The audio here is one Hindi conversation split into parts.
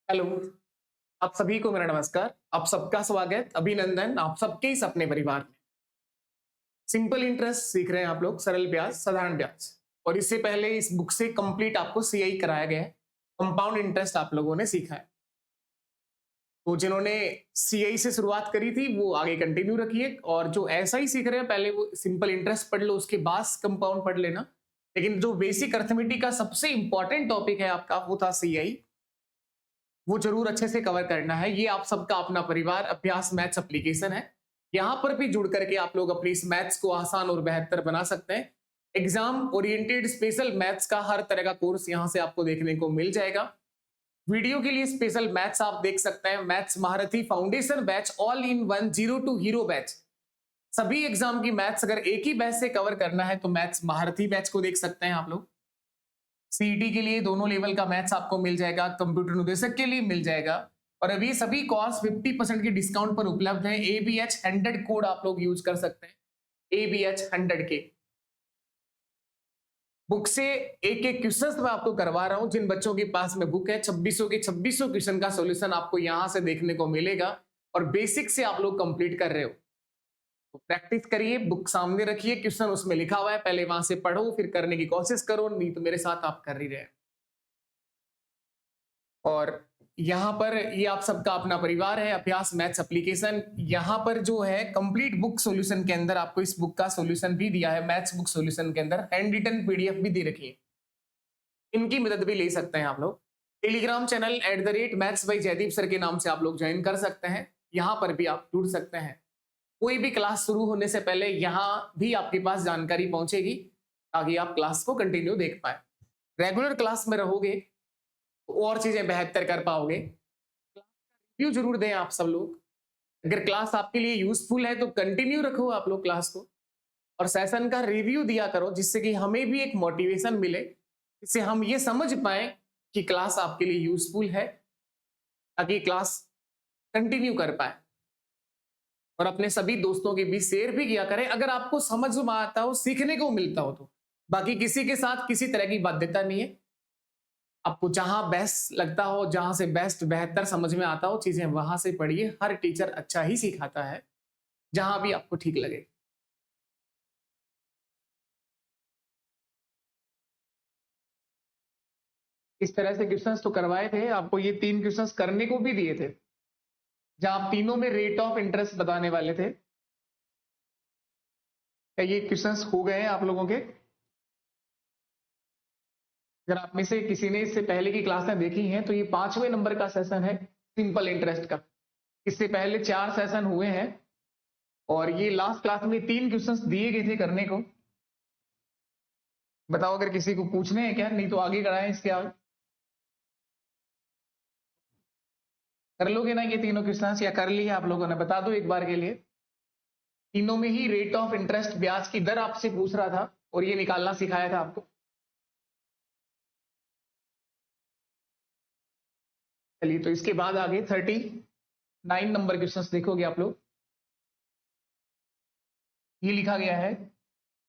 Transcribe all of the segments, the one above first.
हेलो, आप सभी को मेरा नमस्कार। आप सबका स्वागत, अभिनंदन आप सबके इस अपने परिवार में। सिंपल इंटरेस्ट सीख रहे हैं आप लोग, सरल ब्याज, साधारण ब्याज। और इससे पहले इस बुक से कंप्लीट आपको सीआई कराया गया है। कंपाउंड इंटरेस्ट आप लोगों ने सीखा है। तो जिन्होंने सीआई से शुरुआत करी थी वो आगे कंटिन्यू रखिए, और जो ऐसा ही सीख रहे हैं पहले वो सिंपल इंटरेस्ट पढ़ लो, उसके बाद कंपाउंड पढ़ लेना। लेकिन जो बेसिक अर्थमेटिक का सबसे इंपॉर्टेंट टॉपिक है आपका, वो था सीआई। वो जरूर अच्छे से कवर करना है। ये आप सबका अपना परिवार अभ्यास मैथ्स एप्लीकेशन है। यहाँ पर भी जुड़ करके आप लोग अपनी इस मैथ्स को आसान और बेहतर बना सकते हैं। एग्जाम ओरिएंटेड स्पेशल मैथ्स का हर तरह का कोर्स यहाँ से आपको देखने को मिल जाएगा। वीडियो के लिए स्पेशल मैथ्स आप देख सकते हैं, मैथ्स महारथी foundation batch, all in one, zero to hero batch. सभी एग्जाम की मैथ्स अगर एक ही बैच से कवर करना है तो मैथ्स महारथी बैच को देख सकते हैं आप लोग। सीईटी के लिए दोनों लेवल का मैथ्स आपको मिल जाएगा, कंप्यूटर निर्देशक के लिए मिल जाएगा। और अभी सभी कोर्स 50% की डिस्काउंट पर उपलब्ध है। ABH 100 कोड आप लोग यूज कर सकते हैं, ABH 100 के। बुक से एक एक क्वेश्चन मैं आपको करवा रहा हूं। जिन बच्चों के पास में बुक है, 2600 के 2600 क्वेश्चन का सॉल्यूशन आपको यहां से देखने को मिलेगा। और बेसिक से आप लोग कंप्लीट कर रहे हो तो प्रैक्टिस करिए, बुक सामने रखिए, क्वेश्चन उसमें लिखा हुआ है, पहले वहां से पढ़ो, फिर करने की कोशिश करो, नहीं तो मेरे साथ आप कर ही रहे हैं। और यहाँ पर ये आप सबका अपना परिवार है, अभ्यास मैथ्स एप्लीकेशन। यहाँ पर जो है कंप्लीट बुक सॉल्यूशन के अंदर आपको इस बुक का सॉल्यूशन भी दिया है। मैथ्स बुक सॉल्यूशन के अंदर हैंड रिटन पीडीएफ भी दे रखी है, इनकी मदद भी ले सकते हैं आप लोग। टेलीग्राम चैनल @मैथ्स बाई जयदीप सर के नाम से आप लोग ज्वाइन कर सकते हैं। यहाँ पर भी आप जुड़ सकते हैं। कोई भी क्लास शुरू होने से पहले यहाँ भी आपके पास जानकारी पहुंचेगी, ताकि आप क्लास को कंटिन्यू देख पाए। रेगुलर क्लास में रहोगे तो और चीजें बेहतर कर पाओगे। रिव्यू जरूर दें आप सब लोग। अगर क्लास आपके लिए यूजफुल है तो कंटिन्यू रखो आप लोग क्लास को, और सेशन का रिव्यू दिया करो, जिससे कि हमें भी एक मोटिवेशन मिले, जिससे हम ये समझ पाए कि क्लास आपके लिए यूजफुल है, ताकि क्लास कंटिन्यू कर पाए। और अपने सभी दोस्तों के बीच शेयर भी किया करें, अगर आपको समझ में आता हो, सीखने को मिलता हो तो। बाकी किसी के साथ किसी तरह की बाध्यता नहीं है। आपको जहां बेस्ट लगता हो, जहां से बेस्ट बेहतर समझ में आता हो चीजें, वहां से पढ़िए। हर टीचर अच्छा ही सिखाता है, जहां भी आपको ठीक लगे। इस तरह से क्वेश्चंस तो करवाए थे आपको, ये 3 क्वेश्चंस करने को भी दिए थे, जहां आप तीनों में रेट ऑफ इंटरेस्ट बताने वाले थे। क्या ये क्वेश्चंस हो गए हैं आप लोगों के? अगर आप में से किसी ने इससे पहले की क्लासें देखी हैं तो ये 5वें नंबर का सेशन है सिंपल इंटरेस्ट का। इससे पहले 4 सेशन हुए हैं, और ये लास्ट क्लास में 3 क्वेश्चंस दिए गए थे करने को। बताओ अगर किसी को पूछने हैं क्या, नहीं तो आगे कराएं इसके आगे। कर लोगे ना ये तीनों क्वेश्चंस, या कर लिए आप लोगों ने? बता दो एक बार के लिए। तीनों में ही रेट ऑफ इंटरेस्ट, ब्याज की दर आपसे पूछ रहा था, और ये निकालना सिखाया था आपको। चलिए, तो इसके बाद आगे 39 नंबर क्वेश्चंस देखोगे आप लोग। ये लिखा गया है,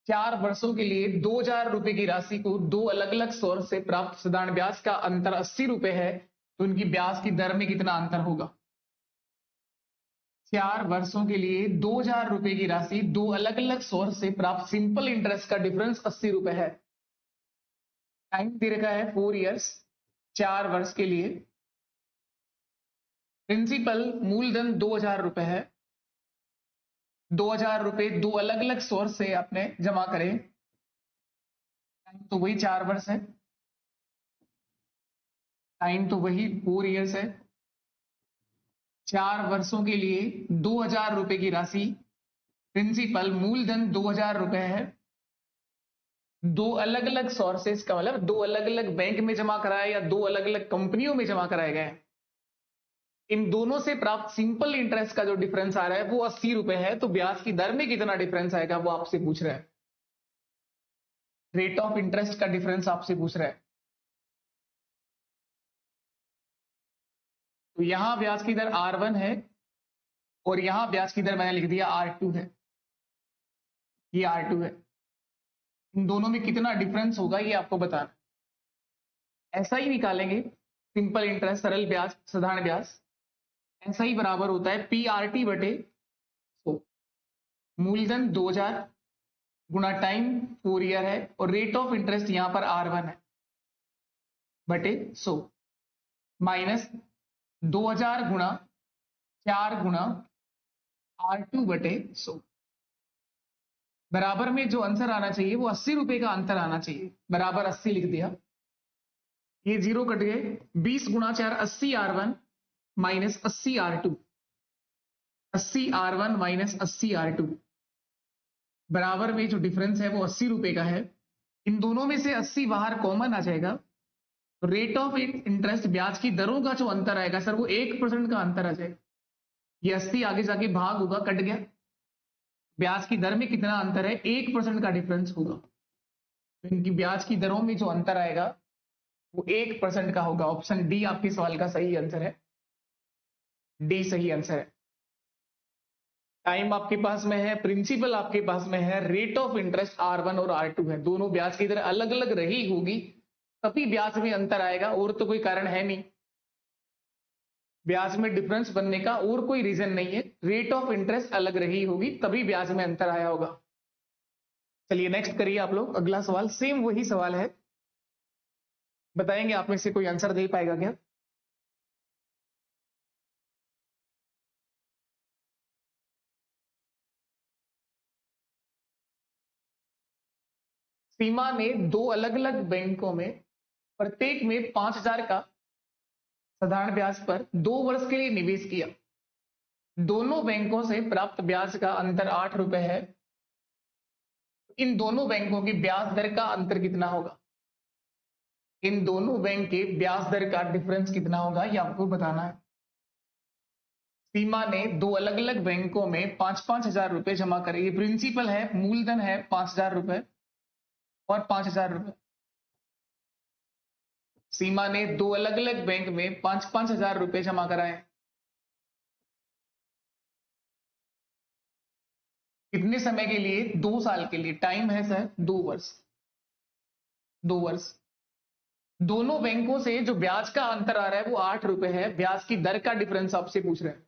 4 वर्षों के लिए 2,000 रुपए की राशि को दो अलग अलग सोर्स से प्राप्त साधारण ब्याज का अंतर 80 रुपए है, तो इनकी ब्याज की दर में कितना अंतर होगा? 4 वर्षों के लिए 2,000 रुपए की राशि दो अलग अलग सोर्स से प्राप्त सिंपल इंटरेस्ट का डिफरेंस 80 रुपए है। टाइम दे रखा है 4 इयर्स, 4 वर्ष के लिए। प्रिंसिपल मूलधन 2,000 रुपए है। 2,000 रुपए दो अलग अलग सोर्स से आपने जमा करे। टाइम तो वही 4 वर्ष है, टाइम तो वही 4 इयर्स है। 4 वर्षों के लिए 2,000 रुपए की राशि, प्रिंसिपल मूलधन 2,000 रुपए है। दो अलग अलग सोर्सेस का मतलब दो अलग अलग बैंक में जमा कराया या दो अलग अलग कंपनियों में जमा कराए गए। इन दोनों से प्राप्त सिंपल इंटरेस्ट का जो डिफरेंस आ रहा है वो 80 रुपए है, तो ब्याज की दर में कितना डिफरेंस आएगा वो आपसे पूछ रहा है। रेट ऑफ इंटरेस्ट का डिफरेंस आपसे पूछ रहा है। तो यहां ब्याज की दर R1 है, और यहां ब्याज की दर मैंने लिख दिया R2 है। ये R2 है। इन दोनों में कितना डिफरेंस होगा ये आपको बताना। ऐसा ही निकालेंगे। सिंपल इंटरेस्ट सरल ब्याज साधारण ब्याज ऐसा ही बराबर होता है PRT बटे 100। मूलधन 2000 गुणा टाइम 4 ईयर है और रेट ऑफ इंटरेस्ट यहां पर R1 है बटे 100 माइनस 2000 गुणा 4 गुणा R2 बटे 100 बराबर में जो आंसर आना चाहिए वो 80 रुपए का अंतर आना चाहिए। बराबर 80 लिख दिया, ये जीरो कट गए। 20 गुणा 4 80 R1 minus 80 R2, 80 R1 minus 80 R2 बराबर में जो डिफरेंस है वो 80 रुपए का है। इन दोनों में से 80 बाहर कॉमन आ जाएगा। रेट ऑफ इंटरेस्ट ब्याज की दरों का जो अंतर आएगा सर वो 1% का अंतर आ जाएगा। ये 80 आगे जाके भाग होगा, कट गया। ब्याज की दर में कितना अंतर है? 1% का डिफरेंस होगा। तो इनकी ब्याज की दरों में जो अंतर आएगा वो 1% का होगा। ऑप्शन डी आपके सवाल का सही आंसर है। डी सही आंसर है। टाइम आपके पास में है, प्रिंसिपल आपके पास में है, रेट ऑफ इंटरेस्ट R1 और R2 है। दोनों ब्याज की दर अलग अलग रही होगी तभी ब्याज में अंतर आएगा, और तो कोई कारण है नहीं। ब्याज में डिफरेंस बनने का और कोई रीजन नहीं है। रेट ऑफ इंटरेस्ट अलग रही होगी तभी ब्याज में अंतर आया होगा। चलिए नेक्स्ट करिए आप लोग। अगला सवाल सेम वही सवाल है, बताएंगे आप में से कोई आंसर दे पाएगा क्या? सीमा ने दो अलग अलग बैंकों में प्रत्येक में 5000 का साधारण ब्याज पर 2 वर्ष के लिए निवेश किया। दोनों बैंकों से प्राप्त ब्याज का अंतर 8 रुपए है। इन दोनों बैंकों की ब्याज दर का अंतर कितना होगा? इन दोनों बैंक के ब्याज दर का डिफरेंस कितना होगा ये आपको बताना है। सीमा ने दो अलग अलग बैंकों में 5-5 हजार रुपए जमा करे। ये प्रिंसिपल है, मूलधन है 5000 रुपए और 5000 रुपए। सीमा ने दो अलग अलग बैंक में 5-5 हजार रुपए जमा कराए। कितने समय के लिए? 2 साल के लिए। टाइम है सर 2 वर्ष। 2 वर्ष। दोनों बैंकों से जो ब्याज का अंतर आ रहा है वो 8 रुपए है। ब्याज की दर का डिफरेंस आपसे पूछ रहे हैं।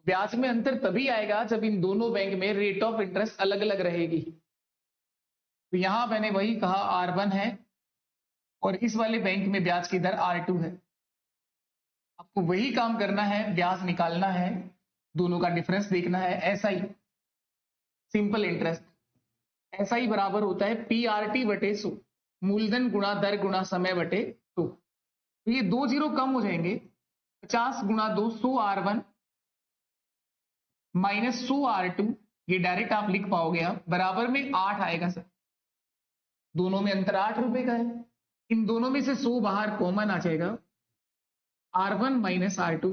ब्याज में अंतर तभी आएगा जब इन दोनों बैंक में रेट ऑफ इंटरेस्ट अलग अलग रहेगी। तो यहां मैंने वही कहा, R1 है और इस वाले बैंक में ब्याज की दर R2 है। आपको वही काम करना है, ब्याज निकालना है, दोनों का डिफरेंस देखना है। ऐसा ही सिंपल इंटरेस्ट ऐसा ही बराबर होता है PRT बटे 100, मूलधन गुणा दर गुणा समय बटे 2। तो ये 2 जीरो कम हो जाएंगे। 50 गुणा 2 100 R1 माइनस 100 R2, ये डायरेक्ट आप लिख पाओगे आप, बराबर में 8 आएगा सर। दोनों में अंतर 8 रुपए का है। इन दोनों में से 100 बाहर कॉमन आ जाएगा। R1 माइनस R2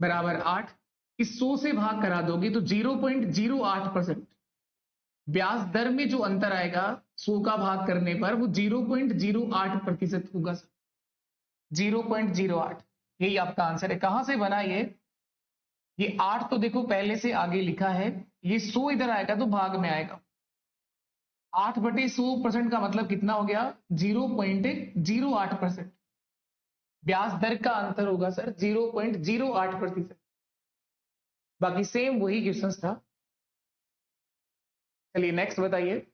बराबर 8। इस 100 से भाग करा दोगे तो 0.08%। ब्याज दर में जो अंतर आएगा 100 का भाग करने पर वो 0.08% होगा सर। 0.08, यही आपका आंसर है। कहां से बना ये 8 तो देखो पहले से आगे लिखा है, ये 100 इधर आएगा तो भाग में आएगा। 8 बटे 100% का मतलब कितना हो गया? 0.08%। ब्याज दर का अंतर होगा सर 0.08%। बाकी सेम वही क्वेश्चन था। चलिए नेक्स्ट बताइए।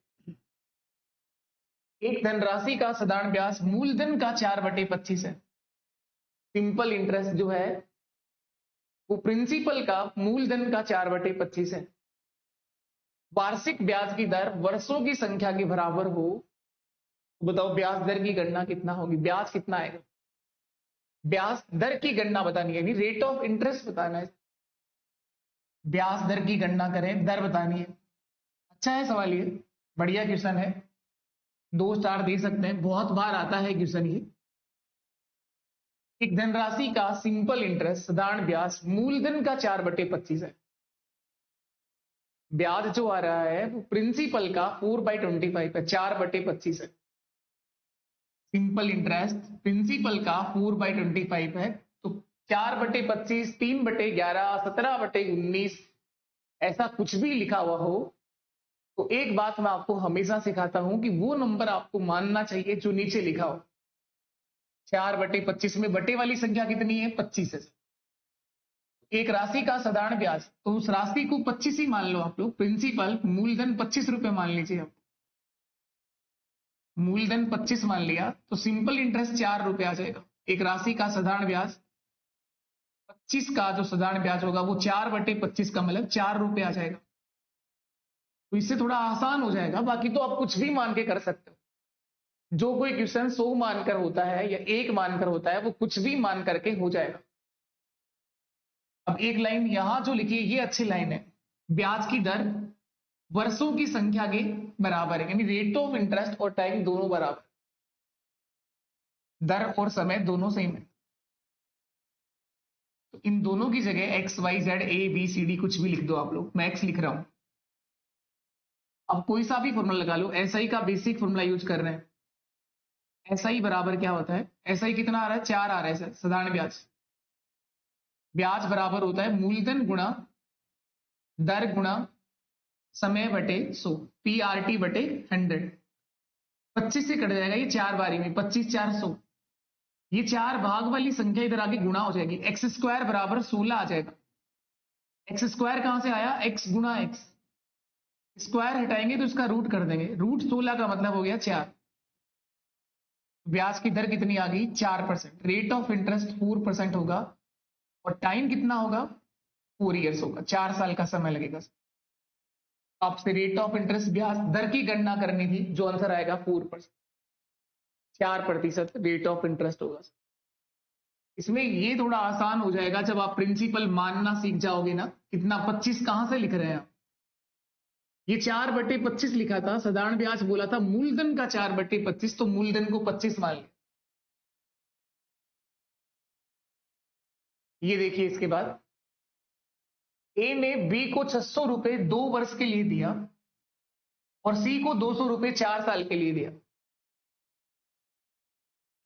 एक धनराशि का साधारण ब्याज मूलधन का 4/25 है। सिंपल इंटरेस्ट जो है वो प्रिंसिपल का मूलधन का 4/25 है। वार्षिक ब्याज की दर वर्षों की संख्या के बराबर हो तो बताओ ब्याज दर की गणना कितना होगी? ब्याज कितना आएगा? ब्याज दर की गणना बतानी है, रेट ऑफ इंटरेस्ट बताना है। ब्याज दर की गणना करें, दर बतानी है। अच्छा है सवाल ये, बढ़िया क्वेश्चन है, 2 स्टार दे सकते हैं। बहुत बार आता है क्वेश्चन ये। एक धनराशि का सिंपल इंटरेस्ट साधारण ब्याज मूलधन का 4/25 है। ब्याज जो आ रहा है वो प्रिंसिपल का 4/25 है, 4/25 है। सिंपल इंटरेस्ट प्रिंसिपल का 4/25 है। तो 4/25, 3/11, 17/19 ऐसा कुछ भी लिखा हुआ हो तो एक बात मैं आपको हमेशा सिखाता हूं कि वो नंबर आपको मानना चाहिए जो नीचे लिखा हो। 4/25 में बटे वाली संख्या कितनी है? 25 है। एक राशि का साधारण ब्याज, तो उस राशि को 25 ही मान लो आप लोग। प्रिंसिपल मूलधन 25 रुपए मान लीजिए आप, मूलधन 25 मान लिया तो सिंपल इंटरेस्ट 4 रुपए आ जाएगा। एक राशि का साधारण ब्याज 25 का जो साधारण ब्याज होगा वो 4/25 का मतलब 4 रुपए आ जाएगा। तो इससे थोड़ा आसान हो जाएगा, बाकी तो आप कुछ भी मान के कर सकते हो। जो कोई क्वेश्चन 100 मानकर होता है या 1 मानकर होता है वो कुछ भी मान करके हो जाएगा। अब एक लाइन यहां जो लिखी है ये अच्छी लाइन है, ब्याज की दर वर्षों की संख्या के बराबर है, यानी रेट ऑफ इंटरेस्ट और टाइम दोनों बराबर, दर और समय दोनों सेम है। तो इन दोनों की जगह X Y Z A B C D कुछ भी लिख दो आप लोग, मैं एक्स लिख रहा हूं। अब कोई सा भी फॉर्मूला लगा लो, एसआई का बेसिक फॉर्मूला यूज कर रहे हैं। एसआई बराबर क्या होता है? एसआई कितना आ रहा है? 4 आ रहा है सर, साधारण ब्याज। ब्याज बराबर होता है मूलधन गुणा दर गुणा समय बटे 100, PRT बटे 100। 25 से कट जाएगा ये 4 बारी में, 25 4 100। ये 4 भाग वाली संख्या इधर आगे गुणा हो जाएगी, एक्स स्क्वायर बराबर 16 आ जाएगा। एक्स स्क्वायर कहां से आया? एक्स गुणा एक्स, स्क्वायर हटाएंगे तो इसका रूट कर देंगे, रूट 16 का मतलब हो गया 4। ब्याज की दर कितनी आ गई? 4%। रेट ऑफ इंटरेस्ट 4% होगा और टाइम कितना होगा? 4 ईयर्स होगा, 4 साल का समय लगेगा। आपसे रेट ऑफ इंटरेस्ट ब्याज दर की गणना करनी थी, जो आंसर आएगा 4%, 4% रेट ऑफ इंटरेस्ट होगा। इसमें ये थोड़ा आसान हो जाएगा जब आप प्रिंसिपल मानना सीख जाओगे ना। कितना? 25 कहां से लिख रहे हैं आप? ये 4/25 लिखा था, साधारण ब्याज बोला था मूलधन का 4/25, तो मूलधन को 25 मान लिया। ये देखिए इसके बाद ए ने बी को 600 रुपए 2 वर्ष के लिए दिया और सी को 200 रुपए 4 साल के लिए दिया।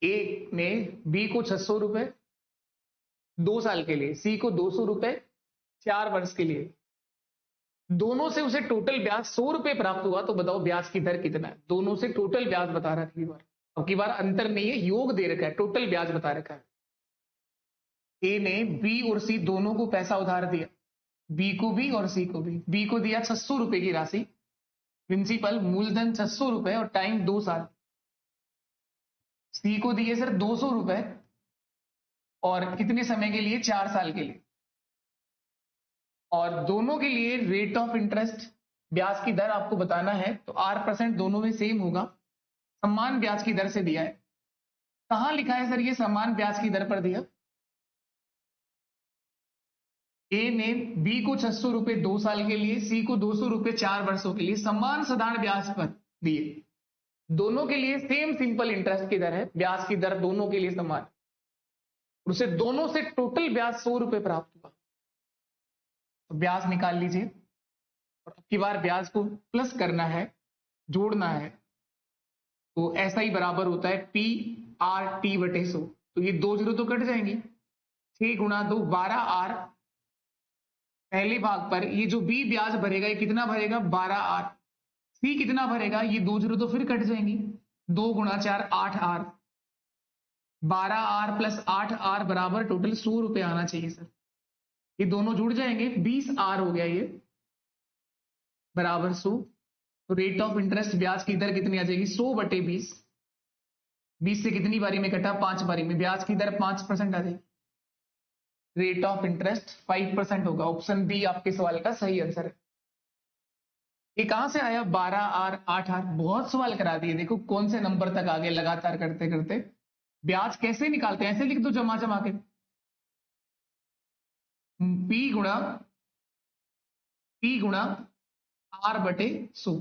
ए ने बी को 600 रुपए 2 साल के लिए, सी को 200 रुपए 4 वर्ष के लिए। दोनों से उसे टोटल ब्याज 100 रुपए प्राप्त हुआ, तो बताओ ब्याज की दर कितना है? दोनों से टोटल ब्याज बता रहा है, अब की बार अंतर नहीं है, योग दे रखा है, टोटल ब्याज बता रखा है। ए ने बी और सी दोनों को पैसा उधार दिया, बी को भी और सी को भी। बी को दिया 600 रुपए की राशि, प्रिंसिपल मूलधन 600 रुपए और टाइम 2 साल। सी को दिए सर 200 रुपए और कितने समय के लिए? 4 साल के लिए। और दोनों के लिए रेट ऑफ इंटरेस्ट ब्याज की दर आपको बताना है, तो R% दोनों में सेम होगा, समान ब्याज की दर से दिया है। कहां लिखा है सर ये समान ब्याज की दर पर दिया? ए ने बी को 600 रुपए 2 साल के लिए, सी को 200 रुपए 4 वर्षों के लिए समान साधारण ब्याज पर दिए। दोनों के लिए सेम सिंपल इंटरेस्ट की दर है, ब्याज की दर दोनों के लिए समान। उसे दोनों से टोटल ब्याज 100 रुपए प्राप्त हुआ, तो ब्याज निकाल लीजिए। और अब की बार ब्याज को प्लस करना है, जोड़ना है, तो ऐसा ही बराबर होता है PRT बटे 100। तो ये 2 जीरो तो कट जाएंगी, 6 गुणा 2 12R। पहले भाग पर ये जो बी ब्याज भरेगा ये कितना भरेगा? 12R। सी कितना भरेगा? ये 2 जीरो तो फिर कट जाएंगी, 2 गुणा 4 8R। 12R प्लस 8R बराबर टोटल 100 रुपए आना चाहिए सर। ये दोनों जुड़ जाएंगे, 20R हो गया ये, बराबर 100। तो रेट ऑफ इंटरेस्ट ब्याज की दर कितनी आ जाएगी? 100/20। 20 से कितनी बारी में कटा? 5 बारी में। ब्याज की दर 5% आ जाएगी। रेट ऑफ इंटरेस्ट 5% होगा। ऑप्शन बी आपके सवाल का सही आंसर है। ये कहां से आया? 12R 8R। बहुत सवाल करा दिए, देखो कौन से नंबर तक आगे लगातार करते करते। ब्याज कैसे निकालते हैं? ऐसे लिख दो जमा जमा के, P गुणा R/100।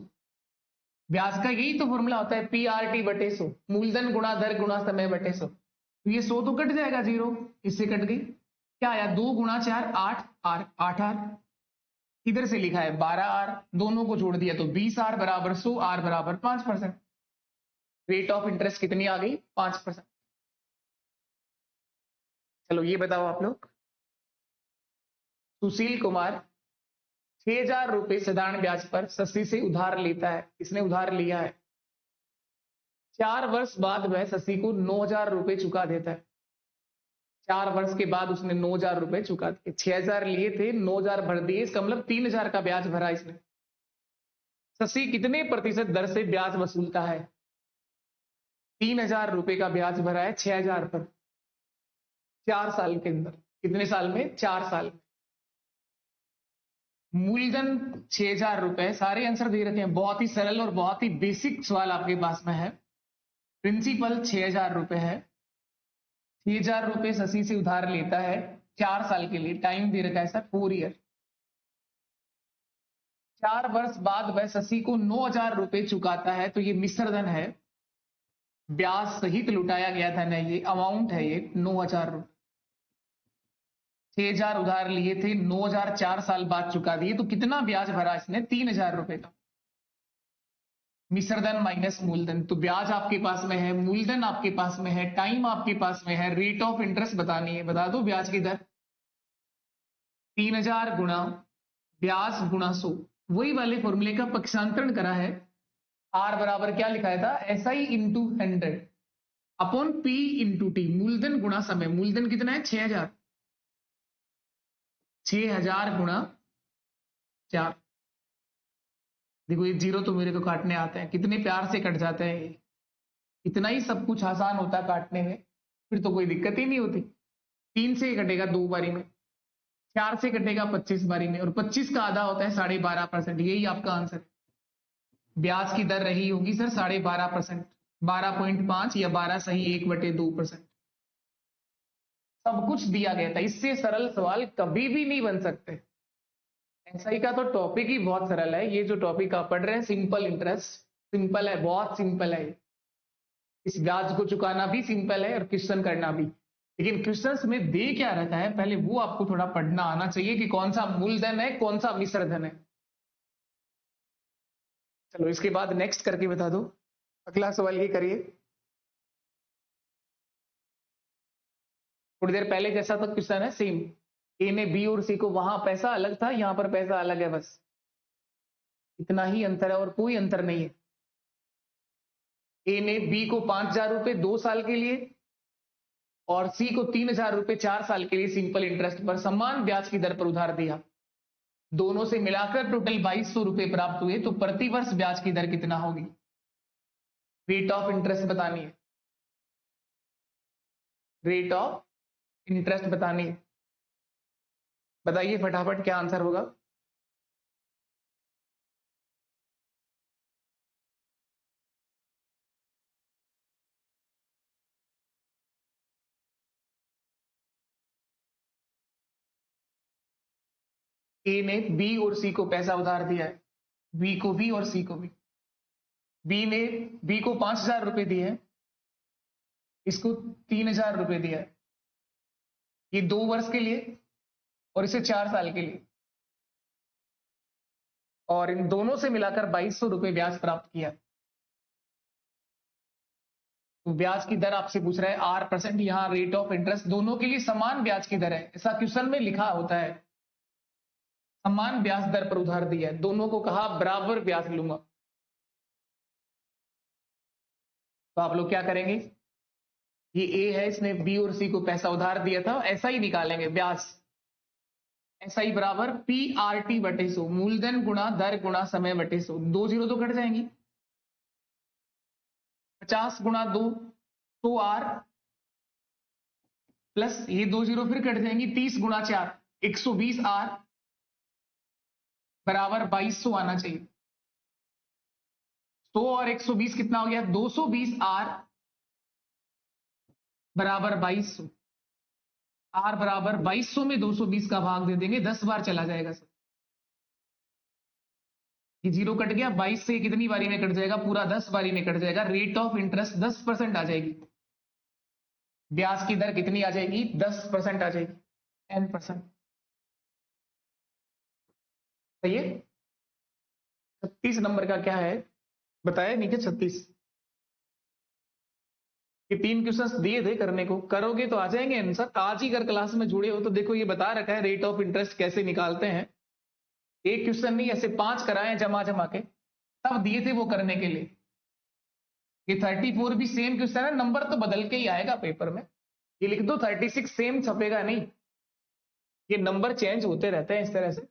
ब्याज का यही तो फॉर्मूला होता है, PRT/100, मूलधन गुणा दर गुणा समय बटे 100। तो ये 100 तो कट जाएगा, जीरो इससे कट गई। क्या आया? 2 गुणा 4 8R 8R। इधर से लिखा है 12R, दोनों को जोड़ दिया तो 20R बराबर 100, R बराबर 5%। रेट ऑफ इंटरेस्ट कितनी आ गई? 5%। चलो ये बताओ आप लोग, सुशील कुमार 6,000 रुपए साधारण ब्याज पर शशि से उधार लेता है। इसने उधार लिया है, 4 वर्ष बाद वह शशि को 9,000 रुपए चुका देता है। 4 वर्ष के बाद उसने 9,000 रुपए चुका दिए। 6,000 लिए थे, 9,000 भर दिए, इसका मतलब 3,000 का ब्याज भरा इसने। शशि कितने प्रतिशत दर से ब्याज वसूलता है? 3,000 रुपए का ब्याज भरा है 6,000 पर, 4 साल के अंदर। कितने साल में? 4 साल में। मूलधन 6,000 रुपए, सारे आंसर दे रखे हैं, बहुत ही सरल और बहुत ही बेसिक सवाल आपके पास में है। प्रिंसिपल 6,000 रुपए है, 6,000 रुपए शशि से उधार लेता है 4 साल के लिए, टाइम दे रखा है सर 4 ईयर। 4 वर्ष बाद वह शशि को 9,000 रुपए चुकाता है, तो ये मिश्रधन है, ब्याज सहित लुटाया गया धन है, ये अमाउंट है, ये 9,000 रुपए। 6,000 उधार लिए थे, 9,000 4 साल बाद चुका दिए, तो कितना ब्याज भरा इसने? 3,000 रुपए का। मिश्रधन माइनस मूलधन, तो ब्याज आपके पास में है, मूलधन आपके पास में है, टाइम आपके पास में है, रेट ऑफ इंटरेस्ट बतानी है, बता दो ब्याज की दर। 3,000 गुणा ब्याज गुणा 100, वही वाले फॉर्मूले का पक्षांतरण करा है। आर बराबर क्या लिखाया था? SI into 100 upon P into T, मूलधन गुणा समय। मूलधन कितना है? 6,000, 6,000 गुणा 4। देखो ये जीरो तो मेरे को काटने आते हैं, कितने प्यार से कट जाते हैं ये। इतना ही सब कुछ आसान होता है काटने में, फिर तो कोई दिक्कत ही नहीं होती। 3 से कटेगा 2 बारी में, 4 से कटेगा 25 बारी में, और 25 का आधा होता है 12.5%। यही आपका आंसर है। ब्याज की दर रही होगी सर 12.5%, 12.5 या 12 सही 1/2%। सब कुछ दिया गया था, इससे सरल सवाल कभी भी नहीं बन सकते। एसआई का तो टॉपिक ही बहुत सरल है। ये जो टॉपिक आप पढ़ रहे हैं सिंपल इंटरेस्ट, सिंपल है, बहुत सिंपल है। इस ब्याज को चुकाना भी सिंपल है और क्वेश्चन करना भी। लेकिन क्वेश्चंस में दे क्या रहता है, पहले वो आपको थोड़ा पढ़ना आना चाहिए कि कौन सा मूलधन है, कौन सा मिश्रधन है। चलो इसके बाद नेक्स्ट करके बता दो। अगला सवाल ये करिए, थोड़ी देर पहले जैसा तो क्वेश्चन है सेम। ए ने बी और सी को, वहां पैसा अलग था, यहां पर पैसा अलग है, बस इतना ही अंतर है और कोई अंतर नहीं है। ए ने बी को 5,000 रुपए 2 साल के लिए और सी को 3,000 रुपए 4 साल के लिए सिंपल इंटरेस्ट पर समान ब्याज की दर पर उधार दिया। दोनों से मिलाकर टोटल 2,200 रुपए प्राप्त हुए, तो प्रति वर्ष ब्याज की दर कितना होगी? रेट ऑफ इंटरेस्ट बतानी है, रेट ऑफ इंटरेस्ट बतानी है। बताइए फटाफट क्या आंसर होगा। ए ने बी और सी को पैसा उधार दिया है, बी को भी और सी को भी। बी ने बी को 5,000 रुपए दिए हैं, इसको 3,000 रुपए दिया है। ये 2 वर्ष के लिए और इसे 4 साल के लिए, और इन दोनों से मिलाकर 2,200 रुपए ब्याज प्राप्त किया। तो ब्याज की दर आपसे पूछ रहा है R%, यहाँ रेट ऑफ इंटरेस्ट, दोनों के लिए समान ब्याज की दर है, ऐसा क्वेश्चन में लिखा होता है। समान ब्याज दर पर उधार दिया है, दोनों को कहा बराबर ब्याज लूंगा। तो आप लोग क्या करेंगे, ये ए है, इसने बी और सी को पैसा उधार दिया था, ऐसा ही निकालेंगे ब्याज। ऐसा ही बराबर PRT बटे 100, मूलधन गुणा दर गुणा समय बटे 100। 2 जीरो तो कट जाएंगी, 50 गुणा 2 तो R प्लस ये 2 जीरो फिर कट जाएंगी, 30 गुणा 4 120 R बराबर 2,200 आना चाहिए। 100 और 120 कितना हो गया? 220 R बराबर 2,200। R बराबर 2,200 में 220 का भाग दे देंगे, 10 बार चला जाएगा सर। ये जीरो कट गया, 22 से कितनी बारी में कट जाएगा? पूरा 10 बारी में कट जाएगा। रेट ऑफ इंटरेस्ट 10% आ जाएगी, ब्याज की दर कितनी आ जाएगी? 10% आ जाएगी, 10%। सही है। 36 नंबर का क्या है बताया नीचे? 36 ये 3 क्वेश्चंस दिए थे करने को, करोगे तो आ जाएंगे आंसर। आज ही अगर क्लास में जुड़े हो तो देखो ये बता रखा है रेट ऑफ इंटरेस्ट कैसे निकालते हैं। एक क्वेश्चन नहीं, ऐसे 5 कराए जमा जमा के, तब दिए थे वो करने के लिए। ये 34 भी सेम क्वेश्चन है, नंबर तो बदल के ही आएगा पेपर में। ये लिख दो 36 सेम छपेगा नहीं, ये नंबर चेंज होते रहते हैं इस तरह से।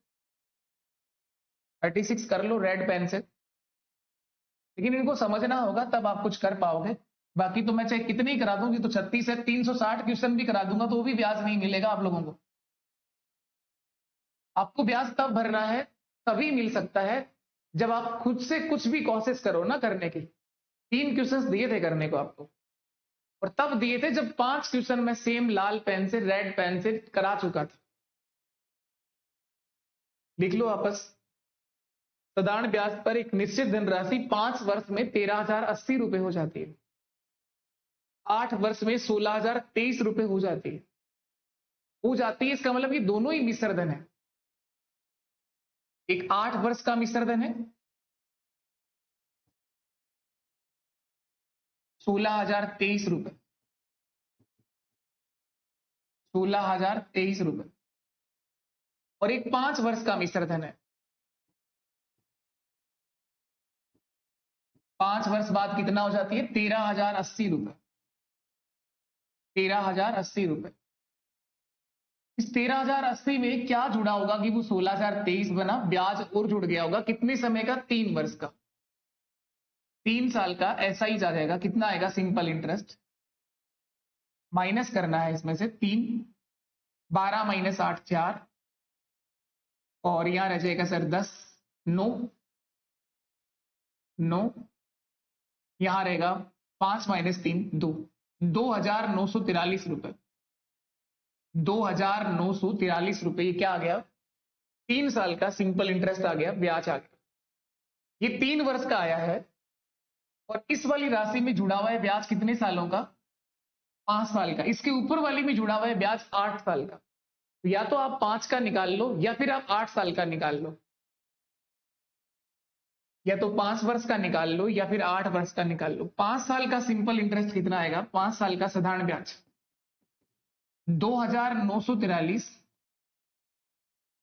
36 कर लो रेड पेन से, लेकिन इनको समझना होगा तब आप कुछ कर पाओगे। बाकी तो मैं चाहे कितनी करा दूंगी तो 36 है, 360 क्वेश्चन भी करा दूंगा तो वो भी ब्याज नहीं मिलेगा आप लोगों को। आपको ब्याज तब भरना है, तभी मिल सकता है जब आप खुद से कुछ भी कोशिश करो ना करने की। 3 क्वेश्चंस दिए थे करने को आपको, और तब दिए थे जब 5 क्वेश्चन में सेम लाल पेन से रेड पेन से करा चुका था। लिख लो आपस। साधारण ब्याज पर एक निश्चित धनराशि 5 वर्ष में 13,080 रुपए हो जाती है, 8 वर्ष में 16,023 रुपए हो जाती है। इसका मतलब ये दोनों ही मिश्र धन है। एक 8 वर्ष का मिश्र धन है, 16,023 रुपए, 16,023 रुपए, और एक 5 वर्ष का मिश्र धन है। 5 वर्ष बाद कितना हो जाती है? 13,080 रुपए, 13,080 रुपए। इस 13,080 में क्या जुड़ा होगा कि वो 16,023 बना? ब्याज और जुड़ गया होगा। कितने समय का? 3 वर्ष का, 3 साल का। ऐसा ही जा जाएगा। कितना आएगा? सिंपल इंटरेस्ट माइनस करना है इसमें से 3, 12 माइनस 8 4, और यहां रह जाएगा सर 10, 9 9, यहां रहेगा 5 माइनस 3 2, 2,943 रुपए, 2,943 रुपए। ये क्या आ गया? 3 साल का सिंपल इंटरेस्ट आ गया, ब्याज आ गया। ये 3 वर्ष का आया है, और इस वाली राशि में जुड़ा हुआ है ब्याज कितने सालों का? 5 साल का। इसके ऊपर वाली में जुड़ा हुआ है ब्याज 8 साल का। तो या तो आप 5 का निकाल लो या फिर आप 8 साल का निकाल लो, या तो 5 वर्ष का निकाल लो या फिर 8 वर्ष का निकाल लो। 5 साल का सिंपल इंटरेस्ट कितना आएगा? 5 साल का साधारण ब्याज 2,943।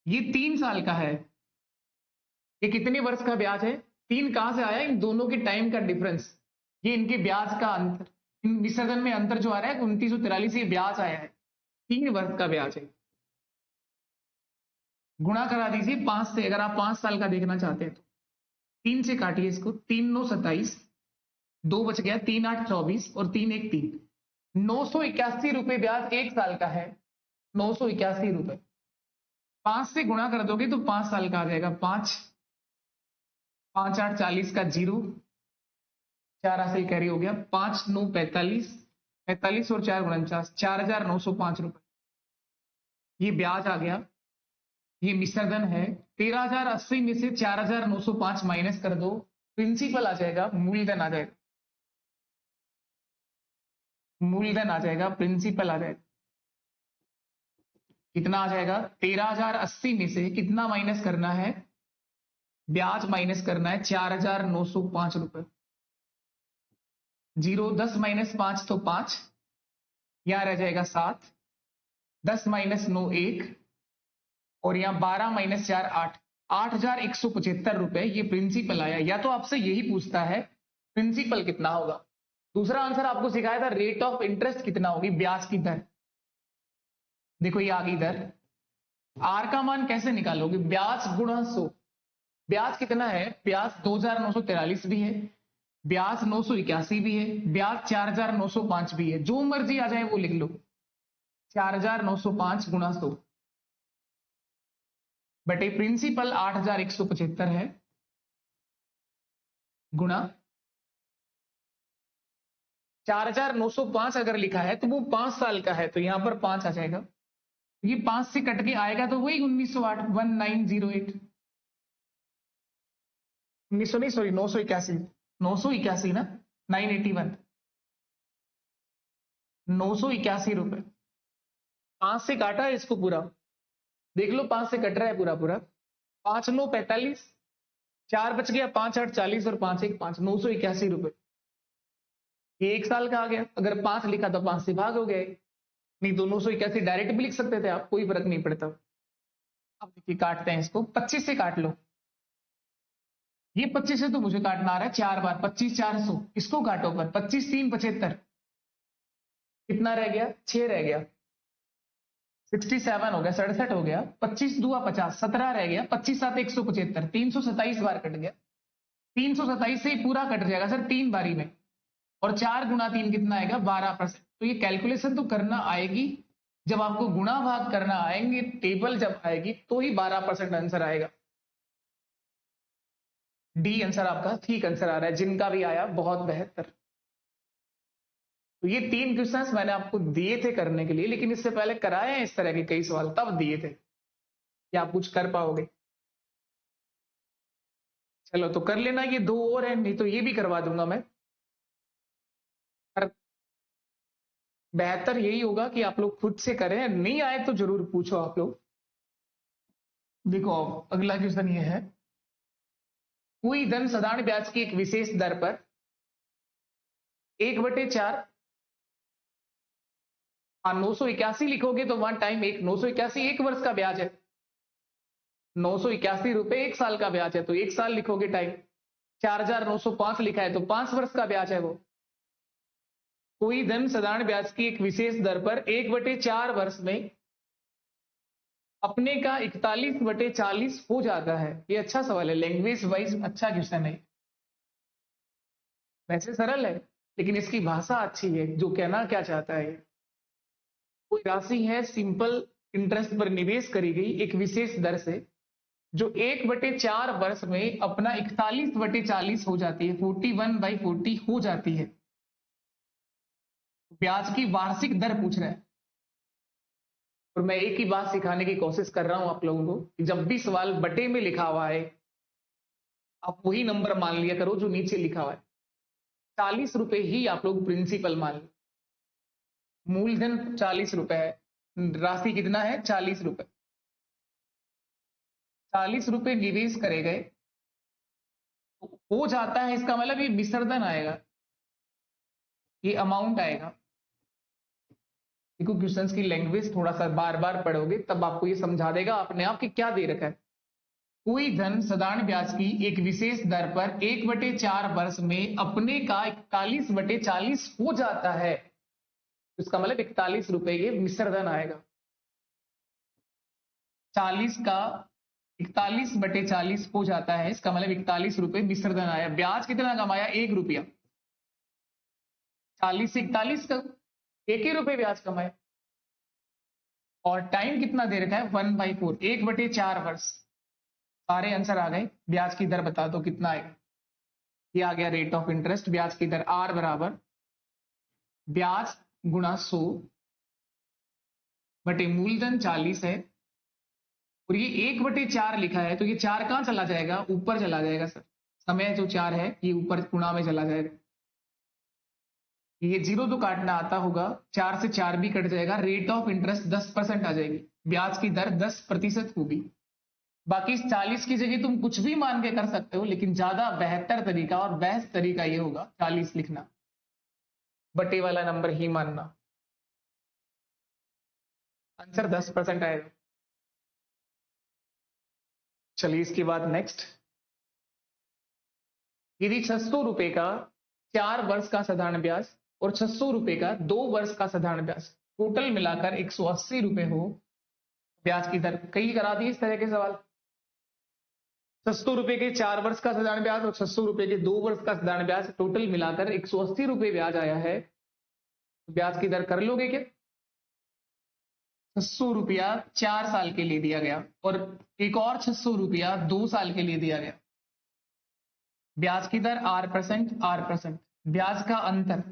ये 3 साल का है। ये कितने वर्ष का ब्याज है? 3 कहां से आया? इन दोनों के टाइम का डिफरेंस, ये इनके ब्याज का अंतर, इन विसर्जन में अंतर जो आ रहा है 2,943, ये ब्याज आया है। 3 वर्ष का ब्याज है। गुणा करा दीजिए 5 से, अगर आप 5 साल का देखना चाहते हैं तो। 3 से काटिए इसको, 3 9 27, 2 बच गया, 3 8 24 और 3 1 3, 981 रुपए ब्याज 1 साल का है। 981 रुपए 5 से गुणा कर दोगे तो 5 साल का आ जाएगा। 5 5 8 40 का 0, 4 हासिल कैरी हो गया, 5 9 45, 45 और 4 49, 4,905 रुपए ये ब्याज आ गया। ये मिश्रधन है। 13,080 में से 4,905 माइनस कर दो, प्रिंसिपल आ जाएगा, मूलधन आ जाएगा, मूलधन आ जाएगा, प्रिंसिपल आ जाएगा। कितना आ जाएगा? 13,080 में से कितना माइनस करना है? ब्याज माइनस करना है 4,905 रुपए। 0 10 माइनस 5 तो 5, यहां रह जाएगा 7, 10 माइनस 9 1, और यहां 12 माइनस 4 8, 8,175 रुपए ये प्रिंसिपल आया। या तो आपसे यही पूछता है प्रिंसिपल कितना होगा। दूसरा आंसर आपको सिखाया था रेट ऑफ इंटरेस्ट कितना होगी, ब्याज की दर। देखो ये आ गई दर। आर का मान कैसे निकालोगे? ब्याज गुणा 100। ब्याज कितना है? ब्याज 2,943 भी है, ब्याज 981 भी है, ब्याज 4,905 भी है। जो मर्जी आ जाए वो लिख लो। 4,905 गुणा 100 बटे प्रिंसिपल 8,175 है, गुणा 4,905 अगर लिखा है तो वो 5 साल का है, तो यहां पर 5 आ जाएगा। ये 5 से कट के आएगा तो वही 1908, 1908, 1900 नहीं, सॉरी 981, 981 ना, 981, 981 रुपए। 5 से काटा है इसको पूरा, देख लो 5 से कट रहा है पूरा पूरा। 5 9 45, 4 बच गया, 5 8 40 और 5 1 5, 981 रुपए। ये 1 साल का आ गया। अगर 5 लिखा तो 5 से भाग हो गए, नहीं तो 981 डायरेक्ट भी लिख सकते थे आप, कोई फर्क नहीं पड़ता। अब देखिए काटते हैं इसको, 25 से काट लो, ये 25 है तो मुझे काटना आ रहा है 4 बार, 25 400, इसको काटो पर 25 3 75, कितना रह गया 6 रह गया, 67 हो गया, 67 हो गया, 25 दुआ 50, 17 रह गया, 25 7 175, 327 बार कट गया, 327 से ही पूरा कट जाएगा सर 3 बारी में, और 4 गुना 3 कितना आएगा 12%। तो ये कैलकुलेशन तो करना आएगी, जब आपको गुणा भाग करना आएंगे, टेबल जब आएगी तो ही 12% आंसर आएगा। डी आंसर आपका ठीक आंसर आ रहा है, जिनका भी आया बहुत बेहतर। तो ये 3 क्वेश्चंस मैंने आपको दिए थे करने के लिए, लेकिन इससे पहले कराए हैं इस तरह के कई सवाल, तब दिए थे कि आप कुछ कर पाओगे। चलो तो कर लेना, ये 2 और हैं, नहीं तो ये भी करवा दूंगा मैं। पर बेहतर यही होगा कि आप लोग खुद से करें, नहीं आए तो जरूर पूछो आप लोग। देखो अगला क्वेश्चन ये है, कोई धन साधारण ब्याज की एक विशेष दर पर 1/4, हाँ 981 लिखोगे तो 1 टाइम 1, 981 1 वर्ष का ब्याज है, 981 रुपए 1 साल का ब्याज है, तो 1 साल लिखोगे टाइम, 4905 लिखा है तो 5 वर्ष का ब्याज है वो। कोई धन साधारण ब्याज की एक विशेष दर पर 1/4 वर्ष में अपने का 41/40 हो जाता है। ये अच्छा सवाल है, लैंग्वेज वाइज अच्छा क्वेश्चन है, वैसे सरल है लेकिन इसकी भाषा अच्छी है, जो कहना क्या चाहता है। कोई राशि है सिंपल इंटरेस्ट पर निवेश करी गई एक विशेष दर से, जो 1/4 वर्ष में अपना 41/40 हो जाती है, 41/40 हो जाती है। ब्याज की वार्षिक दर पूछ रहा है, और मैं एक ही बात सिखाने की कोशिश कर रहा हूं आप लोगों को कि जब भी सवाल बटे में लिखा हुआ है, आप वही नंबर मान लिया करो जो नीचे लिखा हुआ है। 40 रुपए ही आप लोग प्रिंसिपल मान लो, मूलधन 40 रुपए है, राशि कितना है 40 रुपए, 40 रुपए निवेश करे गए तो हो जाता है, इसका मतलब ये विसर्जन आएगा, ये अमाउंट आएगा। देखो क्वेश्चंस की लैंग्वेज थोड़ा सा बार बार पढ़ोगे तब आपको ये समझा देगा अपने आप कि क्या दे रखा है। कोई धन साधारण ब्याज की एक विशेष दर पर 1/4 वर्ष में अपने का 41/40 हो जाता है, इसका मतलब 41 रुपए ये विसर्जन आएगा। 40 का 41/40 हो जाता है, इसका मतलब 41 रुपए विसर्जन आया। ब्याज कितना कमाया 1 रुपया, 40 से 41 का 1 ही रुपए ब्याज कमाया, और टाइम कितना दे रखा है 1/4, 1/4 वर्ष। सारे आंसर आ गए, ब्याज की दर बता दो कितना आएगा। ये आ गया रेट ऑफ इंटरेस्ट, ब्याज की दर आर बराबर ब्याज गुणा 100 बटे मूलधन 40 है, और ये 1/4 लिखा है तो ये 4 कहां चला जाएगा, ऊपर चला जाएगा सर, समय जो 4 है ये ऊपर गुणा में चला जाएगा, ये 0 तो काटना आता होगा, 4 से 4 भी कट जाएगा, रेट ऑफ इंटरेस्ट 10% आ जाएगी, ब्याज की दर 10% होगी। बाकी इस 40 की जगह तुम कुछ भी मान के कर सकते हो, लेकिन ज्यादा बेहतर तरीका और बेस्ट तरीका ये होगा 40 लिखना, बटे वाला नंबर ही मानना, आंसर 10% आएगा। चलिए इसके बाद नेक्स्ट, यदि 600 रुपए का 4 वर्ष का साधारण ब्याज और 600 रुपए का 2 वर्ष का साधारण ब्याज टोटल मिलाकर 180 रुपए हो, ब्याज की दर, कई करा दिए इस तरह के सवाल। 600 रुपए के 4 वर्ष का साधारण ब्याज और 600 रुपए के 2 वर्ष का साधारण ब्याज टोटल मिलाकर 180 रुपए ब्याज आया है, ब्याज की दर कर लोगे क्या। 600 रुपया 4 साल के लिए दिया गया और एक और 600 रुपया 2 साल के लिए दिया गया, ब्याज की दर R%, ब्याज का अंतर,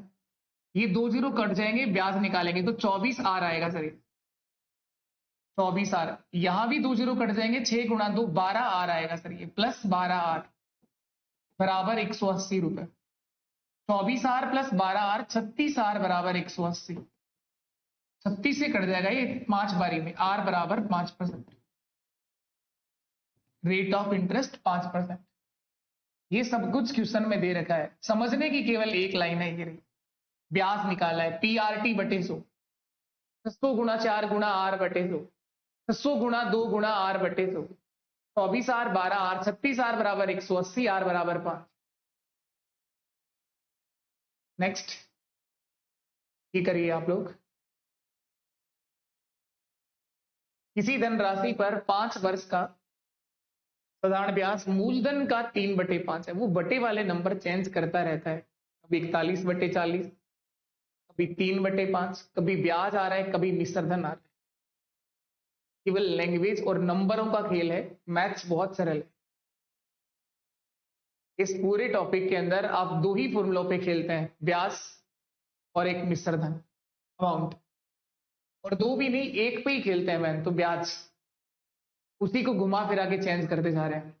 ये 2 जीरो कट जाएंगे, ब्याज निकालेंगे तो 24 आर आएगा सर, 24 आर, यहां भी 2 जीरो कट जाएंगे, 6 गुणा 2 12 आर आएगा सर, ये प्लस 12 आर बराबर 180 रुपए, 24 आर प्लस 12 आर 36 आर बराबर 180, 36 से कट जाएगा ये 5 बारी में, आर बराबर 5%, रेट ऑफ इंटरेस्ट 5%। ये सब कुछ क्वेश्चन में दे रखा है, समझने की केवल एक लाइन है, ये रही, ब्याज निकाला है PRT बटे 100, 600 गुणा 4 गुणा R बटे 100, 600 गुणा 2 गुणा R बटे 100, 24 आर, 12 आर, 36 आर बराबर 180, आर बराबर 5। नेक्स्ट ये करिए आप लोग। किसी धनराशि पर 5 वर्ष का साधारण ब्याज मूलधन का 3/5 है। वो बटे वाले नंबर चेंज करता रहता है, कभी 41/40, कभी 3/5, कभी ब्याज आ रहा है, कभी मिश्रधन आ रहा है। केवल लैंग्वेज और नंबरों का खेल है, मैथ्स बहुत सरल है। इस पूरे टॉपिक के अंदर आप 2 ही फॉर्मूलों पे खेलते हैं, ब्याज और एक मिश्रधन अमाउंट, और 2 भी नहीं, एक पे ही खेलते हैं मैन, तो ब्याज, उसी को घुमा फिरा के चेंज करते जा रहे हैं।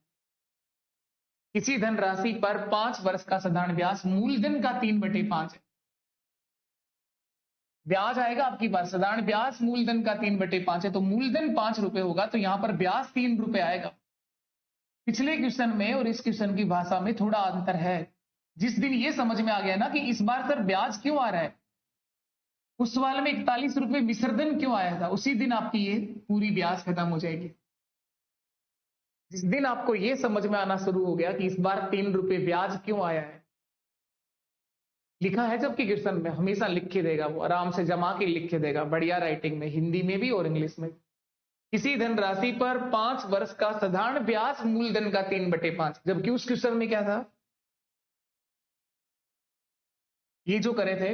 किसी धनराशि पर 5 वर्ष का साधारण ब्याज मूलधन का 3/5 है। ब्याज आएगा आपकी बार, साधारण ब्याज मूलधन का 3/5 है, तो मूलधन 5 रुपए होगा, तो यहां पर ब्याज 3 रुपए आएगा। पिछले क्वेश्चन में और इस क्वेश्चन की भाषा में थोड़ा अंतर है। जिस दिन ये समझ में आ गया ना कि इस बार सर ब्याज क्यों आ रहा है, उस सवाल में 41 रुपए विसर्जन क्यों आया था, उसी दिन आपकी ये पूरी ब्याज खत्म हो जाएगी। जिस दिन आपको ये समझ में आना शुरू हो गया कि इस बार 3 रुपए ब्याज क्यों आया है, लिखा है जबकि क्वेश्चन में, हमेशा लिख के देगा वो, आराम से जमा के लिख के देगा, बढ़िया राइटिंग में, हिंदी में भी और इंग्लिश में। किसी धनराशि पर 5 वर्ष का साधारण ब्याज मूलधन का 3/5, जबकि उस क्वेश्चन में क्या था, ये जो करे थे,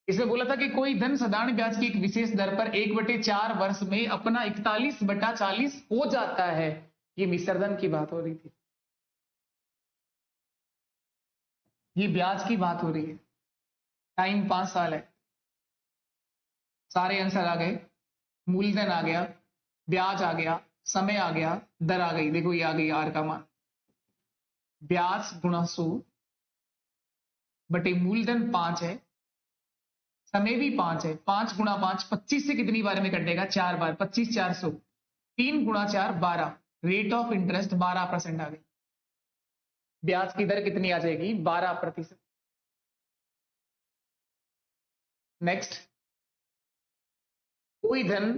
इसमें बोला था कि कोई धन साधारण ब्याज की एक विशेष दर पर 1/4 वर्ष में अपना 41/40 हो जाता है। ये मिश्रधन की बात हो रही थी, ये ब्याज की बात हो रही है। टाइम 5 साल है। सारे आंसर आ गए, मूलधन आ गया, ब्याज आ गया, समय आ गया, दर आ गई। देखो ये आ गई आर का मान, ब्याज गुणा 100 बटे मूलधन 5 है, समय भी 5 है, 5 गुणा 5 25 से कितनी बार में कटेगा, 4 बार, 25 400, 3 गुणा 4 12, रेट ऑफ इंटरेस्ट 12% आ गई। ब्याज की दर कितनी आ जाएगी, 12%। नेक्स्ट, कोई धन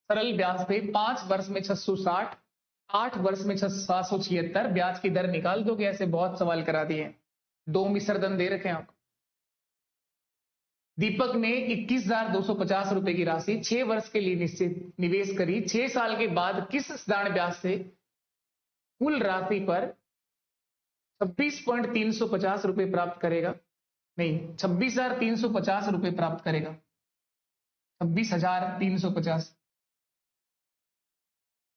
सरल ब्याज पे 5 वर्ष में 660, 8 वर्ष में 776, ब्याज की दर निकाल दोगे। ऐसे बहुत सवाल करा दिए हैं, 2 मिश्रधन दे रखे हैं आपको। दीपक ने 21,250 रुपए की राशि 6 वर्ष के लिए निश्चित निवेश करी। 6 साल के बाद किस साधारण ब्याज से कुल राशि पर 26,350 रुपए प्राप्त करेगा, नहीं 26,350 रुपए प्राप्त करेगा, 26,350।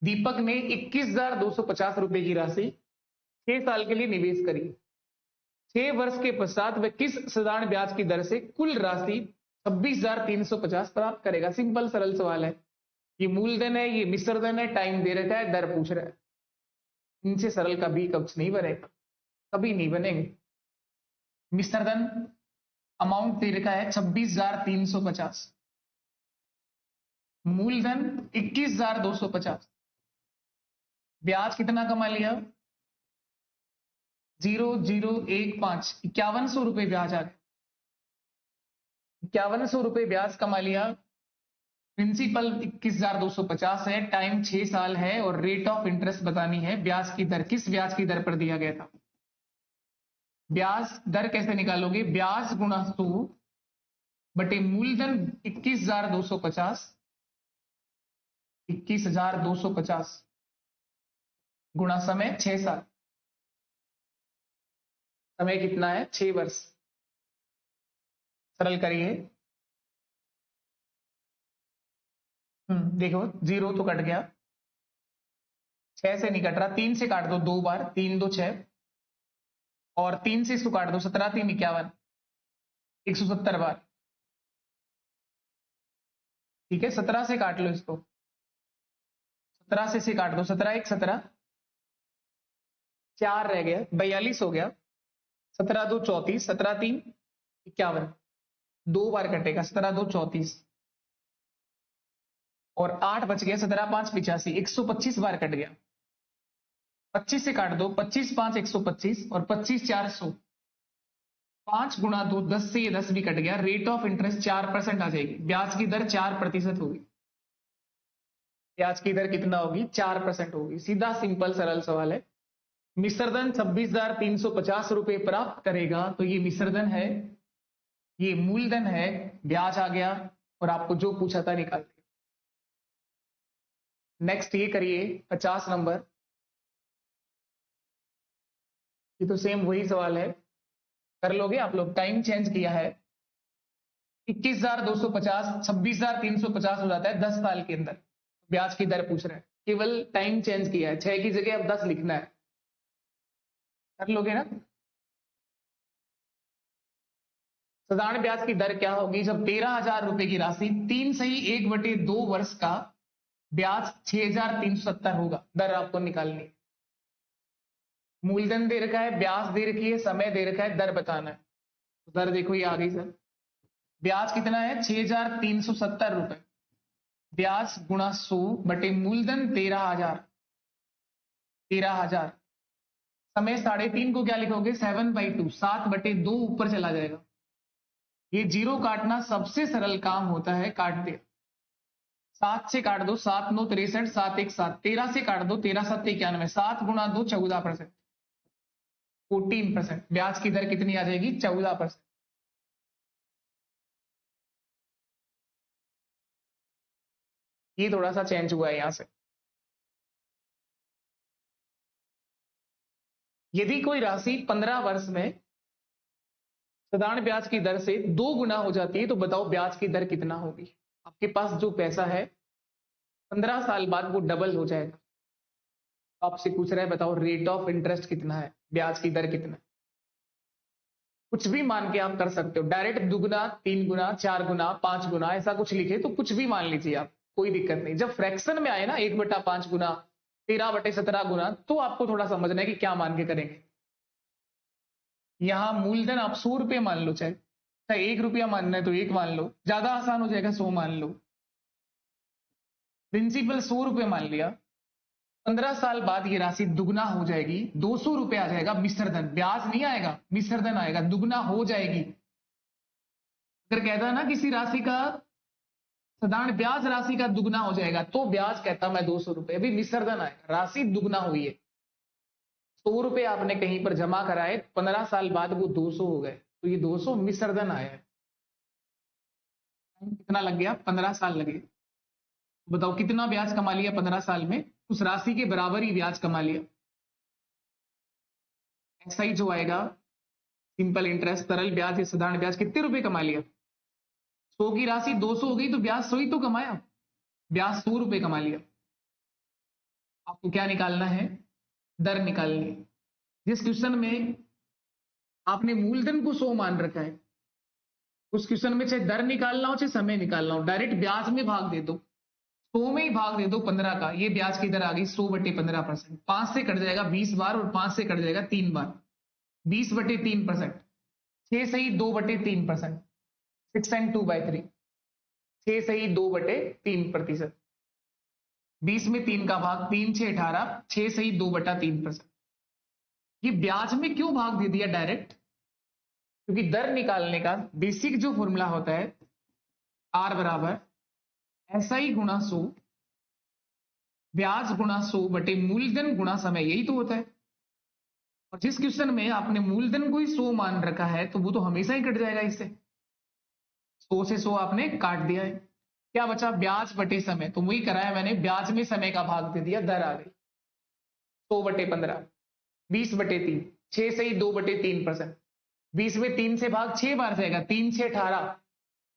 दीपक ने 21,250 रुपए की राशि 6 साल के लिए निवेश करी। 6 वर्ष के पश्चात वह किस साधारण ब्याज की दर से कुल राशि 26,350 प्राप्त करेगा। सिंपल सरल सवाल है, ये मूलधन है, ये मिश्रधन है, टाइम दे रखा है, दर पूछ रहा है। इनसे सरल कभी कुछ नहीं बनेगा, कभी नहीं बनेंगे। मिश्रधन अमाउंट दे रखा है 26,350, मूलधन 21,250, ब्याज कितना कमा लिया, 0,015, 5100 रुपए ब्याज आ गया, 5100 रुपए ब्याज कमा लिया। प्रिंसिपल 21,250 है, टाइम 6 साल है, और रेट ऑफ इंटरेस्ट बतानी है। ब्याज की दर किस ब्याज की दर पर दिया गया था, ब्याज दर कैसे निकालोगे, ब्याज गुणा 100 बटे मूलधन 21,250, 21,250 गुणा समय 6 साल, समय कितना है 6 वर्ष। सरल करिए। देखो 0 तो कट गया, 6 से नहीं कट रहा, 3 से काट दो 2 बार, 3 2 6, और 3 से इसको काट दो, 17 3 51, 170 बार। ठीक है, 17 से काट लो इसको, 17 से इसे काट दो, 17 1 17, 4 रह गया, 42 हो गया, 17 2 34, 17 3 51, 2 बार कटेगा, 17 2 34, और 8 बच गया, 17 5 85, 125 बार कट गया। 25 से काट दो, 25 5 125, और 25 4 100, 5 गुणा 2 10 से ये 10 भी कट गया। रेट ऑफ इंटरेस्ट 4% आ जाएगी, ब्याज की दर 4% होगी। ब्याज की दर कितना होगी? 4% होगी। सीधा सिंपल सरल सवाल है। मिश्रधन 26,350 रुपए प्राप्त करेगा, तो ये मिश्रधन है, ये मूलधन है, ब्याज आ गया और आपको जो पूछा था निकाल दिया। नेक्स्ट ये करिए 50 नंबर। ये तो सेम वही सवाल है, कर लोगे आप लोग? टाइम चेंज किया है, 21,250 26,350 हो जाता है 10 साल के अंदर। ब्याज की दर पूछ रहे हैं, केवल टाइम चेंज किया है, 6 की जगह अब 10 लिखना है। कर लोगे ना? साधारण ब्याज की दर क्या होगी जब 13,000 रुपए की राशि 3/1/2 वर्ष का ब्याज 6,370 होगा। दर आपको निकालनी, मूलधन दे रखा है, ब्याज दे रखी है, समय दे रखा है, दर बताना है। दर देखो ये आ गई सर। ब्याज कितना है? 6,370 रुपए। ब्याज गुणा 100 बटे मूलधन 13,000। 13,000 समय 3.5 को क्या लिखोगे? 7/2, 7/2 ऊपर चला जाएगा। ये जीरो काटना सबसे सरल काम होता है, काट दिया। 7 से काट दो, 7 9 63, 7 1 7, 13 से काट दो, 13 7 91, 7 गुणा 2 14%, 14%। ब्याज की दर कितनी आ जाएगी? 14%। ये थोड़ा सा चेंज हुआ है यहां से। यदि कोई राशि 15 वर्ष में साधारण ब्याज की दर से 2 गुना हो जाती है, तो बताओ ब्याज की दर कितना होगी? आपके पास जो पैसा है 15 साल बाद वो डबल हो जाएगा। आपसे पूछ रहा है बताओ रेट ऑफ इंटरेस्ट कितना है, ब्याज की दर कितना है? कुछ भी मान के आप कर सकते हो, डायरेक्ट दुगुना, 3 गुना, 4 गुना, 5 गुना, ऐसा कुछ लिखे तो कुछ भी मान लीजिए आप, कोई दिक्कत नहीं। जब फ्रैक्शन में आए ना 1/5 गुना, 13/17 गुना, तो आपको थोड़ा समझना है कि क्या मान के करेंगे। यहां मूलधन आप 100 रुपये मान लो, चाहे 1 रुपया मानना है तो 1 मान लो, ज्यादा आसान हो जाएगा 100 मान लो। प्रिंसिपल 100 रुपये मान लिया, 15 साल बाद ये राशि दुगना हो जाएगी, 200 रुपये आ जाएगा मिश्रधन। ब्याज नहीं आएगा, मिश्रधन आएगा, दुगना हो जाएगी। अगर कहता है ना किसी राशि का साधारण ब्याज राशि का दुगना हो जाएगा, तो ब्याज कहता मैं 200 रुपये। अभी मिश्रधन आएगा, राशि दुगना हुई है, 100 रुपये आपने कहीं पर जमा कराए, 15 साल बाद वो 200 हो गए, तो ये 200 मिश्रधन आया है। कितना लग गया? 15 साल लगे। बताओ कितना ब्याज कमा लिया 15 साल में? उस राशि के बराबर ही ब्याज कमा लिया। ऐसा ही जो आएगा सिंपल इंटरेस्ट, तरल ब्याज या साधारण ब्याज, कितने रुपए कमा लिया? 100 की राशि 200 हो गई, तो ब्याज 100 ही तो कमाया, ब्याज 100 रुपए कमा लिया। आपको क्या निकालना है? दर निकालनी है। जिस क्वेश्चन में आपने मूलधन को 100 मान रखा है, उस क्वेश्चन में चाहे दर निकालना हो चाहे समय निकालना हो, डायरेक्ट ब्याज में भाग दे दो, 100 में ही भाग दे दो 15 का। ये ब्याज की दर आ गई 100/15%। 5 से कट जाएगा 20 बार और 5 से कट जाएगा 3 बार, 20/3%। 6 सही 2/3%, 6 एंड 2/3, 6 सही 2/3%। 20 में 3 का भाग, 3 6 18, 6 सही 2/3%। ये ब्याज में क्यों भाग दे दिया डायरेक्ट? क्योंकि दर निकालने का बेसिक जो फॉर्मूला होता है, आर बराबर SI गुणा 100, ब्याज गुणा 100 बटे मूलधन गुणा समय, यही तो होता है। और जिस क्वेश्चन में आपने मूलधन को ही 100 मान रखा है, तो वो तो हमेशा ही कट जाएगा इससे। 100 से 100 आपने काट दिया है, क्या बचा? ब्याज बटे समय। तो वही कराया मैंने, ब्याज में समय का भाग दे दिया, दर आ गई 100/15, 20/3, 6 सही 2/3%। 20 में 3 से भाग 6 बार जाएगा, 3 6 18,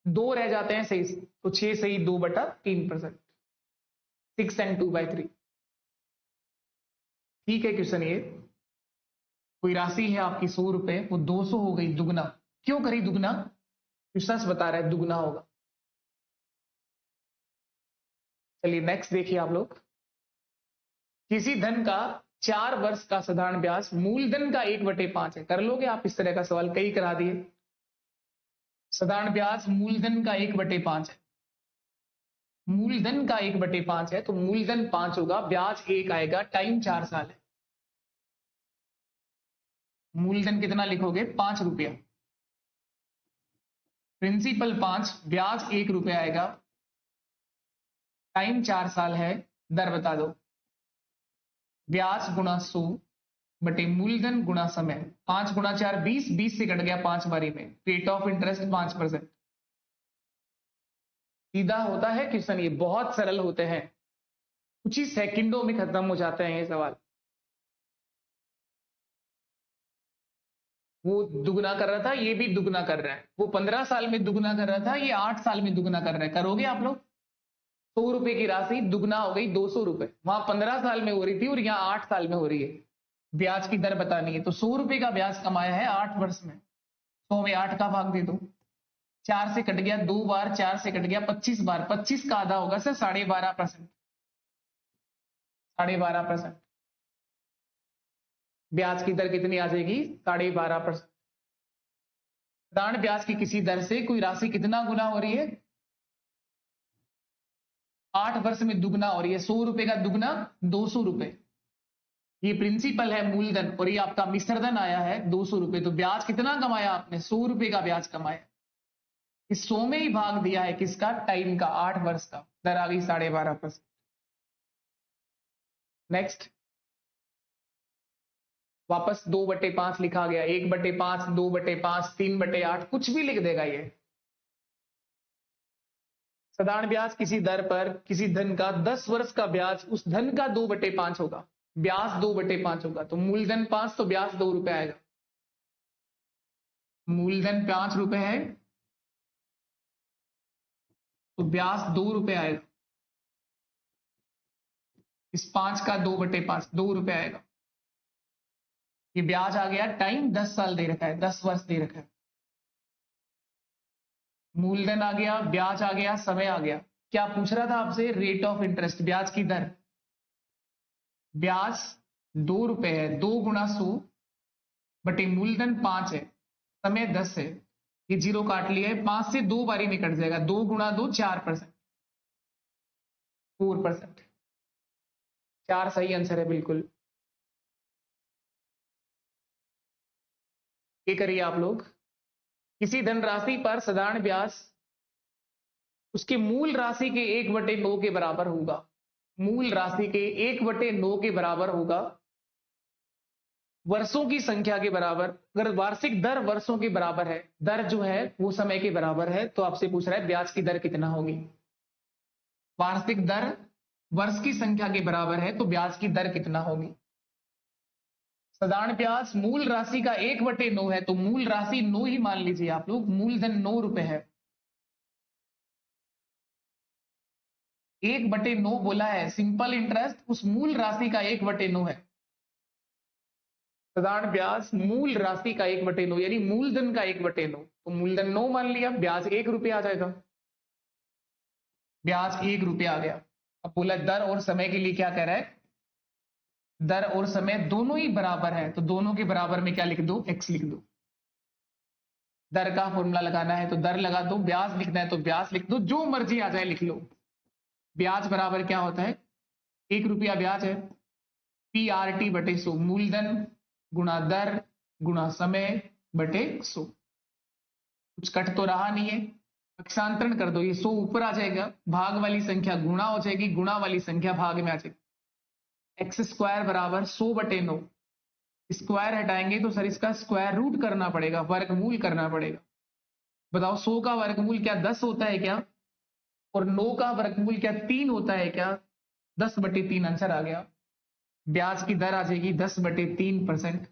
2 रह जाते हैं सही, तो 6 सही 2/3%, 6 एंड 2/3। ठीक है क्वेश्चन ये, कोई राशि है आपकी 100 रुपए, वो 200 हो गई दुगना। क्यों करी दुगना? क्वेश्चन बता रहा है दुगना होगा। चलिए नेक्स्ट देखिए आप लोग। किसी धन का 4 वर्ष का साधारण ब्याज मूलधन का 1/5 है। कर लोगे आप इस तरह का सवाल? कई करा दिए। साधारण ब्याज मूलधन का 1/5 है, मूलधन का 1/5 है, तो मूलधन 5 होगा, ब्याज 1 आएगा, टाइम 4 साल है। मूलधन कितना लिखोगे? 5 रुपया, प्रिंसिपल 5, ब्याज 1 रुपया आएगा, टाइम 4 साल है, दर बता दो। ब्याज गुणा 100 बटे मूलधन गुणा समय। 5 गुणा 4 20, 20 से कट गया 5 बारी में। Rate of interest 5%। सीधा होता है क्वेश्चन, ये बहुत सरल होते हैं, कुछ ही सेकंडों में खत्म हो जाते हैं ये सवाल। वो दुगना कर रहा था, ये भी दुगना कर रहा है। वो 15 साल में दुगना कर रहा था, ये 8 साल में दुगना कर रहा है। करोगे आप लोग? 100 रुपए की राशि दुगना हो गई 200 रुपए। वहां 15 साल में हो रही थी और यहाँ 8 साल में हो रही है। ब्याज की दर बतानी है, तो 100 रुपए का ब्याज कमाया है 8 वर्ष में। 100 में 8 का भाग दे दो। 4 से कट गया 2 बार, 4 से कट गया 25 बार। 25 का आधा होगा सर 12.5%। 12.5%। ब्याज की दर कितनी आ जाएगी? 12.5%। साधारण ब्याज की किसी दर से कोई राशि कितना गुना हो रही है? 8 वर्ष में दुगना हो रही है। 100 रुपए का दुगना 200 रुपए। ये प्रिंसिपल है मूलधन, और ये आपका मिश्रधन आया है 200 रुपए। तो ब्याज कितना कमाया आपने? 100 रुपए का ब्याज कमाया। इस 100 में ही भाग दिया है किसका? टाइम का, 8 वर्ष का। दर आ गई 12.5%। नेक्स्ट, वापस 2/5 लिखा गया। 1/5, 2/5, 3/8, कुछ भी लिख देगा ये। साधारण ब्याज किसी दर पर किसी धन का 10 वर्ष का ब्याज उस धन का 2/5 होगा। ब्याज 2/5 होगा, तो मूलधन 5 तो ब्याज 2 रुपए आएगा। मूलधन 5 रुपए है तो ब्याज 2 रुपए आएगा। इस 5 का 2/5 2 रुपए आएगा। ये ब्याज आ गया। टाइम 10 साल दे रखा है, 10 वर्ष दे रखा है। मूलधन आ गया, ब्याज आ गया, समय आ गया। क्या पूछ रहा था आपसे? रेट ऑफ इंटरेस्ट, ब्याज की दर। ब्याज 2 रुपए है, 2 गुणा 100 बटे मूलधन 5 है, समय 10 है। ये जीरो काट लिया है, 5 से 2 बारी में कट जाएगा। 2 गुणा 2 4%। 4%। 4 सही आंसर है बिल्कुल। ये करिए आप लोग। किसी धनराशि पर साधारण ब्याज उसके मूल राशि के 1/9 के बराबर होगा। मूल राशि के 1/9 के बराबर होगा। वर्षों की संख्या के बराबर। अगर वार्षिक दर वर्षों के बराबर है, दर जो है वो समय के बराबर है, तो आपसे पूछ रहा है ब्याज की दर कितना होगी। वार्षिक दर वर्ष की संख्या के बराबर है, तो ब्याज की दर कितना होगी। साधारण ब्याज मूल राशि का 1/9 है, तो मूल राशि 9 ही मान लीजिए आप लोग। मूलधन 9 रुपए है। 1/9 बोला है। सिंपल इंटरेस्ट उस मूल राशि का 1/9 है। साधारण ब्याज मूल राशि का 1/9 यानी मूलधन का 1/9। तो मूलधन 9 मान लिया, ब्याज 1 रुपये आ जाएगा। ब्याज 1 रुपया आ गया। अब बोला दर और समय के लिए क्या कह रहा है? दर और समय दोनों ही बराबर है, तो दोनों के बराबर में क्या लिख दो? x लिख दो। दर का फॉर्मूला लगाना है तो दर लगा दो, ब्याज लिखना है तो ब्याज लिख दो, जो मर्जी आ जाए लिख लो। ब्याज बराबर क्या होता है? 1 रुपया ब्याज है। PRT बटे 100। मूलधन गुणा दर गुणा समय बटे 100। कुछ कट तो रहा नहीं है। पक्षांतरण कर दो, ये 100 ऊपर आ जाएगा, भाग वाली संख्या गुणा हो जाएगी, गुणा वाली संख्या भाग में आ जाएगी। एक्स स्क्वायर बराबर 100/9। स्क्वायर हटाएंगे तो सर इसका स्क्वायर रूट करना पड़ेगा, वर्गमूल करना पड़ेगा। बताओ 100 का वर्गमूल क्या 10 होता है क्या? और 9 का वर्गमूल क्या 3 होता है क्या? 10/3 आंसर आ गया। ब्याज की दर आ जाएगी 10/3%।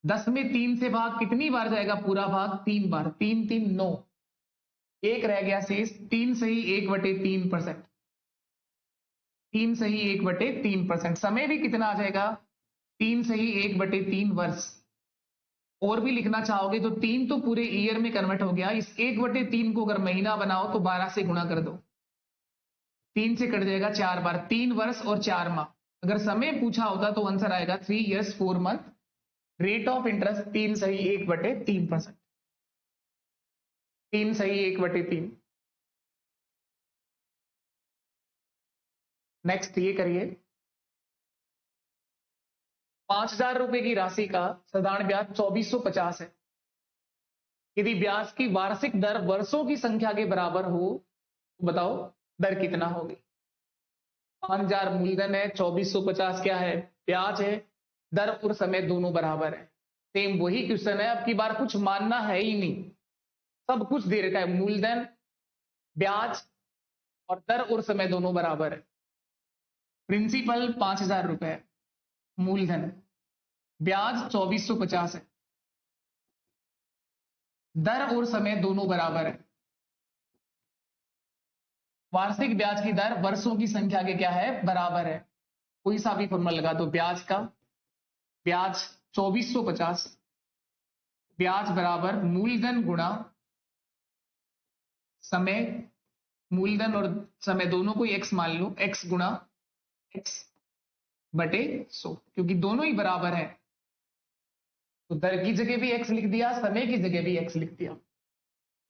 10 में 3 से भाग कितनी बार जाएगा? पूरा भाग 3 बार। 3 3 9, एक रह गया शेष। 3 सही 1/3%। 3 सही 1/3%। समय भी कितना आ जाएगा? 3 सही 1/3 वर्ष। और भी लिखना चाहोगे तो 3 तो पूरे ईयर में कन्वर्ट हो गया। इस 1/3 को अगर महीना बनाओ तो 12 से गुणा कर दो। 3 से कट जाएगा 4 बार। 3 वर्ष और 4 माह। अगर समय पूछा होता तो आंसर आएगा 3 years 4 month। Rate of interest 3 सही 1/3%। 3 सही 1/3। नेक्स्ट ये करिए। 5,000 रुपए की राशि का साधारण ब्याज 2450 है। यदि ब्याज की वार्षिक दर वर्षों की संख्या के बराबर हो तो बताओ दर कितना होगी। 5000 मूलधन है, 2450 क्या है, ब्याज है, दर और समय दोनों बराबर है। सेम वही क्वेश्चन है, अब की बार कुछ मानना है ही नहीं, सब कुछ दे रखा है, मूलधन, ब्याज और दर और समय दोनों बराबर है। प्रिंसिपल 5000 रुपए है, मूलधन, ब्याज 2450 है, दर और समय दोनों बराबर है। वार्षिक ब्याज की दर वर्षों की संख्या के क्या है, बराबर है। कोई सा भी फॉर्मूला लगा दो, ब्याज का, ब्याज 2450, ब्याज बराबर मूलधन गुणा समय, मूलधन और समय दोनों को एक्स मान लो, एक्स गुणा एक्स बटे 100, क्योंकि दोनों ही बराबर है तो दर की जगह भी एक्स लिख दिया, समय की जगह भी एक्स लिख दिया।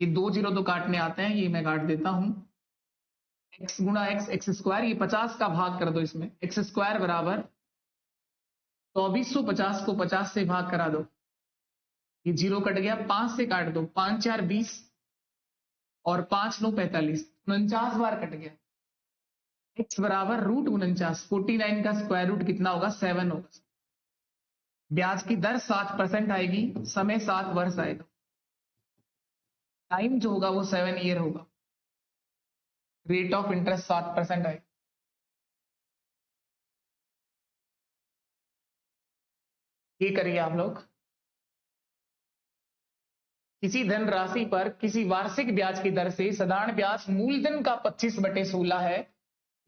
ये 2 जीरो तो काटने आते हैं, ये मैं काट देता हूं, एक्स गुणा एक्स, एक्स स्क्वायर, ये 50 का भाग कर दो इसमें, एक्स स्क्वायर बराबर 2450 को 50 से भाग करा दो, ये जीरो कट गया, 5 से काट दो, 5 4 20 और 5 9 45, 49 बार कट गया। एक्स बराबर रूट 49, 49 का स्क्वायर रूट कितना होगा, 7 होगा। ब्याज की दर 7% आएगी, समय 7 वर्ष आएगा, टाइम जो होगा वो 7 ईयर होगा, रेट ऑफ इंटरेस्ट 7% आएगा। ये करिए आप लोग, किसी धन राशि पर किसी वार्षिक ब्याज की दर से साधारण ब्याज मूलधन का 25/16 है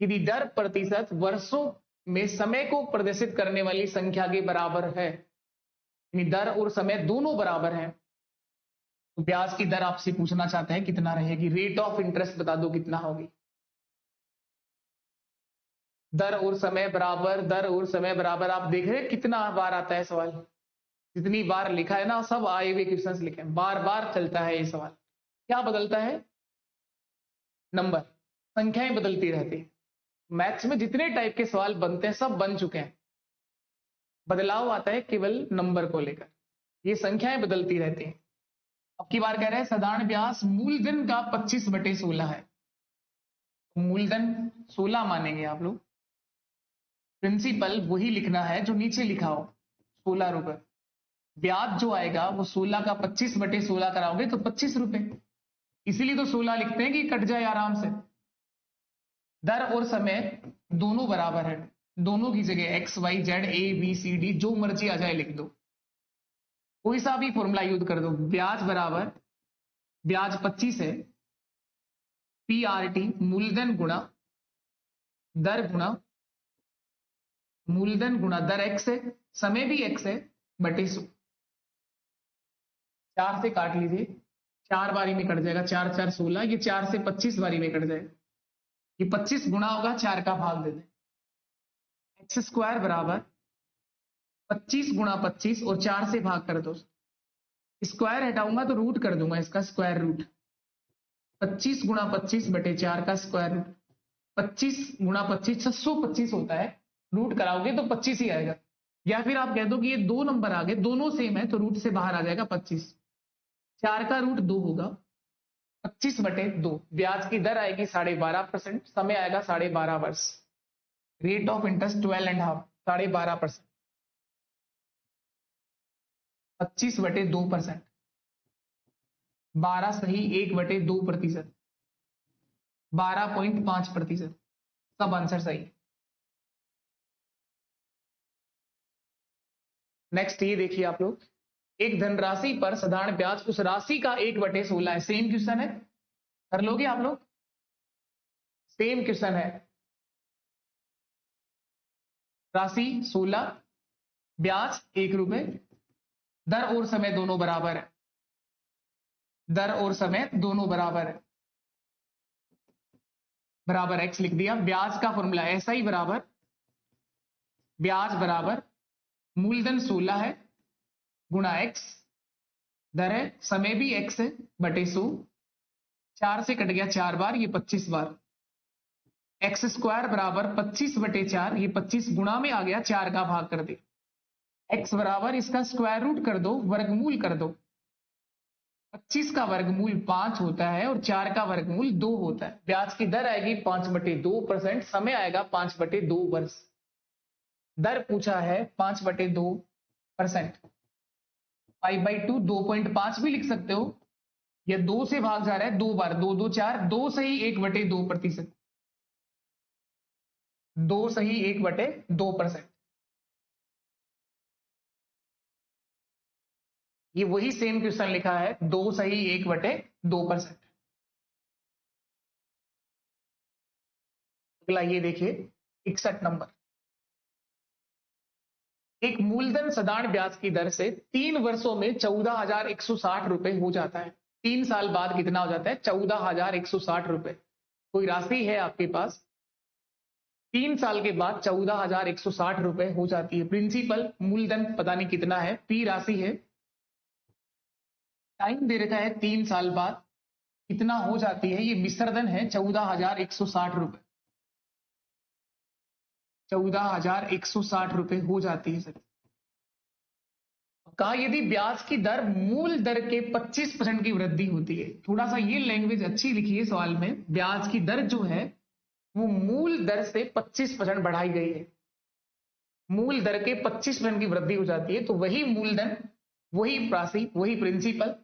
यदि दर प्रतिशत वर्षों में समय को प्रदर्शित करने वाली संख्या के बराबर है, यानी दर और समय दोनों बराबर हैं, तो ब्याज की दर आपसे पूछना चाहते हैं कितना रहेगी, रेट ऑफ इंटरेस्ट बता दो कितना होगी। दर और समय बराबर, दर और समय बराबर, आप देख रहे हैं कितना बार आता है सवाल, जितनी बार लिखा है ना सब आए हुए क्वेश्चंस लिखे हैं, बार बार चलता है ये सवाल। क्या बदलता है, नंबर, संख्याएं बदलती रहती है। मैथ्स में जितने टाइप के सवाल बनते हैं सब बन चुके हैं, बदलाव आता है केवल नंबर को लेकर, ये संख्याएं बदलती रहती हैं। अब की बार कह रहे हैं साधारण ब्याज मूलधन का 25/16 है, मूलधन 16 मानेंगे आप लोग, प्रिंसिपल वही लिखना है जो नीचे लिखा हो, 16 रुपए, ब्याज जो आएगा वो 16 का 25/16 कराओगे तो 25 रुपए, इसीलिए तो 16 लिखते हैं कि कट जाए आराम से। दर और समय दोनों बराबर है, दोनों की जगह X Y Z A B C D जो मर्जी आ जाए लिख दो, कोई सा भी फॉर्मूला यूज कर दो, ब्याज बराबर, ब्याज 25 है, पी आर टी मूलधन गुणा दर गुणा, मूलधन गुणा दर एक्स है, समय भी एक्स है, बटे 100, 4 से काट लीजिए, 4 बारी में कट जाएगा, 4 4 16, ये 4 से 25 बारी में कट जाएगा, ये 25 गुणा होगा, 4 का भाग दे दें, एक्स स्क्वायर बराबर 25 गुणा 25 और 4 से भाग कर दो, स्क्वायर हटाऊंगा तो रूट कर दूंगा, इसका स्क्वायर रूट 25 गुणा 25 बटे 4 का स्क्वायर रूट, 25 गुणा 25 625 होता है, रूट कराओगे तो 25 ही आएगा, या फिर आप कह दो कि ये दो नंबर आ गए दोनों सेम है तो रूट से बाहर आ जाएगा 25, 4 का रूट 2 होगा, 25/2, ब्याज की दर आएगी 12.5%, समय आएगा 12.5 वर्ष, रेट ऑफ इंटरेस्ट 12.5, 12.5%, 25/2%, 12 सही 1/2%, 12.5%, सब आंसर सही। नेक्स्ट ये देखिए आप लोग, एक धनराशि पर साधारण ब्याज उस राशि का 1/16 है, सेम क्वेश्चन है, कर लोगे आप लोग, सेम क्वेश्चन है, राशि 16, ब्याज 1 रुपए, दर और समय दोनों बराबर है, दर और समय दोनों बराबर है, बराबर एक्स लिख दिया, ब्याज का फॉर्मूला ऐसा ही बराबर, ब्याज बराबर मूलधन 16 है गुणा एक्स, दर है समय भी एक्स है बटे 100, 4 से कट गया 4 बार, ये 25 बार, एक्स स्क्वायर बराबर 25/4, ये 25 गुणा में आ गया, 4 का भाग कर दे, एक्स बराबर इसका स्क्वायर रूट कर दो, वर्गमूल कर दो, 25 का वर्गमूल 5 होता है और 4 का वर्गमूल 2 होता है। ब्याज की दर आएगी 5/2%, समय आएगा 5/2 वर्ष। दर पूछा है 5/2%। 5/2 2.5 भी लिख सकते हो, या 2 से भाग जा रहा है 2 बार, 2 2 4, 2 सही 1/2%। 2 सही 1/2%। ये वही सेम क्वेश्चन लिखा है, 2 सही 1/2%। अगला ये देखिए 61 नंबर। एक मूलधन साधारण ब्याज की दर से 3 वर्षों में 14,160 रुपए हो जाता है। 3 साल बाद कितना हो जाता है? 14,160 रुपए। कोई राशि है आपके पास, 3 साल के बाद 14,160 रुपए हो जाती है। प्रिंसिपल मूलधन पता नहीं कितना है, पी राशि है, टाइम दे रखा है 3 साल बाद कितना हो जाती है, ये विसर्जन है 14,160 रुपए। 14,160 रुपए हो जाती है सर। कहा यदि ब्याज की दर मूल दर के 25% की वृद्धि होती है। थोड़ा सा ये लैंग्वेज अच्छी लिखी है सवाल में, ब्याज की दर जो है वो मूल दर से 25% बढ़ाई गई है। मूल दर के 25% की वृद्धि हो जाती है, तो वही मूलधन, वही राशि, वही प्रिंसिपल,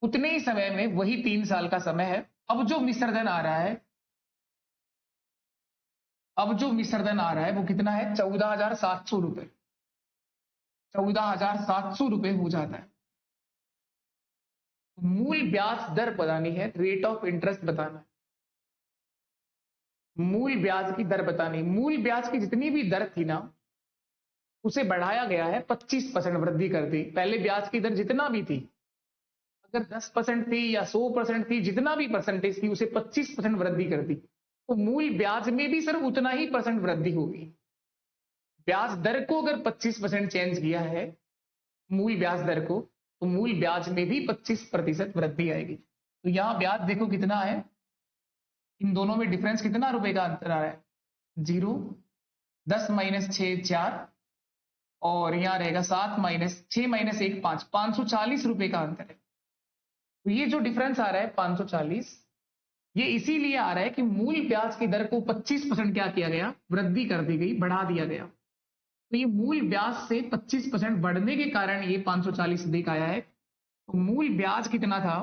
उतने ही समय में, वही 3 साल का समय है। अब जो विसर्जन आ रहा है, अब जो विसर्जन आ रहा है वो कितना है? 14,700 रुपए। 14,700 रुपए हो जाता है। मूल ब्याज दर बतानी है, रेट ऑफ इंटरेस्ट बताना है। मूल ब्याज की दर बतानी, मूल ब्याज की जितनी भी दर थी ना, उसे बढ़ाया गया है, 25% वृद्धि कर दी। पहले ब्याज की दर जितना भी थी, अगर 10% थी या 100% थी, जितना भी परसेंटेज थी, उसे 25% वृद्धि कर दी, तो मूल ब्याज में भी सर उतना ही परसेंट वृद्धि होगी। ब्याज दर को अगर 25% चेंज किया है, मूल ब्याज दर को, तो मूल ब्याज में भी 25% वृद्धि आएगी। तो यहां ब्याज देखो कितना है, इन दोनों में डिफरेंस कितना रुपए का अंतर आ रहा है? 0, 10 माइनस 6 4, और यहां रहेगा 7 माइनस 6 माइनस 1 5, 540 रुपए का अंतर है। तो ये जो डिफरेंस आ रहा है 540, ये इसीलिए आ रहा है कि मूल ब्याज की दर को 25% क्या किया गया? वृद्धि कर दी गई, बढ़ा दिया गया। तो ये मूल ब्याज से 25% बढ़ने के कारण ये 540 अधिक आया है। तो मूल ब्याज कितना था?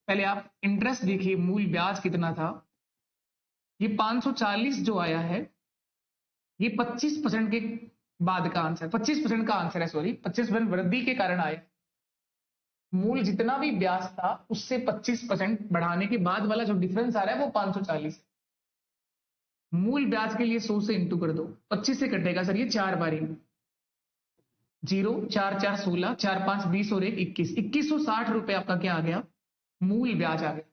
पहले आप इंटरेस्ट देखिए, मूल ब्याज कितना था? ये 540 जो आया है, ये 25% के बाद का आंसर, 25% का आंसर है, सॉरी, 25% वृद्धि के कारण आया। मूल जितना भी ब्याज था उससे 25% बढ़ाने के बाद वाला जो डिफरेंस आ रहा है वो 540 है। मूल ब्याज के लिए 100 से इंटू कर दो, 25 से कटेगा सर ये 4 बारी में। 0 4 4 16, 4 5 20 और 1 21, 2160 रुपए आपका क्या आ गया? मूल ब्याज आ गया।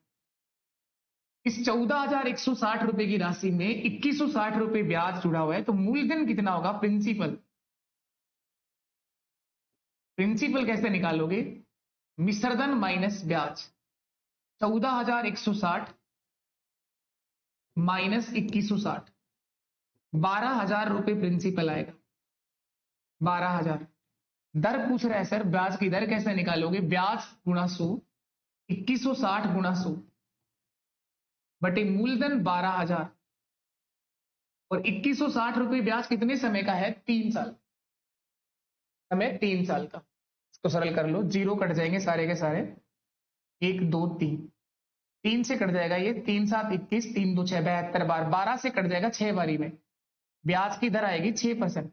इस 14,160 रुपए की राशि में 2160 रुपए ब्याज जुड़ा हुआ है, तो मूलधन कितना होगा? प्रिंसिपल। प्रिंसिपल कैसे निकालोगे? विसर्जन माइनस ब्याज, 14,160 माइनस 2160, 12,000 रुपए प्रिंसिपल आएगा। 12,000। दर पूछ रहा है सर, ब्याज की दर कैसे निकालोगे? ब्याज गुणा 100, 2160 गुणा 100 बटे मूलधन 12,000, और 2160 रुपए ब्याज कितने समय का है? 3 साल। समय 3 साल का। इसको सरल कर लो, 0 कट जाएंगे सारे के सारे, 1 2 3, 3 से कट जाएगा ये, 3 7 21, 3 2 6 72 बार, 12 से कट जाएगा 6 बारी में। ब्याज की दर आएगी 6%।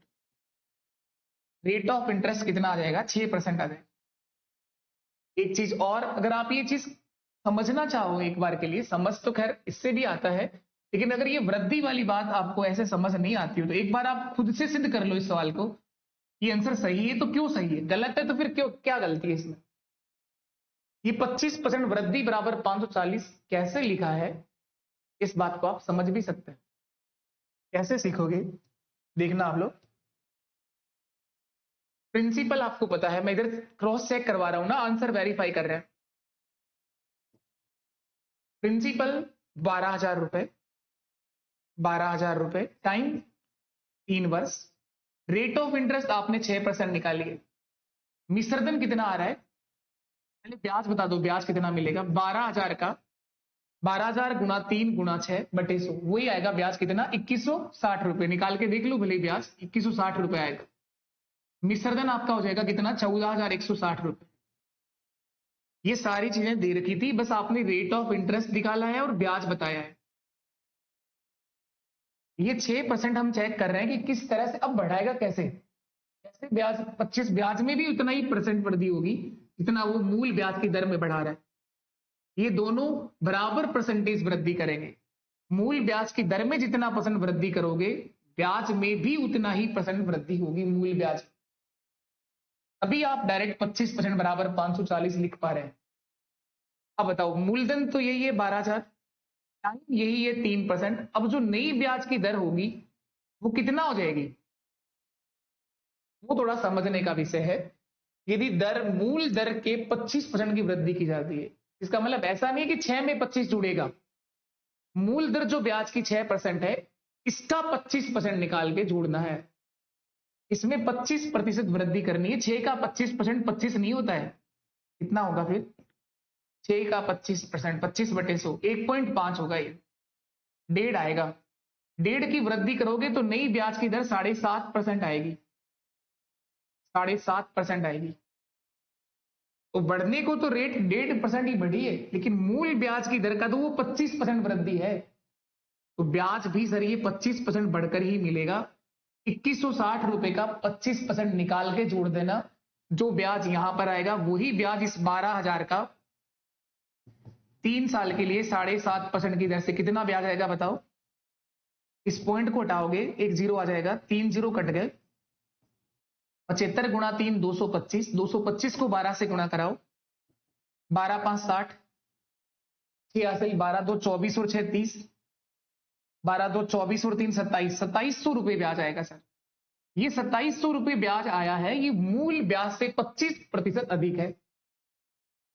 रेट ऑफ इंटरेस्ट कितना आ जाएगा? 6% आ जाएगा। एक चीज और, अगर आप ये चीज समझना चाहो एक बार के लिए, समझ तो खैर इससे भी आता है, लेकिन अगर ये वृद्धि वाली बात आपको ऐसे समझ नहीं आती हो, तो एक बार आप खुद से सिद्ध कर लो इस सवाल को, ये आंसर सही है तो क्यों सही है, गलत है तो फिर क्यों, क्या गलती है इसमें? ये 25% वृद्धि बराबर 540 कैसे लिखा है, इस बात को आप समझ भी सकते हैं। कैसे सीखोगे, देखना आप लोग। प्रिंसिपल आपको पता है, मैं इधर क्रॉस चेक करवा रहा हूं ना, आंसर वेरीफाई कर रहे हैं। प्रिंसिपल 12,000 रुपए, 12,000 रुपए टाइम 3 वर्ष। रेट ऑफ इंटरेस्ट आपने 6% निकाली है। विसर्जन कितना आ रहा है? पहले ब्याज बता दो, ब्याज कितना मिलेगा? 12,000 का 12,000 गुना 3 गुना 6/100, वही आएगा ब्याज कितना? 2160 रुपए। निकाल के देख लो भले ही ब्याज, 2160 रुपए आएगा। मिश्रधन आपका हो जाएगा कितना? 14,160 रुपए। ये सारी चीजें दे रखी थी, बस आपने रेट ऑफ इंटरेस्ट निकाला है और ब्याज बताया है। ये 6% हम चेक कर रहे हैं कि किस तरह से अब बढ़ाएगा कैसे। कैसे ब्याज 25 ब्याज में भी उतना ही परसेंट वृद्धि होगी जितना वो मूल ब्याज की दर में बढ़ा रहा है। ये दोनों बराबर परसेंटेज वृद्धि करेंगे। मूल ब्याज की दर में जितना परसेंट वृद्धि करोगे, ब्याज में भी उतना ही परसेंट वृद्धि होगी मूल ब्याज। अभी आप डायरेक्ट 25% बराबर 540 लिख पा रहे हैं। अब बताओ, मूलधन तो यही है 12,000, यही है 3%। अब जो नई ब्याज की दर होगी वो कितना हो जाएगी? वो थोड़ा समझने का विषय है। यदि दर मूल दर के 25% की वृद्धि की जाती है, इसका मतलब ऐसा नहीं है कि 6 में 25 जुड़ेगा। मूल दर जो ब्याज की 6% है, इसका 25% निकाल के जोड़ना है। इसमें 25% वृद्धि करनी है। 6 का 25% 25 नहीं होता है। कितना होगा फिर? 6 का 25%, 25/100, 1.5 होगा ये। 1.5 आएगा। 1.5 की वृद्धि करोगे तो नई ब्याज की दर 7.5% आएगी। 7.5% आएगी। तो बढ़ने को तो रेट 1.5% ही बढ़ी है, लेकिन मूल ब्याज की दर का तो वो 25% वृद्धि है। तो ब्याज भी सर ये 25% बढ़कर ही मिलेगा। 2160 रुपए का 25% निकाल के जोड़ देना। जो ब्याज यहां पर आएगा वही ब्याज इस 12,000 का 3 साल के लिए 7.5% की दर से कितना ब्याज आएगा बताओ? इस पॉइंट को हटाओगे, एक जीरो आ जाएगा, 3 जीरो कट गए। 75 गुणा 3 225, 225 को 12 से गुणा कराओ। 12 5 60, 86, 12 2 24 और 6 30, 12 2 24 और 3 27, 2700 रुपए ब्याज आएगा सर। ये 2700 रुपए ब्याज आया है, ये मूल ब्याज से 25% अधिक है।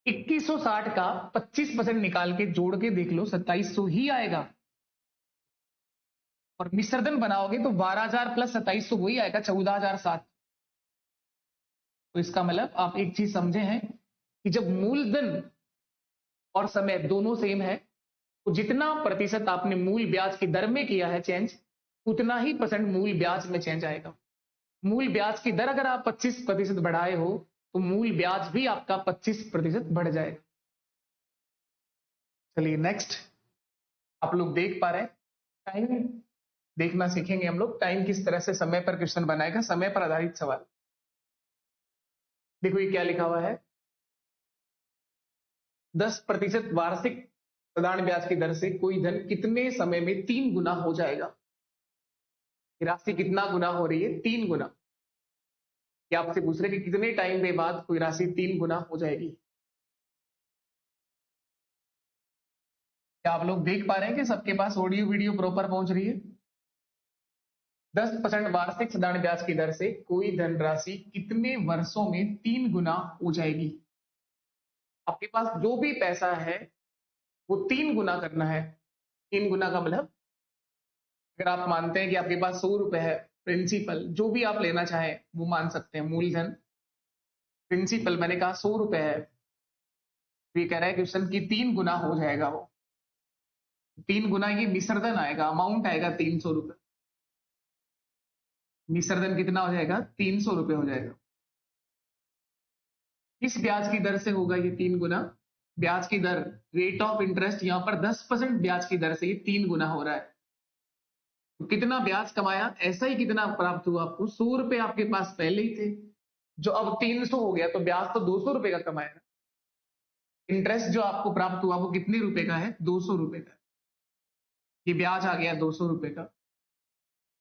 2160 का 25% निकाल के जोड़ के देख लो, 2700 ही आएगा। और मिश्रधन बनाओगे तो 12,000 प्लस 2700 वही आएगा, 14,007। तो इसका मतलब आप एक चीज समझे हैं कि जब मूलधन और समय दोनों सेम है, तो जितना प्रतिशत आपने मूल ब्याज की दर में किया है चेंज, उतना ही परसेंट मूल ब्याज में चेंज आएगा। मूल ब्याज की दर अगर आप 25% बढ़ाए हो, तो मूल ब्याज भी आपका 25% बढ़ जाएगा। चलिए नेक्स्ट, आप लोग देख पा रहे हैं, टाइम देखना सीखेंगे हम लोग। टाइम किस तरह से समय पर क्वेश्चन बनाएगा, समय पर आधारित सवाल। देखो ये क्या लिखा हुआ है, 10% वार्षिक साधारण ब्याज की दर से कोई धन कितने समय में 3 गुना हो जाएगा? राशि कितना गुना हो रही है? 3 गुना। क्या आपसे पूछ रहे कि कितने टाइम के बाद कोई राशि 3 गुना हो जाएगी? क्या आप लोग देख पा रहे हैं कि सबके पास ऑडियो वीडियो प्रॉपर पहुंच रही है? 10% वार्षिक साधारण ब्याज की दर से कोई धनराशि कितने वर्षों में 3 गुना हो जाएगी? आपके पास जो भी पैसा है वो 3 गुना करना है। 3 गुना का मतलब, अगर आप मानते हैं कि आपके पास 100 रुपए है, प्रिंसिपल जो भी आप लेना चाहें वो मान सकते हैं, मूलधन प्रिंसिपल मैंने कहा 100 रुपए है, तो ये कह रहा है क्वेश्चन की 3 गुना हो जाएगा वो। 3 गुना ये मिश्रधन आएगा, अमाउंट आएगा 300 रुपए। मिश्रधन कितना हो जाएगा? 300 रुपए हो जाएगा। किस ब्याज की दर से होगा ये 3 गुना? ब्याज की दर, रेट ऑफ इंटरेस्ट, यहां पर 10% ब्याज की दर से ये 3 गुना हो रहा है। तो कितना ब्याज कमाया? ऐसा ही कितना प्राप्त हुआ आपको? 100 रुपए आपके पास पहले ही थे, जो अब 300 हो गया, तो ब्याज तो 200 रुपए का कमाया ना। इंटरेस्ट जो आपको प्राप्त हुआ वो कितने रुपए का है? 200 रुपए का। ये ब्याज आ गया 200 रुपए का।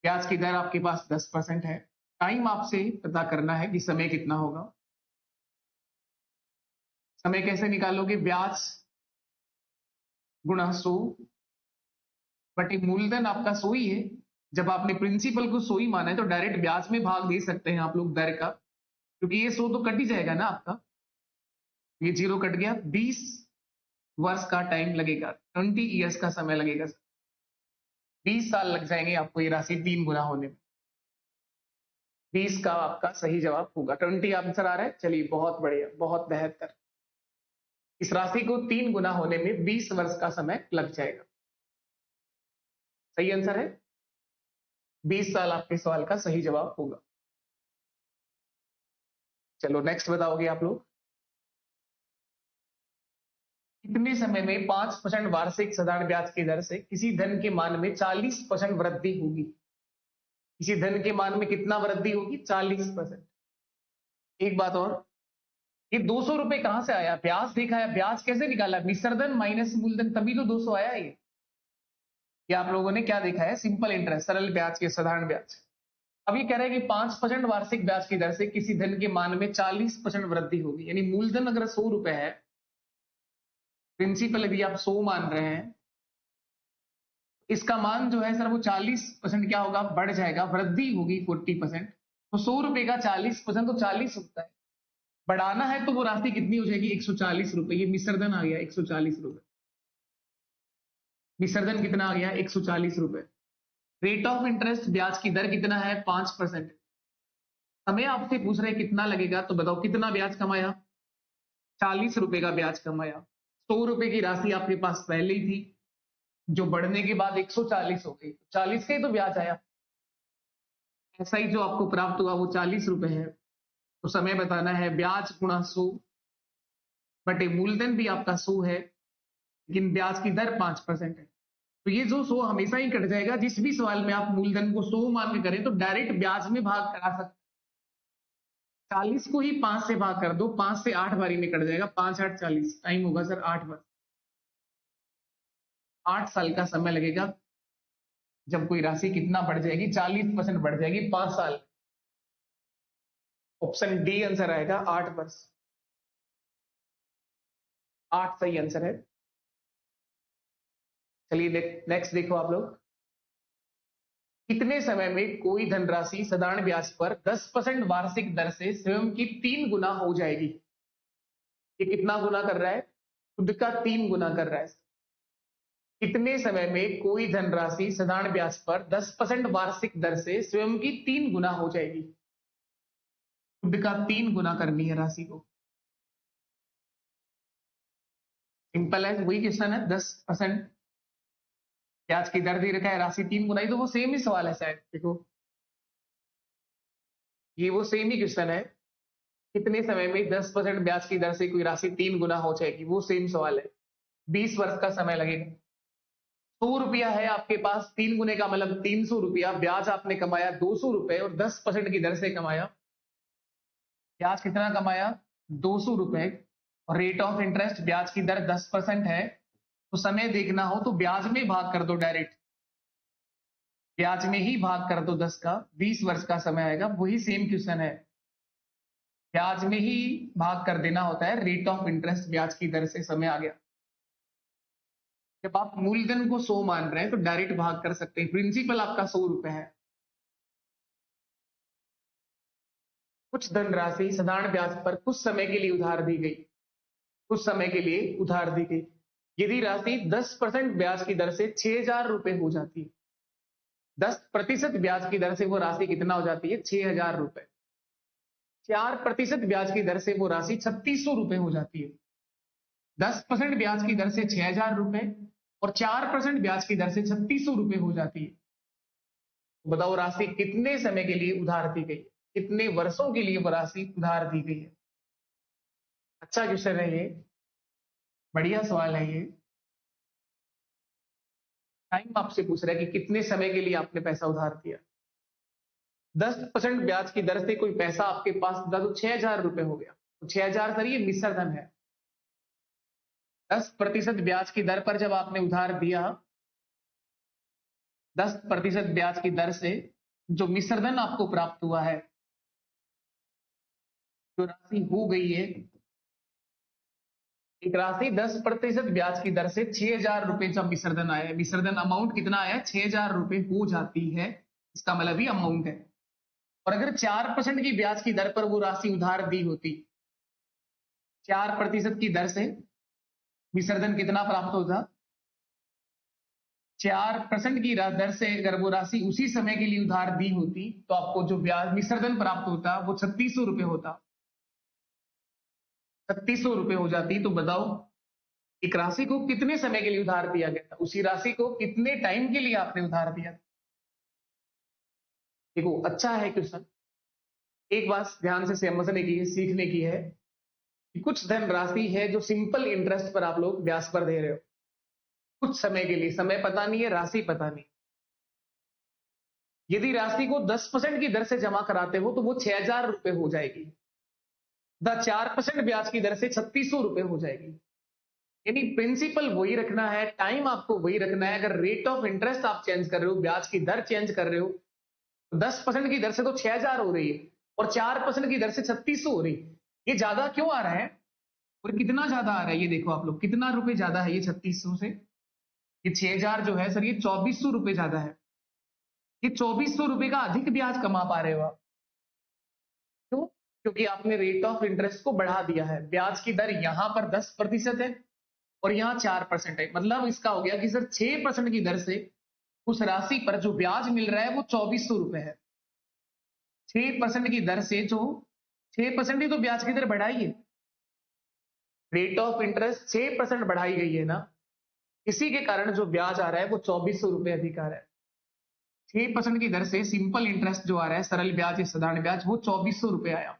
ब्याज की दर आपके पास 10% है। टाइम आपसे पता करना है कि समय कितना होगा। समय कैसे निकालोगे? ब्याज गुणा 100 बटे मूलधन आपका 100 ही है। जब आपने प्रिंसिपल को 100 ही माना है तो डायरेक्ट ब्याज में भाग दे सकते हैं आप लोग दर का, क्योंकि ये 100 तो कट ही जाएगा ना आपका। ये जीरो कट गया। 20 वर्ष का टाइम लगेगा, 20 ईयर्स का समय लगेगा। 20 साल लग जाएंगे आपको ये राशि 3 गुना होने में। 20 का आपका सही जवाब होगा, 20 आंसर आ रहा है। चलिए बहुत बढ़िया, बहुत बेहतर। इस राशि को 3 गुना होने में 20 वर्ष का समय लग जाएगा। सही आंसर है 20 साल आपके सवाल का सही जवाब होगा। चलो नेक्स्ट बताओगे आप लोग। कितने समय में 5% वार्षिक साधारण ब्याज की दर से किसी धन के मान में 40% वृद्धि होगी? किसी धन के मान में कितना वृद्धि होगी? 40%। एक बात और, ये 200 रुपए कहां से आया? ब्याज देखा है, ब्याज कैसे निकाला? मिश्रधन माइनस मूलधन, तभी तो 200 आया ये आप लोगों ने क्या देखा है? सिंपल इंटरेस्ट, सरल ब्याज के साधारण ब्याज। अब ये कह रहे हैं कि 5% वार्षिक ब्याज की दर से किसी धन के मान में 40% वृद्धि होगी, यानी मूलधन अगर 100 रुपए है, प्रिंसिपल यदि आप 100 मान रहे हैं, इसका मान जो है सर वो 40% क्या होगा? बढ़ जाएगा, वृद्धि होगी 40%। तो 100 रुपए का 40% तो 40 होता है। बढ़ाना है तो वो राशि कितनी हो जाएगी? 140 रुपए। ये मिश्रधन आ गया 140 रुपए। विसर्जन कितना आ गया? 140 रुपए। रेट ऑफ इंटरेस्ट ब्याज की दर कितना है? 5%। हमें आपसे पूछ रहे कितना लगेगा, तो बताओ कितना ब्याज कमाया? 40 रुपए का ब्याज कमाया। 100 रुपए की राशि आपके पास पहले ही थी, जो बढ़ने के बाद 140 हो गई, 40 का ही तो ब्याज आया। ऐसा ही जो आपको प्राप्त हुआ वो 40 रुपए है। तो समय बताना है ब्याज गुणा 100 बटे मूलधन भी आपका 100 है, लेकिन ब्याज की दर 5% है। तो ये जो 100 हमेशा ही कट जाएगा। जिस भी सवाल में आप मूलधन को 100 मान के करें तो डायरेक्ट ब्याज में भाग करा सकते। 40 को ही 5 से भाग कर दो, 5 से 8 बारी में कट जाएगा। 5 8 40, टाइम होगा सर 8 वर्ष। 8 साल का समय लगेगा जब कोई राशि कितना बढ़ जाएगी? 40% बढ़ जाएगी 5 साल। ऑप्शन डी आंसर आएगा 8 वर्ष। 8 सही आंसर है। चलिए नेक्स्ट देखो आप लोग। कितने समय में कोई धनराशि साधारण ब्याज पर 10% वार्षिक दर से स्वयं की 3 गुना हो जाएगी? ये कितना गुना कर रहा है? खुद का 3 गुना कर रहा है। कितने समय में कोई धनराशि साधारण ब्याज पर 10% वार्षिक दर से स्वयं की 3 गुना हो जाएगी? खुद का 3 गुना करनी है राशि को। सिंपल है, वही क्वेश्चन है। 10% ब्याज की दर दे रखा है, राशि 3 गुना ही, तो वो सेम ही सवाल है शायद। देखो ये वो सेम ही क्वेश्चन है। कितने समय में 10% ब्याज की दर से कोई राशि 3 गुना हो जाएगी? वो सेम सवाल है। 20 वर्ष का समय लगेगा। 100 रुपया है आपके पास, 3 गुने का मतलब 300 रुपया। ब्याज आपने कमाया 200 रुपए और 10% की दर से कमाया। ब्याज कितना कमाया? 200 रुपए। और रेट ऑफ इंटरेस्ट ब्याज की दर 10% है, तो समय देखना हो तो ब्याज में भाग कर दो डायरेक्ट। ब्याज में ही भाग कर दो 10 का, 20 वर्ष का समय आएगा। वही सेम क्वेश्चन है, ब्याज में ही भाग कर देना होता है। रेट ऑफ इंटरेस्ट ब्याज की दर से समय आ गया। जब आप मूलधन को 100 मान रहे हैं तो डायरेक्ट भाग कर सकते हैं। प्रिंसिपल आपका 100 रुपए है। कुछ धनराशि साधारण ब्याज पर कुछ समय के लिए उधार दी गई। कुछ समय के लिए उधार दी गई। यदि राशि 10% ब्याज की दर से 6,000 रुपए हो जाती है, 10% ब्याज की दर से वो राशि कितना हो जाती है? 6,000 रुपए। 4% ब्याज की दर से वो राशि 3,600 रुपए हो जाती है। 10% ब्याज की दर से 6,000 रुपए और 4% ब्याज की दर से 3,600 रुपए हो जाती है। तो बताओ राशि कितने समय के लिए उधार दी गई? कितने वर्षों के लिए वो राशि उधार दी गई है? अच्छा क्वेश्चन है ये, बढ़िया सवाल है ये। टाइम आपसे पूछ रहा है कि कितने समय के लिए आपने पैसा उधार दिया। 10% ब्याज की दर से कोई पैसा आपके पास था तो 6,000 रुपए हो गया। तो 6,000 सर ये मिश्रधन है। 10% ब्याज की दर पर जब आपने उधार दिया, 10% ब्याज की दर से जो मिश्रधन आपको प्राप्त हुआ है, जो राशि हो गई है, एक राशि 10% ब्याज की दर से 6,000 रुपए जब विसर्जन आया, विसर्जन अमाउंट कितना आया? 6,000 रुपए हो जाती है। इसका मतलब ही अमाउंट है। और अगर 4% की ब्याज की दर पर वो राशि उधार दी होती, 4% की दर से विसर्जन कितना प्राप्त होता? 4% की दर से अगर वो राशि उसी समय के लिए उधार दी होती तो आपको जो ब्याज विसर्जन प्राप्त होता वो 3,600 रुपए होता। ₹3600 हो जाती, तो बताओ एक राशि को कितने समय के लिए उधार दिया गया था, उसी राशि को कितने टाइम के लिए आपने उधार दिया था। देखो अच्छा है क्वेश्चन। एक बात ध्यान से समझने की है, सीखने की है कि कुछ धन राशि है जो सिंपल इंटरेस्ट पर आप लोग ब्याज पर दे रहे हो कुछ समय के लिए, समय पता नहीं है, राशि पता नहीं। यदि राशि को 10% की दर से जमा कराते हो तो वो ₹6000 हो जाएगी। 4% ब्याज की दर से ₹3600 हो जाएगी। यानी प्रिंसिपल वही रखना है, टाइम आपको वही रखना है। अगर रेट ऑफ इंटरेस्ट आप चेंज कर रहे हो, ब्याज की दर चेंज कर रहे हो, तो 10% की दर से तो 6000 हो रही है और 4% की दर से 3600 हो रही है। ये ज्यादा क्यों आ रहा है और कितना ज्यादा आ रहा है, ये देखो आप लोग कितना रुपए ज्यादा है ये 3600 से। ये 6000 जो है सर, ये 2400 ज्यादा है। ये 2400 का अधिक ब्याज कमा पा रहे हो आप। क्यों? क्योंकि आपने रेट ऑफ इंटरेस्ट को बढ़ा दिया है। ब्याज की दर यहां पर 10% है और यहाँ 4% है। मतलब इसका हो गया कि सर 6% की दर से उस राशि पर जो ब्याज मिल रहा है वो ₹2400 है। 6% की दर से जो 6% ही तो ब्याज की दर बढ़ाई है। रेट ऑफ इंटरेस्ट 6% बढ़ाई गई है ना, इसी के कारण जो ब्याज आ रहा है वो ₹2400 अधिक आ रहा है। 6% की दर से सिंपल इंटरेस्ट जो आ रहा है, सरल ब्याज या साधारण ब्याज, वो ₹2400 आया।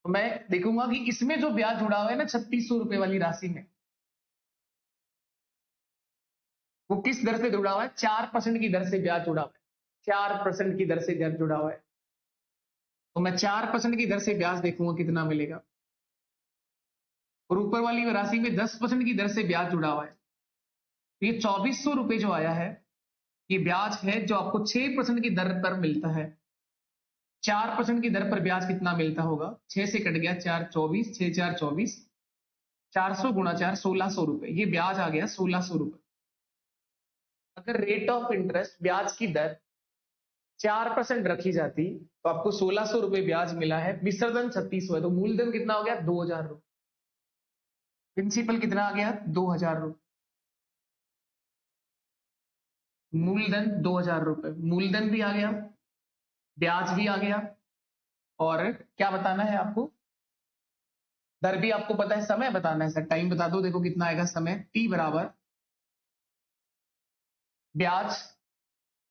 तो मैं देखूंगा कि इसमें जो ब्याज जुड़ा हुआ है ना ₹3600 वाली राशि में, वो किस दर से जुड़ा हुआ है? 4% की दर से ब्याज जुड़ा हुआ है। 4% की दर से ब्याज जुड़ा हुआ है। तो मैं 4% की दर से ब्याज देखूंगा कितना मिलेगा। और ऊपर वाली राशि में 10% की दर से ब्याज जुड़ा हुआ है। तो ये ₹2400 जो आया है, ये ब्याज है जो आपको 6% की दर पर मिलता है। 4% की दर पर ब्याज कितना मिलता होगा? 6 से कट गया 4, 24, 6 4 24, 400 गुणा 4, ₹1600। ये ब्याज आ गया ₹1600। अगर रेट ऑफ इंटरेस्ट ब्याज की दर 4% रखी जाती तो आपको ₹1600 ब्याज मिला है, विसर्जन 3600 है, तो मूलधन कितना हो गया? ₹2000। प्रिंसिपल कितना आ गया? ₹2000। मूलधन ₹2000, मूलधन भी आ गया, ब्याज भी आ गया, और क्या बताना है आपको? दर भी आपको पता है, समय बताना है। सर टाइम बता दो, देखो कितना आएगा समय। टी बराबर ब्याज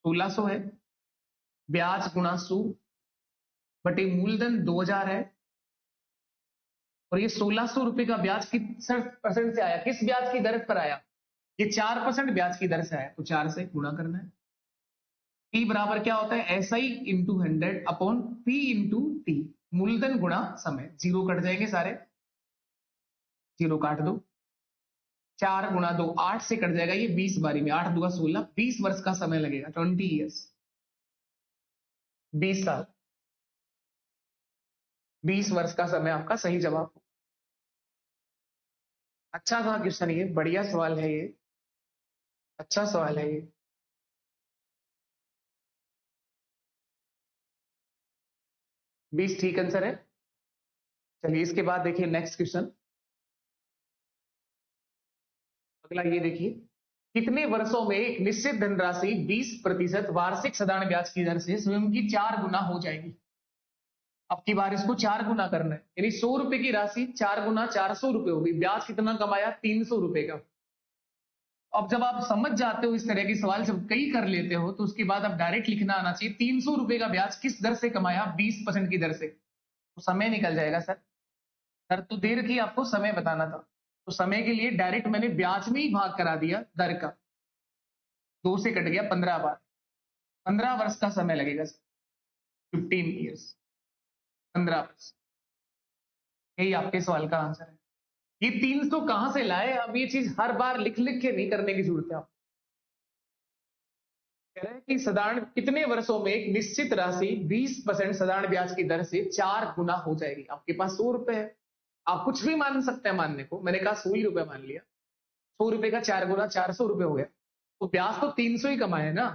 1600 है, ब्याज गुणा 100 बटे मूलधन 2000 है, और ये ₹1600 का ब्याज किस परसेंट से आया, किस ब्याज की दर पर आया? ये 4% ब्याज की दर से आया, तो 4 से गुणा करना है। टी बराबर क्या होता है? S I into 100 upon P into T, मूलधन गुणा समय। जीरो कट जाएंगे सारे, जीरो काट दो। 4 गुणा 2 8 से कट जाएगा, ये 20 बारी में, 8 दूगा 16, 20 वर्ष का समय लगेगा, 20 ईयर्स, 20 साल, 20 वर्ष का समय आपका सही जवाब। अच्छा था क्वेश्चन, ये बढ़िया सवाल है, ये अच्छा सवाल है ये। 20 ठीक आंसर है। चलिए इसके बाद देखिए नेक्स्ट क्वेश्चन। अगला ये देखिए, कितने वर्षों में एक निश्चित धनराशि 20% वार्षिक साधारण ब्याज की दर से स्वयं की 4 गुना हो जाएगी? अब की बार इसको 4 गुना करना है, यानी ₹100 की राशि 4 गुना ₹400 होगी। ब्याज कितना कमाया? ₹300 का। अब जब आप समझ जाते हो इस तरह के सवाल, जब कई कर लेते हो, तो उसके बाद अब डायरेक्ट लिखना आना चाहिए ₹300 का ब्याज किस दर से कमाया? 20% की दर से। तो समय निकल जाएगा सर। सर तो देर की आपको समय बताना था, तो समय के लिए डायरेक्ट मैंने ब्याज में ही भाग करा दिया दर का। 2 से कट गया 15 बार, 15 वर्ष का समय लगेगा सर, 15 ईयर्स, 15 वर्ष। यही आपके सवाल का आंसर है। ये 300 कहां से लाए? अब ये चीज हर बार लिख लिख के नहीं करने की जरूरत है आपको। कह रहे हैं कि साधारण कितने वर्षों में एक निश्चित राशि 20% साधारण ब्याज की दर से 4 गुना हो जाएगी। आपके पास ₹100 है, आप कुछ भी मान सकते हैं मानने को, मैंने कहा ₹100 मान लिया। ₹100 का 4 गुना ₹400 हो गया, तो ब्याज तो 300 ही कमाए ना,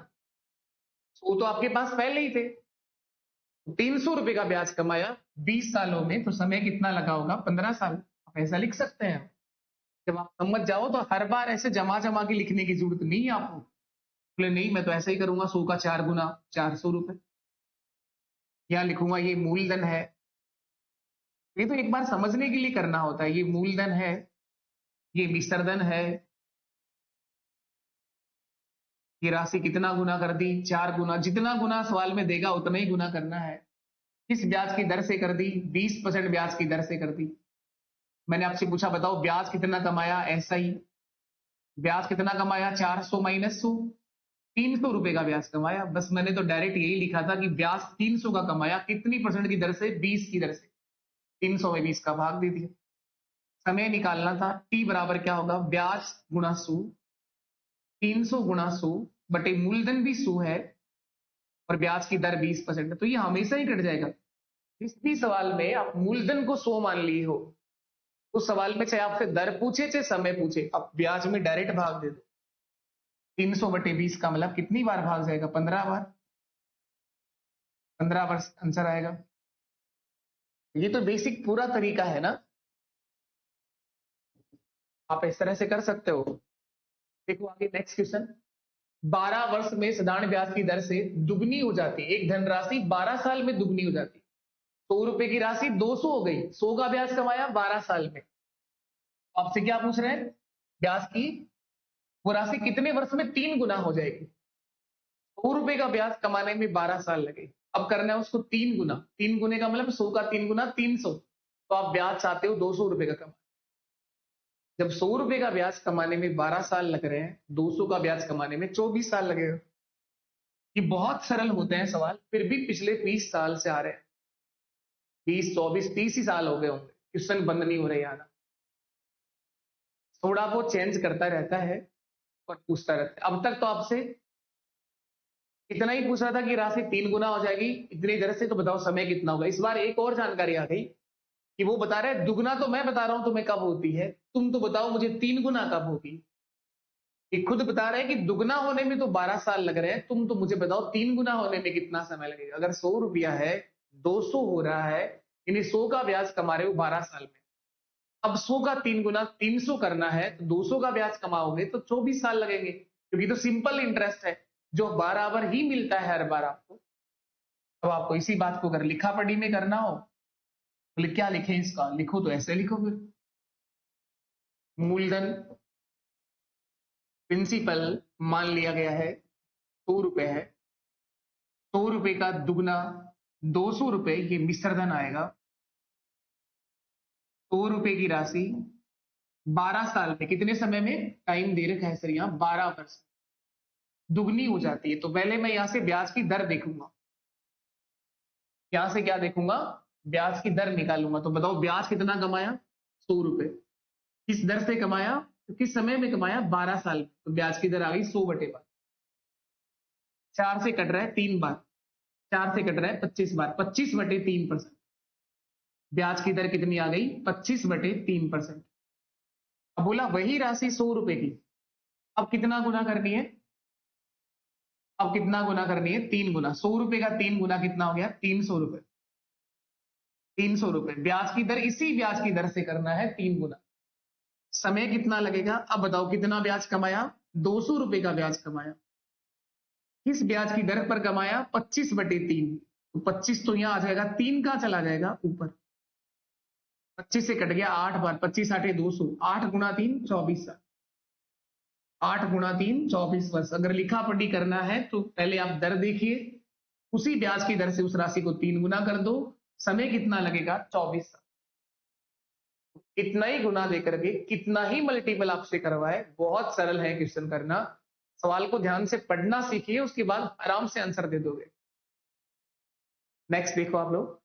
100 तो आपके पास पहले ही थे। ₹300 का ब्याज कमाया 20 सालों में, तो समय कितना लगा होगा? 15 साल। आप ऐसा लिख सकते हैं। जब आप समझ जाओ तो हर बार ऐसे जमा जमा के लिखने की जरूरत नहीं है आपको। बोले नहीं मैं तो ऐसे ही करूंगा, 100 का 4 गुना ₹400, यहाँ लिखूंगा ये मूलधन है, ये तो एक बार समझने के लिए करना होता है। ये मूलधन है, ये विसर्जन है, ये राशि कितना गुना कर दी, 4 गुना। जितना गुना सवाल में देगा उतना ही गुना करना है। किस ब्याज की दर से कर दी, 20% ब्याज की दर से कर दी। मैंने आपसे पूछा बताओ ब्याज कितना कमाया, ऐसा ही ब्याज कितना कमाया, 400 माइनस 100, 300 रुपए का ब्याज कमाया। बस मैंने तो डायरेक्ट यही लिखा था कि ब्याज 300 का कमाया, कितनी परसेंट की दर से, 20 की दर से। 300 में 20 का भाग दे दिया। समय निकालना था, टी बराबर क्या होगा, ब्याज गुणा 100, 300 गुणा 100 बटे मूलधन भी 100 है और ब्याज की दर 20% है, तो ये हमेशा ही कट जाएगा। जिस भी सवाल में आप मूलधन को 100 मान लिए हो, उस सवाल में चाहे आपसे दर पूछे चाहे समय पूछे, आप ब्याज में डायरेक्ट भाग दे दो। 300 बटे 20 का मतलब कितनी बार भाग जाएगा, 15 बार। 15 बार आंसर आएगा। ये तो बेसिक पूरा तरीका है ना, आप इस तरह से कर सकते हो। देखो आगे नेक्स्ट क्वेश्चन। 12 वर्ष में साधारण ब्याज की दर से दुगनी हो जाती है एक धनराशि, 12 साल में दुगनी हो जाती है। 100 रुपए की राशि 200 हो गई, 100 का ब्याज कमाया 12 साल में। आपसे क्या पूछ रहे हैं, ब्याज की वो राशि कितने वर्ष में 3 गुना हो जाएगी। 100 रुपए का ब्याज कमाने में 12 साल लगे। अब करना है उसको 3 गुना। 3 गुने का मतलब 100 का 3 गुना 300। तो आप ब्याज चाहते हो 200 रुपए का कमा। जब 100 रुपए का ब्याज कमाने में 12 साल लग रहे हैं, 200 का ब्याज कमाने में 24 साल लगेगा। ये बहुत सरल होते हैं सवाल, फिर भी पिछले 20 साल से आ रहे हैं। 20, 24, 30 ही साल हो गए होंगे, क्वेश्चन बंद नहीं हो रहे आना। थोड़ा बहुत चेंज करता रहता है और पूछता रहता है। अब तक तो आपसे इतना ही पूछ रहा था कि राशि 3 गुना हो जाएगी इतनी देर से, तो बताओ समय कितना होगा। इस बार एक और जानकारी आ गई कि वो बता रहे हैं दुगना तो मैं बता रहा हूं तुम्हें कब होती है, तुम तो बताओ मुझे 3 गुना कब होगी। ये खुद बता रहे हैं कि दुगना होने में तो 12 साल लग रहे हैं, तुम तो मुझे बताओ 3 गुना होने में कितना समय लगेगा। अगर 100 रुपया है, 200 हो रहा है, यानी 100 का ब्याज कमा रहे हो 12 साल में। अब 100 का 3 गुना 300 करना है, तो 200 का ब्याज कमाओगे तो 24 साल लगेंगे, क्योंकि तो सिंपल इंटरेस्ट है जो बराबर ही मिलता है हर बार आपको। अब आपको इसी बात को अगर लिखा पढ़ी में करना हो, बोले क्या लिखें इसका, लिखो तो ऐसे लिखो फिर। मूलधन प्रिंसिपल मान लिया गया है 100 रुपए है। 100 रुपए का दुगना 200 रुपए, ये मिश्रधन आएगा। 100 रुपए की राशि 12 साल में, कितने समय में, टाइम दे रखा है सर यहाँ 12 वर्ष, दुगनी हो जाती है। तो पहले मैं यहां से ब्याज की दर देखूंगा। यहां से क्या देखूंगा, ब्याज की दर निकालूंगा। तो बताओ ब्याज कितना कमाया, 100 रुपए। किस दर से कमाया, तो किस समय में कमाया, 12 साल में। तो ब्याज की दर आ गई 100/12। 4 से कट रहा है 3 बार, 4 से कट रहा है 25 बार, 25/3%। ब्याज की दर कितनी आ गई, 25/3%। अब बोला वही राशि 100 रुपए की, अब कितना गुना करनी है, अब कितना गुना करनी है, 3 गुना। 100 रुपए का 3 गुना कितना हो गया, 300 रुपए। 300 रुपए ब्याज की दर, इसी ब्याज की दर से करना है 3 गुना। समय कितना लगेगा, अब बताओ कितना ब्याज कमाया, 200 रुपए का ब्याज कमाया। किस ब्याज की दर पर कमाया, 25/3। तो 25 तो यहां आ जाएगा, 3 का चला जाएगा ऊपर, 25 से कट गया 8 बार, 25 × 8 = 200, 8 × 3 = 24 साल। 8 × 3 = 24 वर्ष। अगर लिखा पढ़ी करना है तो पहले आप दर देखिए, उसी ब्याज की दर से उस राशि को 3 गुना कर दो। समय कितना लगेगा, 24 साल। इतना ही गुना देकर के कितना ही मल्टीपल आपसे करवाए, बहुत सरल है क्वेश्चन करना। सवाल को ध्यान से पढ़ना सीखिए, उसके बाद आराम से आंसर दे दोगे। नेक्स्ट देखो आप लोग।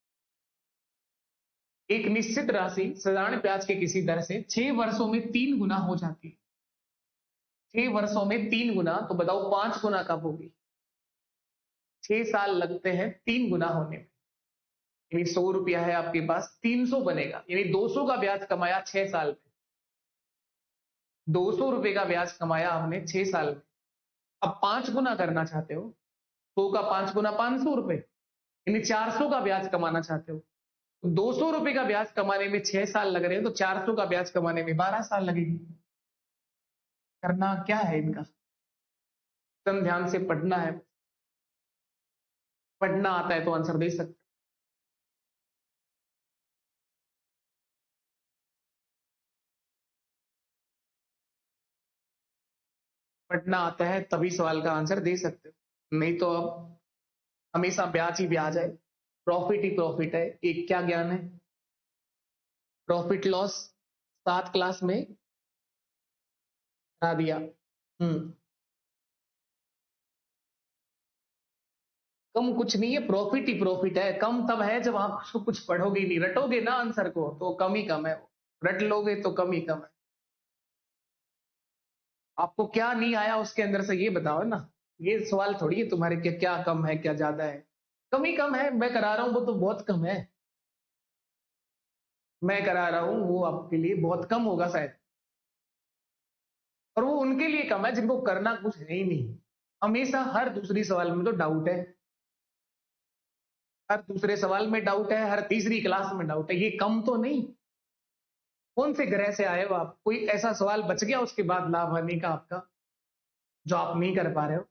एक निश्चित राशि साधारण ब्याज के किसी दर से 6 वर्षों में 3 गुना हो जाती है। 6 वर्षों में 3 गुना, तो बताओ 5 गुना कब होगी। 6 साल लगते हैं 3 गुना होने में। यानी 100 रुपया है आपके पास, 300 बनेगा, यानी 200 का ब्याज कमाया 6 साल में। 200 रुपए का ब्याज कमाया हमने 6 साल में। अब 5 गुना करना चाहते हो, 100 का 5 गुना 500 रुपए, यानी 400 का ब्याज कमाना चाहते हो। 200 रुपए का ब्याज कमाने में 6 साल लग रहे हैं, तो 400 का ब्याज कमाने में 12 साल लगेगी। करना क्या है इनका, एकदम ध्यान से पढ़ना है। पढ़ना आता है तो आंसर दे सकते। पढ़ना आता है तभी सवाल का आंसर दे सकते हो, नहीं तो अब हमेशा ब्याज ही ब्याज है, प्रॉफिट ही प्रॉफिट है। एक क्या ज्ञान है, प्रॉफिट लॉस 7 क्लास में करा दिया। कम कुछ नहीं है, प्रॉफिट ही प्रॉफिट है। कम तब है जब आप उसको कुछ पढ़ोगे ही नहीं, रटोगे ना आंसर को तो कम ही कम है, रट लोगे तो कम ही कम है। आपको क्या नहीं आया उसके अंदर से ये बताओ ना, ये सवाल थोड़ी है तुम्हारे कि क्या कम है क्या ज्यादा है। कम ही कम है, मैं करा रहा हूं वो तो बहुत कम है, मैं करा रहा हूं वो आपके लिए बहुत कम होगा शायद, और वो उनके लिए कम है जिनको करना कुछ है ही नहीं। हमेशा हर दूसरी सवाल में तो डाउट है, हर दूसरे सवाल में डाउट है, हर तीसरी क्लास में डाउट है, ये कम तो नहीं। कौन से ग्रह से आए हो आप, कोई ऐसा सवाल बच गया उसके बाद लाभ हानि का आपका जो आप नहीं कर पा रहे हो,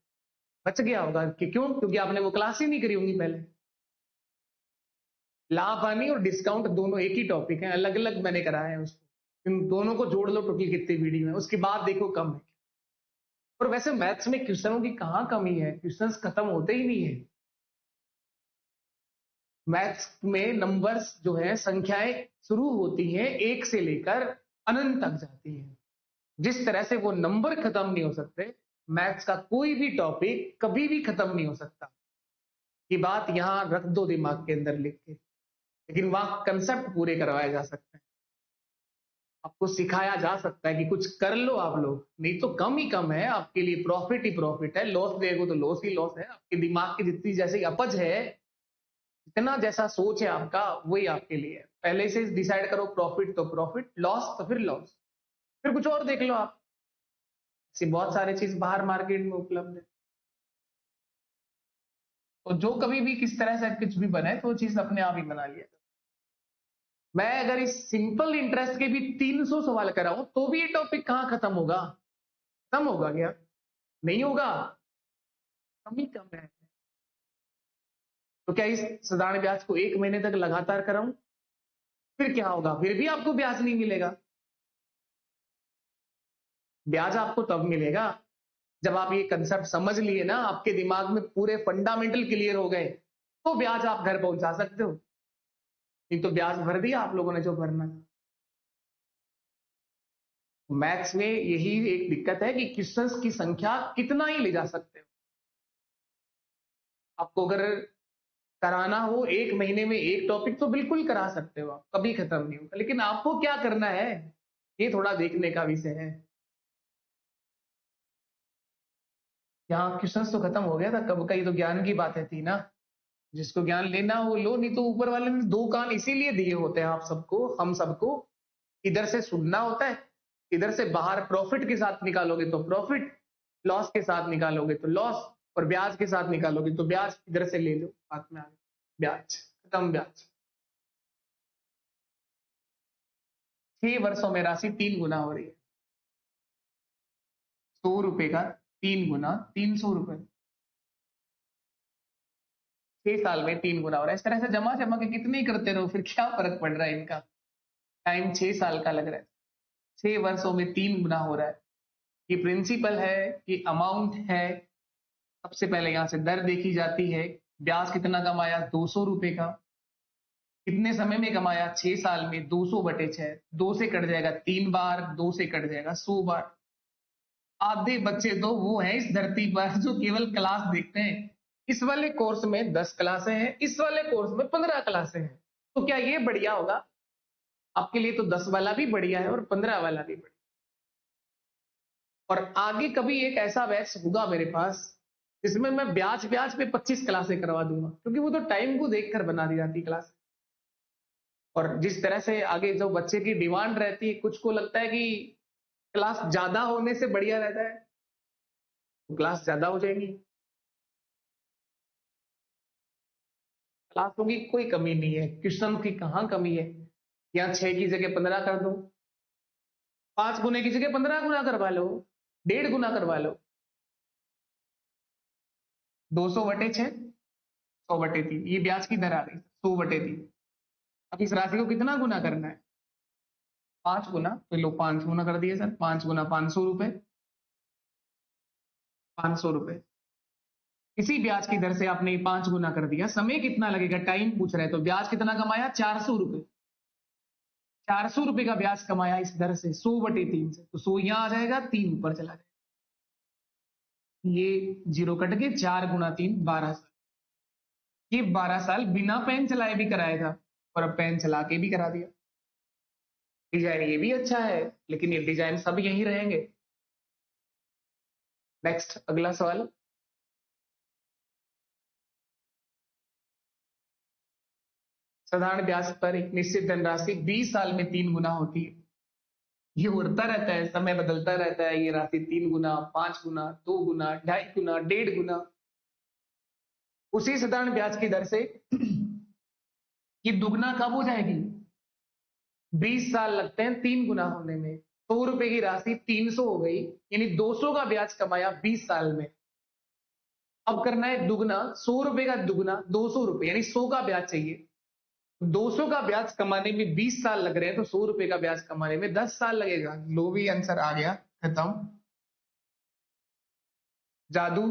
बच गया होगा कि क्यों, क्योंकि आपने वो क्लास ही नहीं करी होंगी पहले। लाभ हानि और डिस्काउंट दोनों एक ही टॉपिक है, अलग अलग मैंने कराया है उसको, इन दोनों को जोड़ लो टोटल कितनी वीडियो है, उसके बाद देखो कम है। और वैसे मैथ्स में क्वेश्चनों की कहां कमी है, क्वेश्चंस खत्म होते ही नहीं है। मैथ्स में नंबर्स जो है, संख्याएं शुरू होती हैं एक से लेकर अनंत तक जाती हैं, जिस तरह से वो नंबर खत्म नहीं हो सकते, मैथ्स का कोई भी टॉपिक कभी भी खत्म नहीं हो सकता। ये बात यहां रख दो दिमाग के अंदर लिख के, लेकिन वहां कंसेप्ट पूरे करवाए जा सकते हैं, आपको सिखाया जा सकता है कि कुछ कर लो आप लोग, नहीं तो कम ही कम है आपके लिए, प्रॉफिट ही प्रॉफिट है। लॉस देखो तो लॉस ही लॉस है, आपके दिमाग की जितनी जैसी अपज है, जितना जैसा सोच है आपका, वही आपके लिए है। पहले से डिसाइड करो, प्रॉफिट तो प्रॉफिट, लॉस तो फिर लॉस, फिर कुछ और देख लो आप। ऐसी बहुत सारी चीज बाहर मार्केट में उपलब्ध है, तो जो कभी भी किस तरह से कुछ भी बने तो वो चीज अपने आप ही बना लिया। मैं अगर इस सिंपल इंटरेस्ट के भी 300 सवाल कराऊं तो भी ये टॉपिक कहां खत्म होगा, खत्म होगा क्या, नहीं होगा, कम ही कम है। तो क्या इस साधारण ब्याज को 1 महीने तक लगातार कराऊं, फिर क्या होगा, फिर भी आपको ब्याज नहीं मिलेगा। ब्याज आपको तब मिलेगा जब आप ये कंसेप्ट समझ लिए ना, आपके दिमाग में पूरे फंडामेंटल क्लियर हो गए, तो ब्याज आप घर पहुंचा सकते हो। नहीं तो ब्याज भर दिया आप लोगों ने जो भरना था। मैथ्स में यही एक दिक्कत है कि क्वेश्चंस की संख्या कितना ही ले जा सकते हो। आपको अगर कराना हो 1 महीने में एक टॉपिक तो बिल्कुल करा सकते हो आप, कभी खत्म नहीं होगा, लेकिन आपको क्या करना है ये थोड़ा देखने का विषय है। यहाँ क्वेश्चंस तो खत्म हो गया था कब का, ये तो ज्ञान की बातें थी ना, जिसको ज्ञान लेना हो लो, नहीं तो ऊपर वाले ने 2 कान इसीलिए दिए होते हैं आप सबको, हम सबको, इधर से सुनना होता है, इधर से बाहर प्रॉफिट के साथ निकालोगे तो प्रॉफिट, लॉस के साथ निकालोगे तो लॉस, और ब्याज के साथ निकालोगे तो ब्याज, इधर से ले लो हाथ में आ गया ब्याज, खत्म ब्याज। 6 वर्षों में राशि 3 गुना हो रही है, 100 रुपए का 3 गुना, 300 रुपए, 6 साल में 3 गुना हो रहा है। इस तरह से जमा जमा के कितने ही करते रहो, फिर क्या फर्क पड़ रहा है इनका, टाइम 6 साल का लग रहा है, 6 वर्षों में 3 गुना हो रहा है। ये प्रिंसिपल है कि अमाउंट है, सबसे पहले यहां से दर देखी जाती है, ब्याज कितना कमाया 200 रुपए का, कितने समय में कमाया 6 साल में, 200/6, 2 से कट जाएगा 3 बार, 2 से कट जाएगा 100 बार। आधे बच्चे तो वो हैं इस धरती पर जो केवल क्लास देखते हैं, इस वाले कोर्स में 10 क्लासें हैं, इस वाले कोर्स में 15 क्लासें हैं, तो क्या ये बढ़िया होगा आपके लिए, तो 10 वाला भी बढ़िया है और 15 वाला भी बढ़िया। और आगे कभी एक ऐसा बैच होगा मेरे पास जिसमें मैं ब्याज ब्याज पे 25 क्लासें करवा दूंगा, क्योंकि वो तो टाइम को देखकर बना दी जाती क्लास। और जिस तरह से आगे जो बच्चे की डिमांड रहती है, कुछ को लगता है कि क्लास ज्यादा होने से बढ़िया रहता है, तो क्लास ज्यादा हो जाएगी। क्लासों की कोई कमी नहीं है, क्वेश्चन की कहाँ कमी है, यहाँ 6 की जगह 15 कर दो, 5 गुने की जगह 15 गुना करवा लो, 1.5 गुना करवा लो, 200/6, 100/3, ये ब्याज की दर आ गई 100/3। अब इस राशि को कितना गुना करना है, 5 गुना, तो लो 5 गुना कर दिए सर, 5 गुना 500 रुपए, 500 रुपए। इसी ब्याज की दर से आपने 5 गुना कर दिया, समय कितना लगेगा, टाइम पूछ रहे हैं, तो ब्याज कितना कमाया, 400 रुपए। 400 रुपए का ब्याज कमाया इस दर से 100/3 से, तो 100 यहां आ जाएगा, 3 ऊपर चला जाएगा, ये 0 कट के 4 × 3 12 साल। ये 12 साल बिना पेन चलाए भी कराया था, और अब पेन चला के भी करा दिया। डिजाइन ये भी अच्छा है, लेकिन ये डिजाइन सब यही रहेंगे। नेक्स्ट अगला सवाल, साधारण ब्याज पर एक निश्चित धनराशि 20 साल में 3 गुना होती है। ये उड़ता रहता है, समय बदलता रहता है, ये राशि 3 गुना, 5 गुना, 2 गुना, 2.5 गुना, 1.5 गुना। उसी साधारण ब्याज की दर से ये दुगना कब हो जाएगी, 20 साल लगते हैं 3 गुना होने में। 100 रुपए की राशि 300 हो गई, यानी 200 का ब्याज कमाया 20 साल में। अब करना है दुगना, 100 रुपए का दुगना 200 रुपए, यानी 100 का ब्याज चाहिए। 200 का ब्याज कमाने में 20 साल लग रहे हैं, तो 100 रुपए का ब्याज कमाने में 10 साल लगेगा। लो भी आंसर आ गया, खत्म। जादू,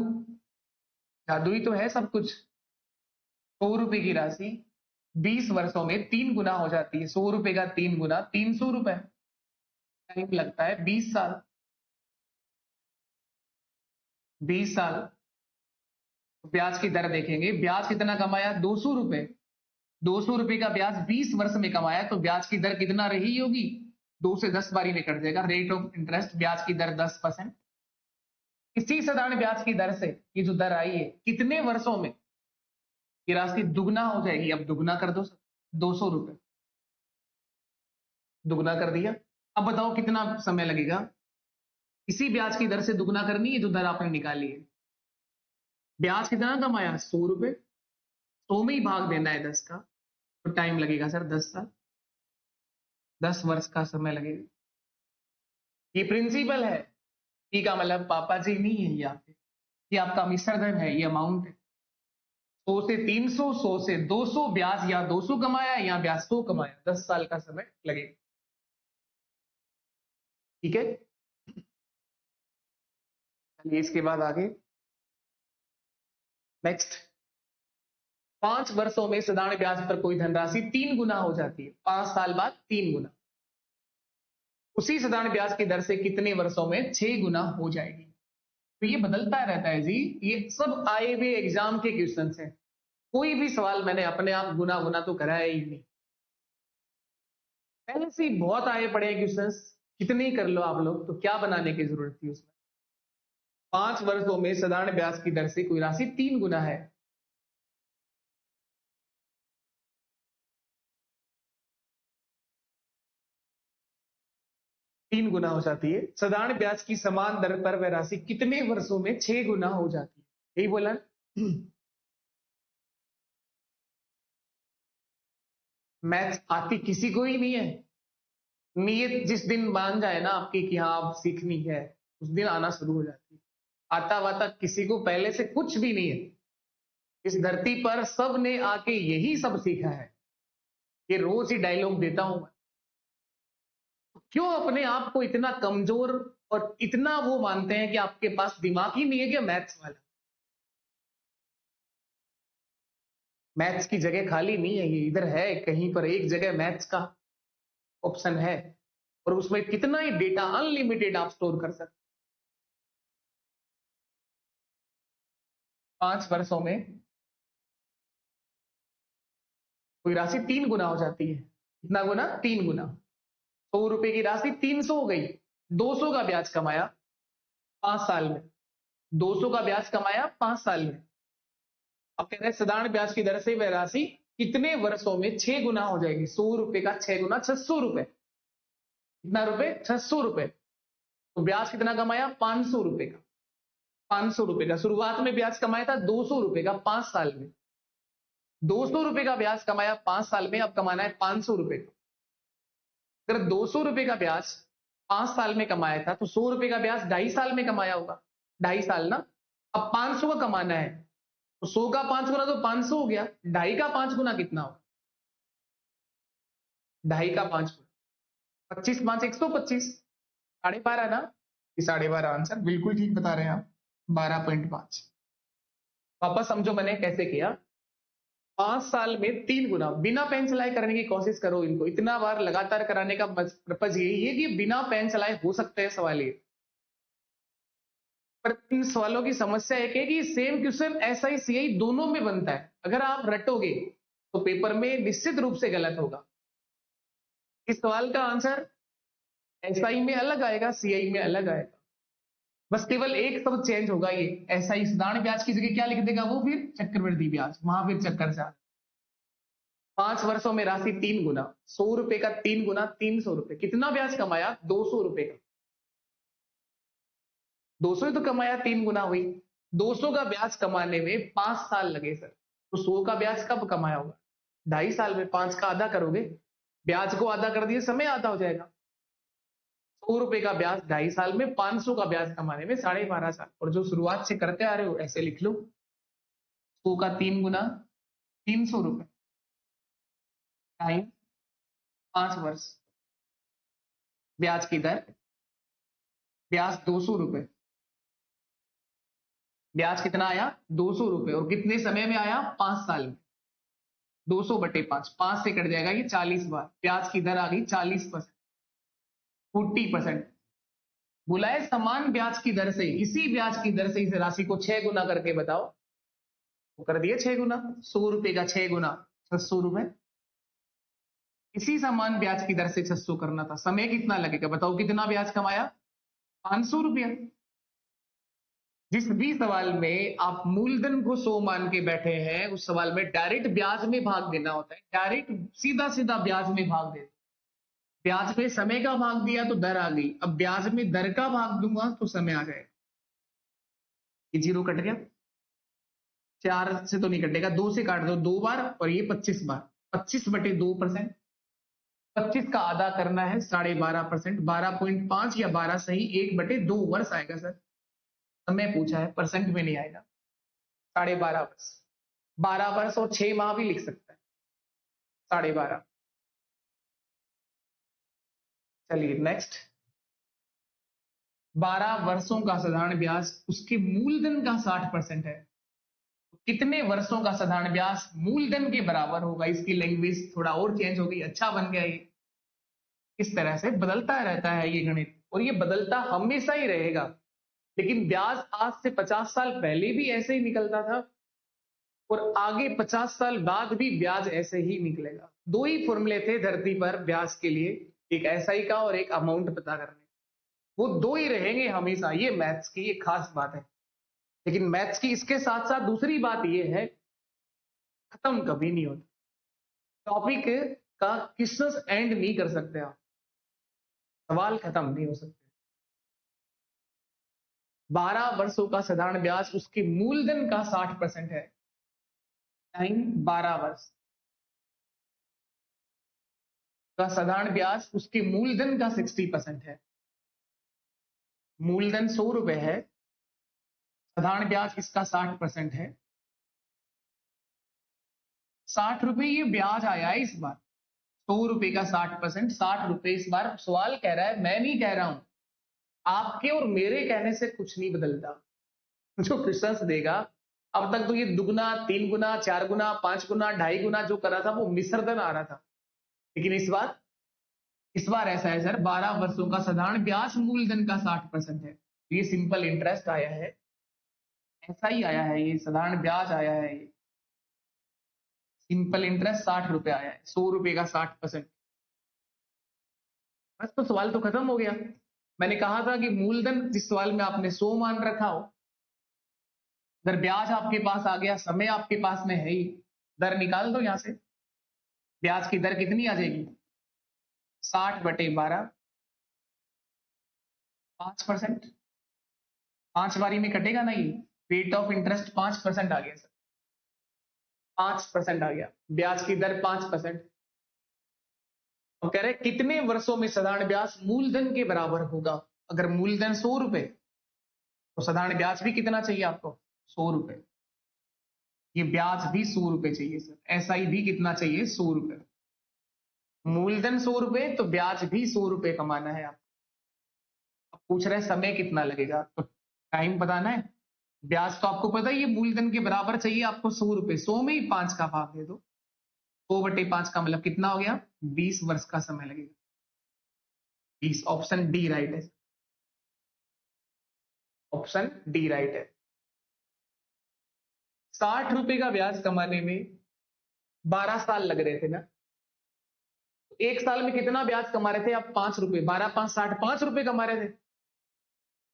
जादू ही तो है सब कुछ। 100 रुपए की राशि 20 वर्षों में 3 गुना हो जाती है। 100 रुपए का 3 गुना 300 रुपए। टाइम लगता है 20 साल। 20 साल। ब्याज की दर देखेंगे, ब्याज कितना कमाया, 200 रुपए। 200 रुपए का ब्याज 20 वर्ष में कमाया, तो ब्याज की दर कितना रही होगी, 2 से 10 बारी में कट जाएगा। रेट ऑफ इंटरेस्ट, ब्याज की दर 10%। इसी साधारण ब्याज की दर से ये जो दर आई है, कितने वर्षों में ये राशि दुगना हो जाएगी। अब दुगना कर दो, 200 रुपए दुगना कर दिया। अब बताओ कितना समय लगेगा, इसी ब्याज की दर से दुगना करनी है जो दर आपने निकाली है। ब्याज कितना कमाया, 100 रुपए, 100 में ही भाग देना है 10 का, तो टाइम लगेगा सर 10 साल। 10 वर्ष का समय लगेगा। ये प्रिंसिपल है, ई का मतलब पापा जी नहीं है, ये आपका मिश्र धन है, ये अमाउंट है। 100 से 300, 100 से 200 ब्याज, या 200 कमाया या ब्याज 100 कमाया, 10 साल का समय लगेगा। ठीक है, चलिए इसके बाद आगे नेक्स्ट। 5 वर्षों में साधारण ब्याज पर कोई धनराशि 3 गुना हो जाती है। 5 साल बाद 3 गुना। उसी साधारण ब्याज की दर से कितने वर्षों में 6 गुना हो जाएगी। तो ये बदलता रहता है जी, ये सब आए हुए एग्जाम के क्वेश्चन हैं। कोई भी सवाल मैंने अपने आप गुना गुना तो कराया ही नहीं, पहले से ही बहुत आए पड़े हैं क्वेश्चन। कितने ही कर लो आप लोग, तो क्या बनाने की जरूरत थी उसमें। 5 वर्षों में साधारण ब्याज की दर से कोई राशि 3 गुना है। तीन गुना हो जाती है। साधारण ब्याज की समान दर पर वह राशि कितने वर्षों में 6 गुना हो जाती है, यही बोला ना? मैथ्स आती किसी को ही नहीं है। नियत जिस दिन मान जाए ना आपकी कि हाँ अब सीखनी है, उस दिन आना शुरू हो जाती है। आता वाता किसी को पहले से कुछ भी नहीं है। इस धरती पर सब ने आके यही सब सीखा है। ये रोज ही डायलॉग देता हूं मैं। क्यों अपने आप को इतना कमजोर और इतना वो मानते हैं कि आपके पास दिमाग ही नहीं है क्या मैथ्स वाला। मैथ्स की जगह खाली नहीं है, ये इधर है कहीं पर एक जगह मैथ्स का ऑप्शन है, और उसमें कितना ही डेटा अनलिमिटेड आप स्टोर कर सकते। 5 वर्षों में कोई राशि 3 गुना हो जाती है। कितना गुना, 3 गुना। 100 रुपए की राशि 300 हो गई। 200 का ब्याज कमाया 5 साल में। 200 का ब्याज कमाया 5 साल में। अब कह रहे हैं साधारण ब्याज की दर से वह राशि कितने वर्षों में 6 गुना हो जाएगी। 100 रुपए का 6 गुना 600 रुपए। कितना रुपए, 600 रुपए। तो ब्याज कितना कमाया, 500 रुपए का। 500 रुपए का शुरुआत में ब्याज कमाया था 200 रुपए का 5 साल में। 200 रुपए का ब्याज कमाया 5 साल में, अब कमाना है 500 रुपए का। अगर 200 रुपए का ब्याज 5 साल में कमाया था, तो 100 रुपए का ब्याज 2.5 साल में कमाया होगा। 2.5 साल ना। अब 500 का कमाना है, तो 100 का 5 गुना तो 500 हो गया। 2.5 का 5 गुना कितना होगा, 2.5 का 5 गुना 25 5 125। 12.5 ना, 12.5 आंसर बिल्कुल ठीक बता रहे हैं आप। 12.5। वापस समझो मैंने कैसे किया। 5 साल में 3 गुना बिना पेन चलाए करने की कोशिश करो। इनको इतना बार लगातार कराने का पर्पज यही है कि बिना पेन चलाए हो सकते हैं सवाल ये। पर इन सवालों की समस्या एक है कि सेम क्वेश्चन एसआई सीआई दोनों में बनता है। अगर आप रटोगे तो पेपर में निश्चित रूप से गलत होगा। इस सवाल का आंसर एसआई में अलग आएगा, सीआई में अलग आएगा। बस केवल एक शब्द चेंज होगा। ये एसआई साधारण ब्याज की जगह क्या लिख देगा वो, फिर चक्रवृद्धि ब्याज, वहां फिर चक्कर से 5 वर्षों में राशि 3 गुना, 100 रुपए का 3 गुना 300 रुपए। कितना ब्याज कमाया? 200 रुपए का। 200 ही तो कमाया, 3 गुना हुई। 200 का ब्याज कमाने में 5 साल लगे सर। तो 100 का ब्याज कब कमाया होगा? 2.5 साल में। 5 का आधा करोगे, ब्याज को आधा कर दिए, समय आधा हो जाएगा। 100 रुपए का ब्याज 2.5 साल में, 500 का ब्याज कमाने में 12.5 साल। और जो शुरुआत से करते आ रहे हो ऐसे लिख लो, 100 का 3 गुना 300 रुपए टाइम 5 वर्ष। ब्याज की दर, ब्याज 200 रुपए। ब्याज कितना आया? 200 रुपए। और कितने समय में आया? 5 साल में। 200/5, 5 से कट जाएगा ये 40 बार। ब्याज की दर आ गई 40%, 40%। बोला है समान ब्याज की दर से, इसी ब्याज की दर से इस राशि को 6 गुना करके बताओ। वो कर दिए 6 गुना। 100 रुपए का 6 गुना 600 रुपए। इसी समान ब्याज की दर से 600 करना था। समय कितना लगेगा बताओ? कितना ब्याज कमाया? 500 रुपया। जिस भी सवाल में आप मूलधन को 100 मान के बैठे हैं, उस सवाल में डायरेक्ट ब्याज में भाग देना होता है। डायरेक्ट सीधा सीधा ब्याज में भाग देना। ब्याज में समय का भाग दिया तो दर आ गई। अब ब्याज में दर का भाग दूंगा तो समय आ जाएगा। ये 0 कट गया। 4 से तो नहीं कटेगा, 2 से काट दो 2 बार, और ये 25 बार। 25/2%। 25 का आधा करना है 12.5%। 12.5 या 12 सही, 1/2 वर्ष आएगा सर। समय पूछा है, परसेंट में नहीं आएगा। 12.5 वर्ष। 12 वर्ष और 6 माह भी लिख सकता है। 12.5। चलिए नेक्स्ट। 12 वर्षों का साधारण ब्याज उसके मूलधन का 60% है। कितने वर्षों का साधारण ब्याज मूलधन के बराबर होगा? इसकी लैंग्वेज थोड़ा और चेंज हो गई, अच्छा बन गया ये। इस तरह से बदलता रहता है ये गणित, और ये बदलता हमेशा ही रहेगा। लेकिन ब्याज आज से 50 साल पहले भी ऐसे ही निकलता था, और आगे 50 साल बाद भी ब्याज ऐसे ही निकलेगा। 2 ही फॉर्मूले थे धरती पर ब्याज के लिए, एक एसआई का और एक अमाउंट पता करने। वो 2 ही रहेंगे हमेशा। ये मैथ्स की एक खास बात है। लेकिन मैथ्स की इसके साथ साथ दूसरी बात ये है, खत्म कभी नहीं होता। टॉपिक का क्वेश्चंस एंड नहीं कर सकते आप, सवाल खत्म नहीं हो सकते। 12 वर्षों का साधारण ब्याज उसके मूलधन का 60% है। टाइम 12 वर्ष का साधारण ब्याज उसके मूलधन का 60% है। मूलधन 100 रुपए है, साधारण ब्याज इसका 60% है। 60 रुपए ये ब्याज आया है इस बार। 100 रुपए का 60%, 60 रुपए इस बार। सवाल कह रहा है, मैं नहीं कह रहा हूं, आपके और मेरे कहने से कुछ नहीं बदलता। जो क्वेश्चन देगा, अब तक तो ये दुगुना 3 गुना 4 गुना 5 गुना 2.5 गुना जो कर रहा था वो मिश्रधन आ रहा था। लेकिन इस बार ऐसा है सर, 12 वर्षों का साधारण ब्याज मूलधन का 60% है। ये सिंपल इंटरेस्ट आया है, ऐसा ही आया है, ये साधारण ब्याज आया है। ये सिंपल इंटरेस्ट 60 रुपए आया है, 100 रुपए का 60%। बस तो सवाल तो खत्म हो गया। मैंने कहा था कि मूलधन जिस सवाल में आपने 100 मान रखा हो, अगर ब्याज आपके पास आ गया, समय आपके पास में है ही, दर निकाल दो यहां से। ब्याज की दर कितनी आ जाएगी? 60/12, 5%। 5 बारी में कटेगा ना ये। रेट ऑफ इंटरेस्ट 5% आ गया सर। 5% आ गया, ब्याज की दर 5%। तो कह रहे कितने वर्षों में साधारण ब्याज मूलधन के बराबर होगा? अगर मूलधन 100 रुपए, तो साधारण ब्याज भी कितना चाहिए आपको? 100 रुपए। ये ब्याज भी 100 रुपए चाहिए सर। एसआई भी कितना चाहिए? 100 रुपए। मूलधन 100 रुपए तो ब्याज भी 100 रुपए कमाना है आप। अब पूछ रहे समय कितना लगेगा, तो टाइम बताना है। ब्याज तो आपको पता ही है, मूलधन के बराबर चाहिए आपको 100 रुपए, 100 में ही 5 का भाग दे दो, 100/5 का मतलब कितना हो गया, 20 वर्ष का समय लगेगा। 20, ऑप्शन डी राइट है, ऑप्शन डी राइट है। 60 रुपए का ब्याज कमाने में 12 साल लग रहे थे ना, एक साल में कितना ब्याज कमा रहे थे आप, 5 रुपए, 12 5 60, 5 रुपए कमा रहे थे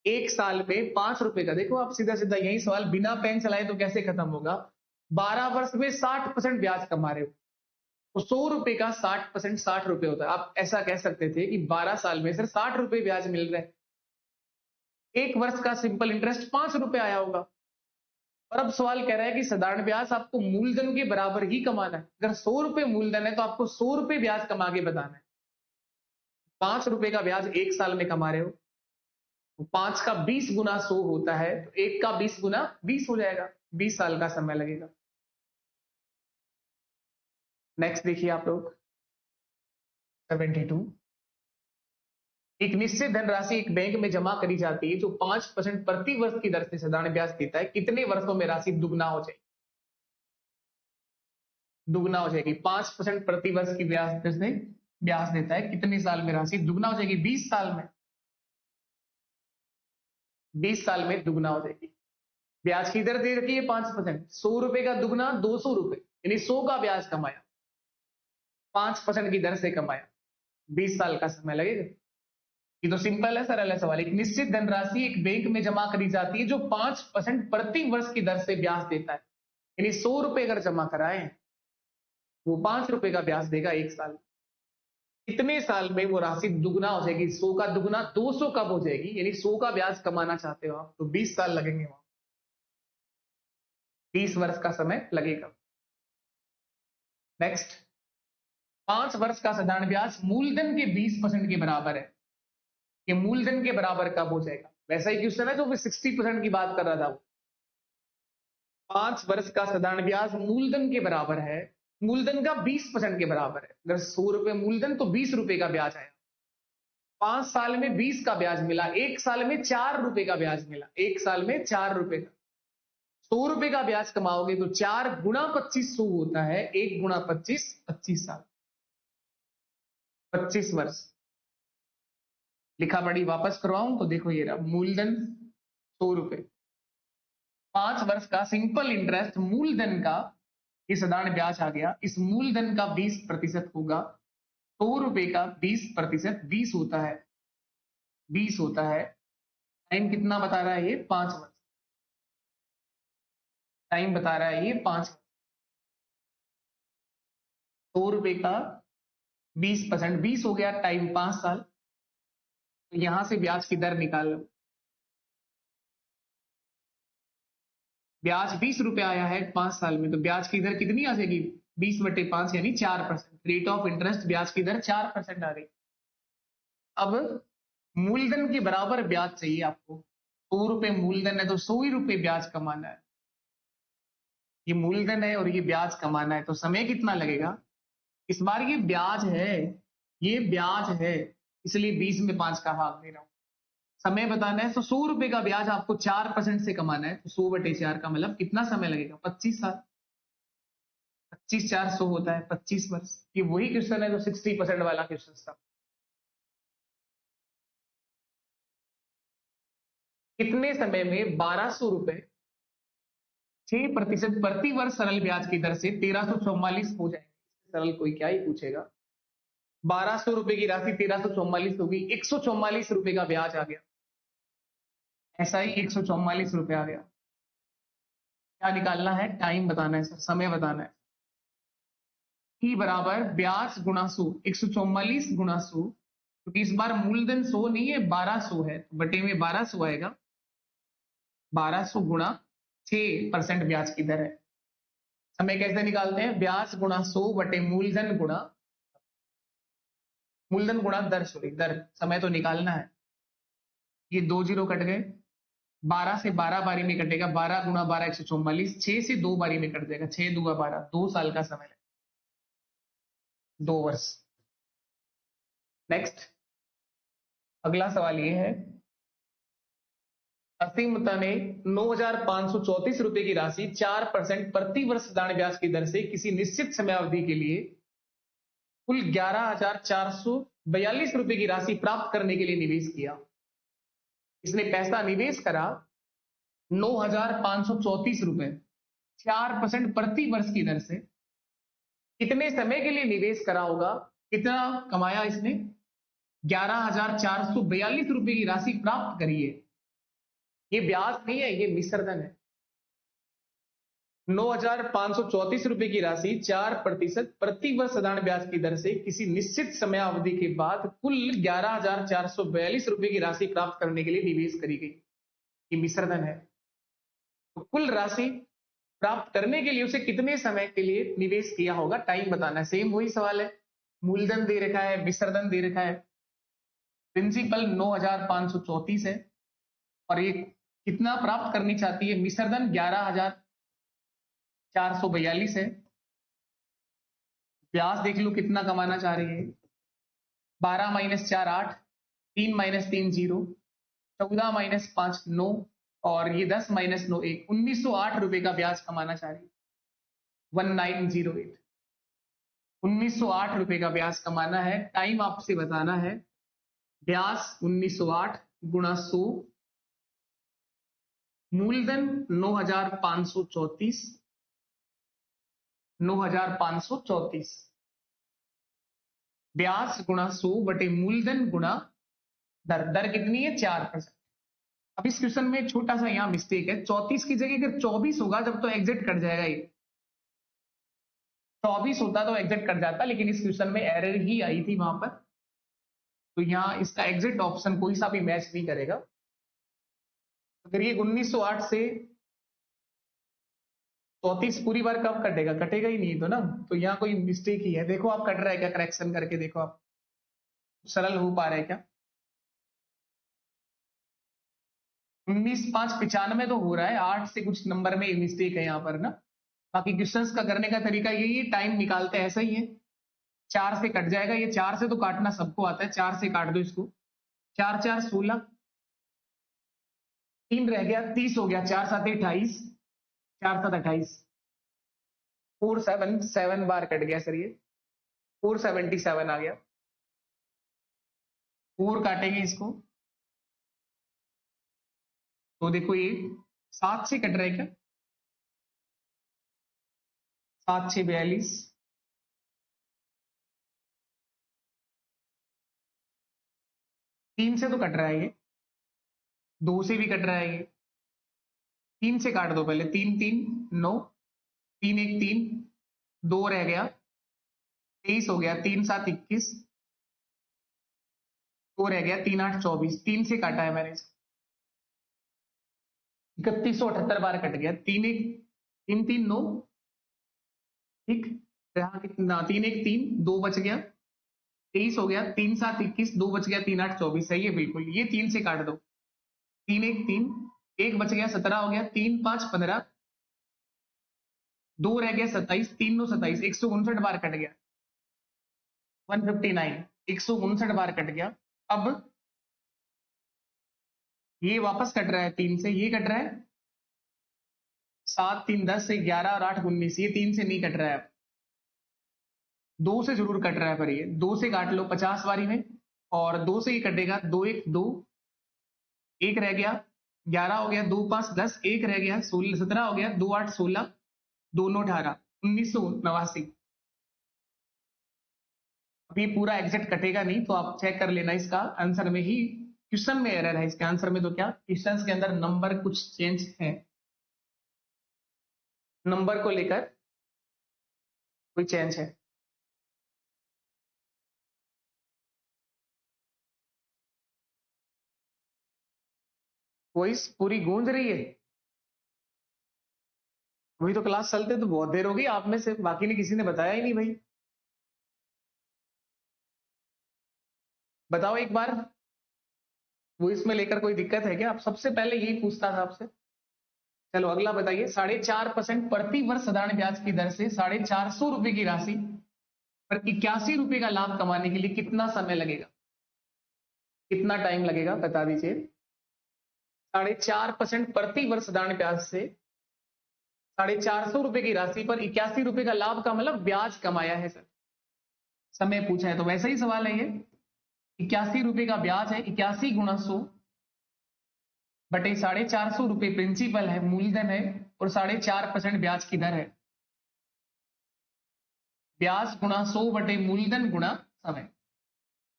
एक साल में, 5 रुपए का। देखो आप सीधा सीधा यही सवाल बिना पेन चलाए तो कैसे खत्म होगा, 12 वर्ष में 60% ब्याज कमा रहे हो, तो 100 रुपए का 60%, 60 रुपए होता है। आप ऐसा कह सकते थे कि 12 साल में सिर्फ 60 रुपए ब्याज मिल रहे हैं, एक वर्ष का सिंपल इंटरेस्ट 5 रुपए आया होगा। और अब सवाल कह रहा है कि साधारण ब्याज आपको मूलधन के बराबर ही कमाना है। अगर 100 रुपए मूलधन है तो आपको 100 रुपए ब्याज कमा के बताना है। 5 रुपए का ब्याज एक साल में कमा रहे हो, तो 5 का 20 गुना 100 होता है, तो 1 का 20 गुना 20 हो जाएगा, 20 साल का समय लगेगा। नेक्स्ट देखिए आप लोग 72। एक निश्चित धनराशि एक बैंक में जमा करी जाती है जो 5% प्रति वर्ष की दर से साधारण ब्याज देता है, कितने वर्षों में राशि दुगना हो जाएगी, दुगना हो जाएगी। 5% प्रति वर्ष की ब्याज दर से ब्याज देता है, कितने साल में राशि दुगना हो जाएगी, 20 साल में, 20 साल में दुगना हो जाएगी। ब्याज की दर दे रखी है 5%, 100 रुपए का दुगना 200 रुपए, यानी 100 का ब्याज कमाया, 5% की दर से कमाया, 20 साल का समय लगेगा। ये तो सिंपल है, सरल है सवाल। एक निश्चित धनराशि एक बैंक में जमा करी जाती है जो 5% प्रति वर्ष की दर से ब्याज देता है, यानी 100 रुपए अगर जमा कराए वो 5 रुपए का ब्याज देगा एक साल। कितने साल में वो राशि दुगना हो जाएगी, 100 का दुगना 200 कब हो जाएगी, यानी 100 का ब्याज कमाना चाहते हो आप तो 20 साल लगेंगे, वहां 20 वर्ष का समय लगेगा। नेक्स्ट, 5 वर्ष का साधारण ब्याज मूलधन के 20% के बराबर है, ये मूलधन के बराबर कब हो जाएगा, वैसा ही क्वेश्चन है जो 60% की बात कर रहा था वो। 5 वर्ष का साधारण ब्याज मूलधन के बराबर है, मूलधन का 20% के बराबर है। अगर 100 रुपए मूलधन तो 20 रुपए का ब्याज आया, 5 साल में 20 का ब्याज मिला, एक साल में 4 रुपए का ब्याज मिला, एक साल में 4 रुपए का। 100 रुपए का ब्याज कमाओगे तो 4 गुणा 25 100 होता है, 1 गुणा 25 25 साल, 25 वर्ष। लिखा पढ़ी वापस करवाऊं तो देखो ये रहा, मूलधन 100 रुपए, 5 वर्ष का सिंपल इंटरेस्ट मूलधन का, ये साधारण ब्याज आ गया, इस मूलधन का 20% होगा, 100 रुपए का 20%, 20 होता है, 20 होता है। टाइम कितना बता रहा है ये, 5 वर्ष, टाइम बता रहा है ये 5। 100 रुपए का 20%, 20 हो गया, टाइम 5 साल, तो यहां से ब्याज की दर निकाल लो। ब्याज 20 रुपए आया है 5 साल में, तो ब्याज की दर कितनी आ जाएगी, 20/5 यानी 4%। रेट ऑफ इंटरेस्ट ब्याज की दर 4% आ गई। अब मूलधन के बराबर ब्याज चाहिए आपको, 100 रुपए मूलधन है तो 100 ही रुपए ब्याज कमाना है, ये मूलधन है और ये ब्याज कमाना है, तो समय कितना लगेगा। इस बार ये ब्याज है, ये ब्याज है, इसलिए 20 में 5 का भाग दे रहा हूं। समय बताना है तो 100 रुपए का ब्याज आपको 4% से कमाना है, तो 100/4 का मतलब कितना समय लगेगा, 25 साल। 25 4 100 होता है 25 वर्ष। ये वही क्वेश्चन है जो 60% वाला क्वेश्चन था। कितने समय में 1200 रुपए 6% प्रति वर्ष सरल ब्याज की दर से 1344 हो जाएंगे, सरल कोई क्या ही पूछेगा। 1200 रुपए की राशि 1344 होगी, 144 रुपए का ब्याज आ गया, ऐसा ही 144 रुपए आ गया। क्या निकालना है, टाइम बताना है सर, समय बताना है। ई बराबर ब्याज गुणा 100, 144 गुणा 100, क्योंकि इस बार मूलधन 100 नहीं है 1200 है, तो बटे में 1200 आएगा, 1200 गुणा 6% ब्याज की दर है। समय कैसे निकालते हैं, ब्याज गुणा 100 बटे मूलधन गुणा दर, सॉरी दर। समय तो निकालना है, ये 2 जीरो कट गए, 12 से 12 बारी में कटेगा, 12 गुणा 12 144, 6 से 2 बारी में कट जाएगा, 6 दूगा 12, 2 साल का समय है, 2 वर्ष। नेक्स्ट, अगला सवाल ये है, असीमता ने 9,534 रुपए की राशि 4% प्रति वर्ष साधारण ब्याज की दर से किसी निश्चित समयावधि के लिए कुल 11,442 रुपए की राशि प्राप्त करने के लिए निवेश किया। इसने पैसा निवेश करा 9,534 रुपए 4% प्रति वर्ष की दर से। कितने समय के लिए निवेश करा होगा, कितना कमाया इसने? 11,442 रुपए की राशि प्राप्त करी है। ये ब्याज नहीं है, ये मिश्रधन है। 9,534 रुपए की राशि 4% प्रति वर्ष साधारण ब्याज की दर से किसी निश्चित समयावधि के बाद कुल 11,442 रुपए की राशि प्राप्त करने के लिए निवेश करी गई। ये मिश्रधन है। तो कुल राशि प्राप्त करने के लिए उसे कितने समय के लिए निवेश किया होगा, टाइम बताना है। सेम वही सवाल है, मूलधन दे रखा है, मिश्रधन दे रखा है। प्रिंसिपल 9,534 है और ये कितना प्राप्त करनी चाहती है, मिश्रधन 11,442 है। ब्याज देख लो कितना कमाना चाह रही है, 12 माइनस 4 8, 3 माइनस 3 0, 14 माइनस 5 9 और ये 10 माइनस 9 1, 1908 रुपए का ब्याज कमाना चाह रही है। 1908 1908 रुपए का ब्याज कमाना है। टाइम आपसे बताना है, ब्याज 1908 गुणा 100, मूलधन 9,534 ब्याज गुणा 100 बटे मूलधन गुणा दर। दर कितनी है? 4%। अब इस क्वेश्चन में छोटा सा यहाँ मिस्टेक है, 34 की जगह अगर 24 होगा जब तो एग्जिट कट जाएगा। ये 24 होता तो एग्जिट कट जाता, लेकिन इस क्वेश्चन में एरर ही आई थी वहां पर, तो यहाँ इसका एग्जिट ऑप्शन कोई सा भी मैच नहीं करेगा। अगर ये 1908 से 34 पूरी बार कब कटेगा? कटेगा ही नहीं तो ना, तो यहाँ कोई मिस्टेक ही है। देखो आप कट रहा है क्या, करेक्शन करके देखो आप सरल हो पा रहा है क्या। 19,595 तो हो रहा है, 8 से कुछ नंबर में मिस्टेक है यहाँ पर ना। बाकी क्वेश्चंस का करने का तरीका यही है, टाइम निकालते हैं ऐसा ही है। 4 से कट जाएगा, ये 4 से तो काटना सबको आता है, 4 से काट दो इसको। 4 4 16, 3 रह गया, 30 हो गया, 4 7 28, 4 7 28, 4 7 7 बार कट गया सर, ये 477 आ गया। 4 काटेंगे इसको तो देखो ये 7 से कट रहा है क्या, 7 6 42, 3 से तो कट रहा है ये, 2 से भी कट रहा है ये, 3 से काट दो पहले, 3 3 9, 3 1 3, 2 रह गया, 23 हो गया, 3 7 21, 2 रह गया, 3 8 24, 3 से काटा है मैंने इसको, 3178 बार कट गया। 3 1 3 3 9, ठीक रहा कितना, 3 1 3, 2 बच गया, 23 हो गया, 3 7 21, 2 बच गया, 3 8 24, सही है बिल्कुल। ये 3 से काट दो, 3 1 3, 1 बच गया, 17 हो गया, 3 5 15, 2 रह गया 27, 3 9 27, 159 बार कट गया, 159, 159 बार कट गया। अब ये वापस कट रहा है 3 से, ये कट रहा है 7 3 10 से 11 और 8 19, ये 3 से नहीं कट रहा है। 2 से जरूर कट रहा है, पर ये 2 से काट लो 50 बारी में, और 2 से ही कटेगा, 2 1 2, 1 रह गया, 11 हो गया, 2 5 10, 1 रह गया, 16 17 हो गया, 2 8 16, 2 9 18, 1989। अब ये पूरा एग्जैक्ट कटेगा नहीं, तो आप चेक कर लेना, इसका आंसर में ही क्वेश्चन में एरर है, इसके आंसर में तो क्या क्वेश्चन के अंदर नंबर कुछ चेंज है, नंबर को लेकर कोई चेंज है। वॉइस पूरी गूंज रही है, वही तो क्लास चलते तो बहुत देर हो गई, आप में से बाकी ने किसी ने बताया ही नहीं भाई, बताओ एक बार। वो इसमें लेकर कोई दिक्कत है क्या? आप सबसे पहले यही पूछता था आपसे। चलो अगला बताइए, 4.5% प्रति वर्ष साधारण ब्याज की दर से 450 रुपए की राशि पर 81 रुपए का लाभ कमाने के लिए कितना समय लगेगा, कितना टाइम लगेगा बता दीजिए। 4.5% प्रति वर्ष दान ब्याज से 450 रुपए की राशि पर 81 रुपए का लाभ का मतलब ब्याज कमाया है सर। समय पूछा है तो वैसा ही सवाल है ये। 81 रुपए का ब्याज है, 81 गुणा 100 बटे 450 रुपए प्रिंसिपल है, मूलधन है, और 4.5% ब्याज की दर है। ब्याज गुणा 100 बटे मूलधन गुणा समय।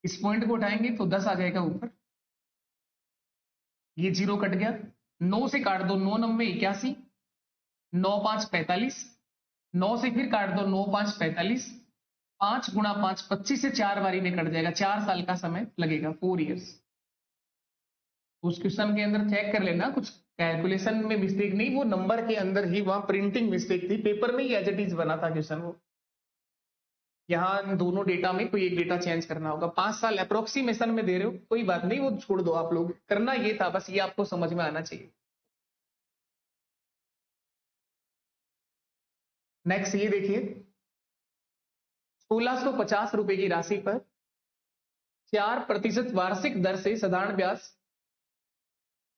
इस पॉइंट को उठाएंगे तो 10 आ जाएगा ऊपर, ये 0 कट गया, 9 से काट दो 9 9 81, 9 5 45, 9 से फिर काट दो 9 5 45, 5 गुणा 5 25 से 4 बारी में कट जाएगा, 4 साल का समय लगेगा, 4 इयर्स। उस क्वेश्चन के अंदर चेक कर लेना, कुछ कैलकुलेशन में मिस्टेक नहीं, वो नंबर के अंदर ही वहां प्रिंटिंग मिस्टेक थी, पेपर में ही एज इट इज बना था क्वेश्चन वो। यहाँ दोनों डेटा में कोई एक डेटा चेंज करना होगा। 5 साल अप्रोक्सीमेशन में दे रहे हो, कोई बात नहीं, वो छोड़ दो, आप लोग करना ये था बस, ये आपको समझ में आना चाहिए। नेक्स्ट ये देखिए, 1650 रुपए की राशि पर 4% वार्षिक दर से साधारण ब्याज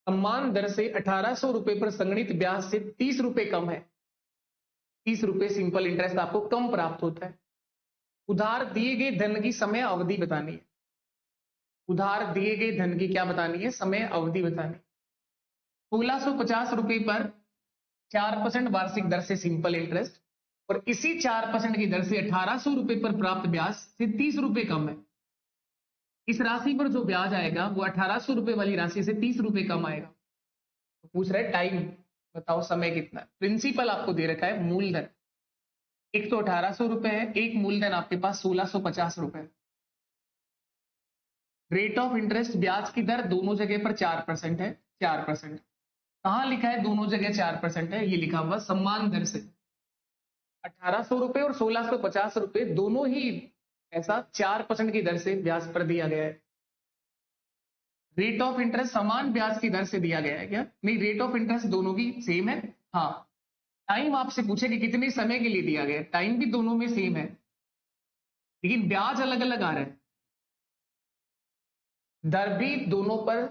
समान दर से 1800 रुपए पर संगणित ब्याज से 30 रुपए कम है। 30 रुपए सिंपल इंटरेस्ट आपको कम प्राप्त होता है। उधार दिए गए धन की समय अवधि बतानी है। उधार दिए गए धन की क्या बतानी है? समय अवधि बतानी। 1650 रुपए पर 4% वार्षिक दर से सिंपल इंटरेस्ट, और इसी 4% की दर से 1800 रुपए पर प्राप्त ब्याज से 30 रुपए कम है। इस राशि पर जो ब्याज आएगा वो 1800 रुपए वाली राशि से 30 रुपए कम आएगा। तो पूछ रहे टाइम बताओ, समय कितना है। प्रिंसिपल आपको दे रखा है मूलधन, एक तो 1800 रुपए है, एक मूलधन आपके पास 1650 रुपए। रेट ऑफ इंटरेस्ट ब्याज की दर दोनों जगह पर 4% है, 4%। कहां लिखा है दोनों जगह 4% है? ये लिखा हुआ समान दर से। 1800 रुपए और 1650 रुपए दोनों ही ऐसा 4% की दर से ब्याज पर दिया गया है। रेट ऑफ इंटरेस्ट समान ब्याज की दर से दिया गया है क्या? नहीं, रेट ऑफ इंटरेस्ट दोनों की सेम है। हाँ, टाइम आपसे पूछे कि कितने समय के लिए दिया गया है, टाइम भी दोनों में सेम है, लेकिन ब्याज अलग अलग आ रहा है। दर भी दोनों पर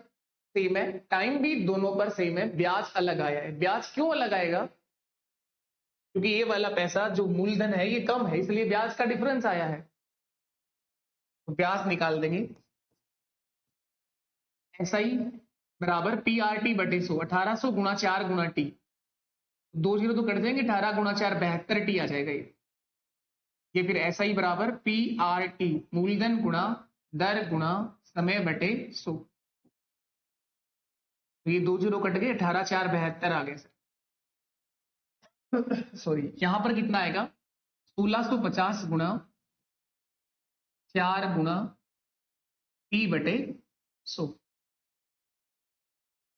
सेम है, टाइम भी दोनों पर सेम है, ब्याज अलग आया है। ब्याज क्यों अलग आएगा? क्योंकि ये वाला पैसा जो मूलधन है ये कम है, इसलिए ब्याज का डिफरेंस आया है। तो ब्याज निकाल देंगे, ऐसा ही बराबर पी आर टी बटे 100, 1800 गुणा 4 गुणा टी, 2 जीरो तो कट जाएंगे, 18 गुणा 4 72 टी आ जाएगा ये फिर ऐसा ही बराबर पी आर टी मूलधन गुणा दर गुणा समय बटे 100। तो ये 2 जीरो कट गए, 18 4 72 आ गए सर। सॉरी, यहां पर कितना आएगा? 1650 गुणा 4 गुणा टी बटे 100।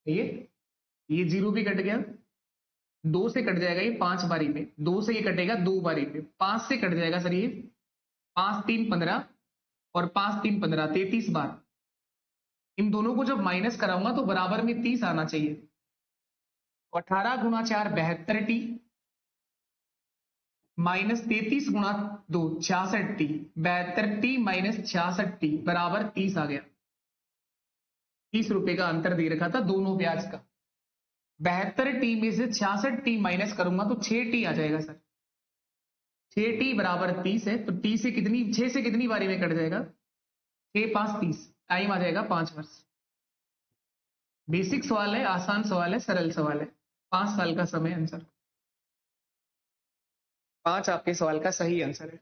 ये जीरो भी कट गया, 2 से कट जाएगा ये 5 बारी में, 2 से ये कटेगा 2 बारी में, 5 से कट जाएगा सर ये 5 3 15 और 5 3 15 33 बार। इन दोनों को जब माइनस कराऊंगा तो बराबर में 30 आना चाहिए। 18 गुणा 4 72 टी माइनस 33 गुणा 2 66 टी, 72 टी माइनस 66 टी बराबर 30 आ गया। 30 रुपए का अंतर दे रखा था दोनों ब्याज का। 72 टी में से 66 टी माइनस करूंगा तो 6 टी आ जाएगा सर। 6 टी बराबर 30 है, तो टी से कितनी 6 से कितनी बारी में कट जाएगा? 6 5 30, टाइम आ जाएगा 5 वर्ष। बेसिक सवाल है, आसान सवाल है, सरल सवाल है। 5 साल का समय आंसर, 5 आपके सवाल का सही आंसर है।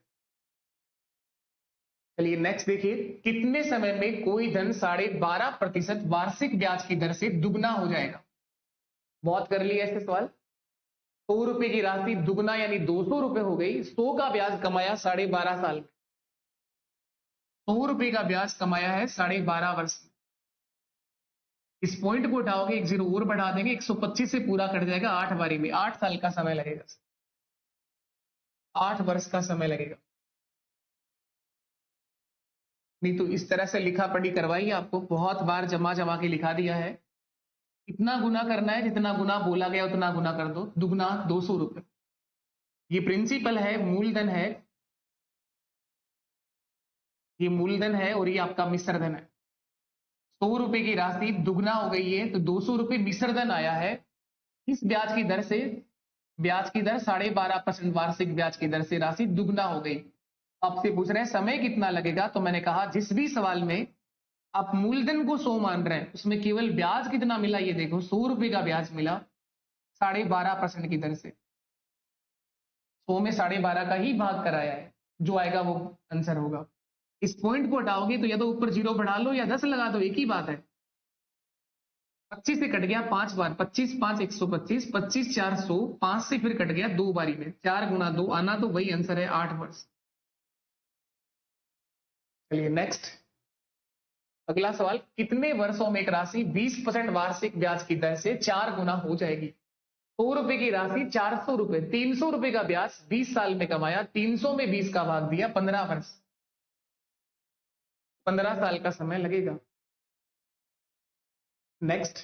चलिए नेक्स्ट देखिए, कितने समय में कोई धन 12.5% वार्षिक ब्याज की दर से दुगना हो जाएगा? बहुत कर लिया ऐसे सवाल। 100 रुपए की राशि दुगना यानी 200 रुपए हो गई, 100 का ब्याज कमाया 12.5 साल में, 100 रुपए का ब्याज कमाया है 12.5 वर्ष में। इस पॉइंट को उठाओगे, एक जीरो और बढ़ा देंगे, 125 से पूरा कट जाएगा 8 बारी में, 8 साल का समय लगेगा, 8 वर्ष का समय लगेगा। नहीं तो इस तरह से लिखा पढ़ी करवाई आपको, बहुत बार जमा जमा के लिखा दिया है। इतना गुना करना है, जितना गुना बोला गया उतना गुना कर दो, दुगना 200 रुपए। ये प्रिंसिपल है, मूलधन है, ये मूलधन है और ये आपका मिश्र धन है। 100 रुपए की राशि दुगना हो गई है, तो 200 रुपए मिश्रधन आया है। इस ब्याज की दर से, ब्याज की दर 12.5% वार्षिक ब्याज की दर से राशि दुगना हो गई। आपसे पूछ रहे हैं समय कितना लगेगा, तो मैंने कहा जिस भी सवाल में आप मूलधन को 100 मान रहे हैं उसमें केवल ब्याज कितना मिला ये देखो, 100 रुपए का ब्याज मिला 12.5% की दर से। 100 में 12.5 का ही भाग कराया है, जो आएगा वो आंसर होगा। इस पॉइंट को हटाओगे तो या तो ऊपर 0 बढ़ा लो या 10 लगा दो, एक ही बात है। 25 से कट गया 5 बार, 25 5 125, 25 400, 5 से फिर कट गया 2 बारी में, 4 गुना 2 आना, तो वही आंसर है 8 वर्ष। चलिए नेक्स्ट, अगला सवाल, कितने वर्षों में एक राशि 20% वार्षिक ब्याज की दर से 4 गुना हो जाएगी? 100 रुपए की राशि 400 रुपए, 300 रुपए का ब्याज 20 साल में कमाया, 300 में 20 का भाग दिया, 15 वर्ष, 15 साल का समय लगेगा। नेक्स्ट,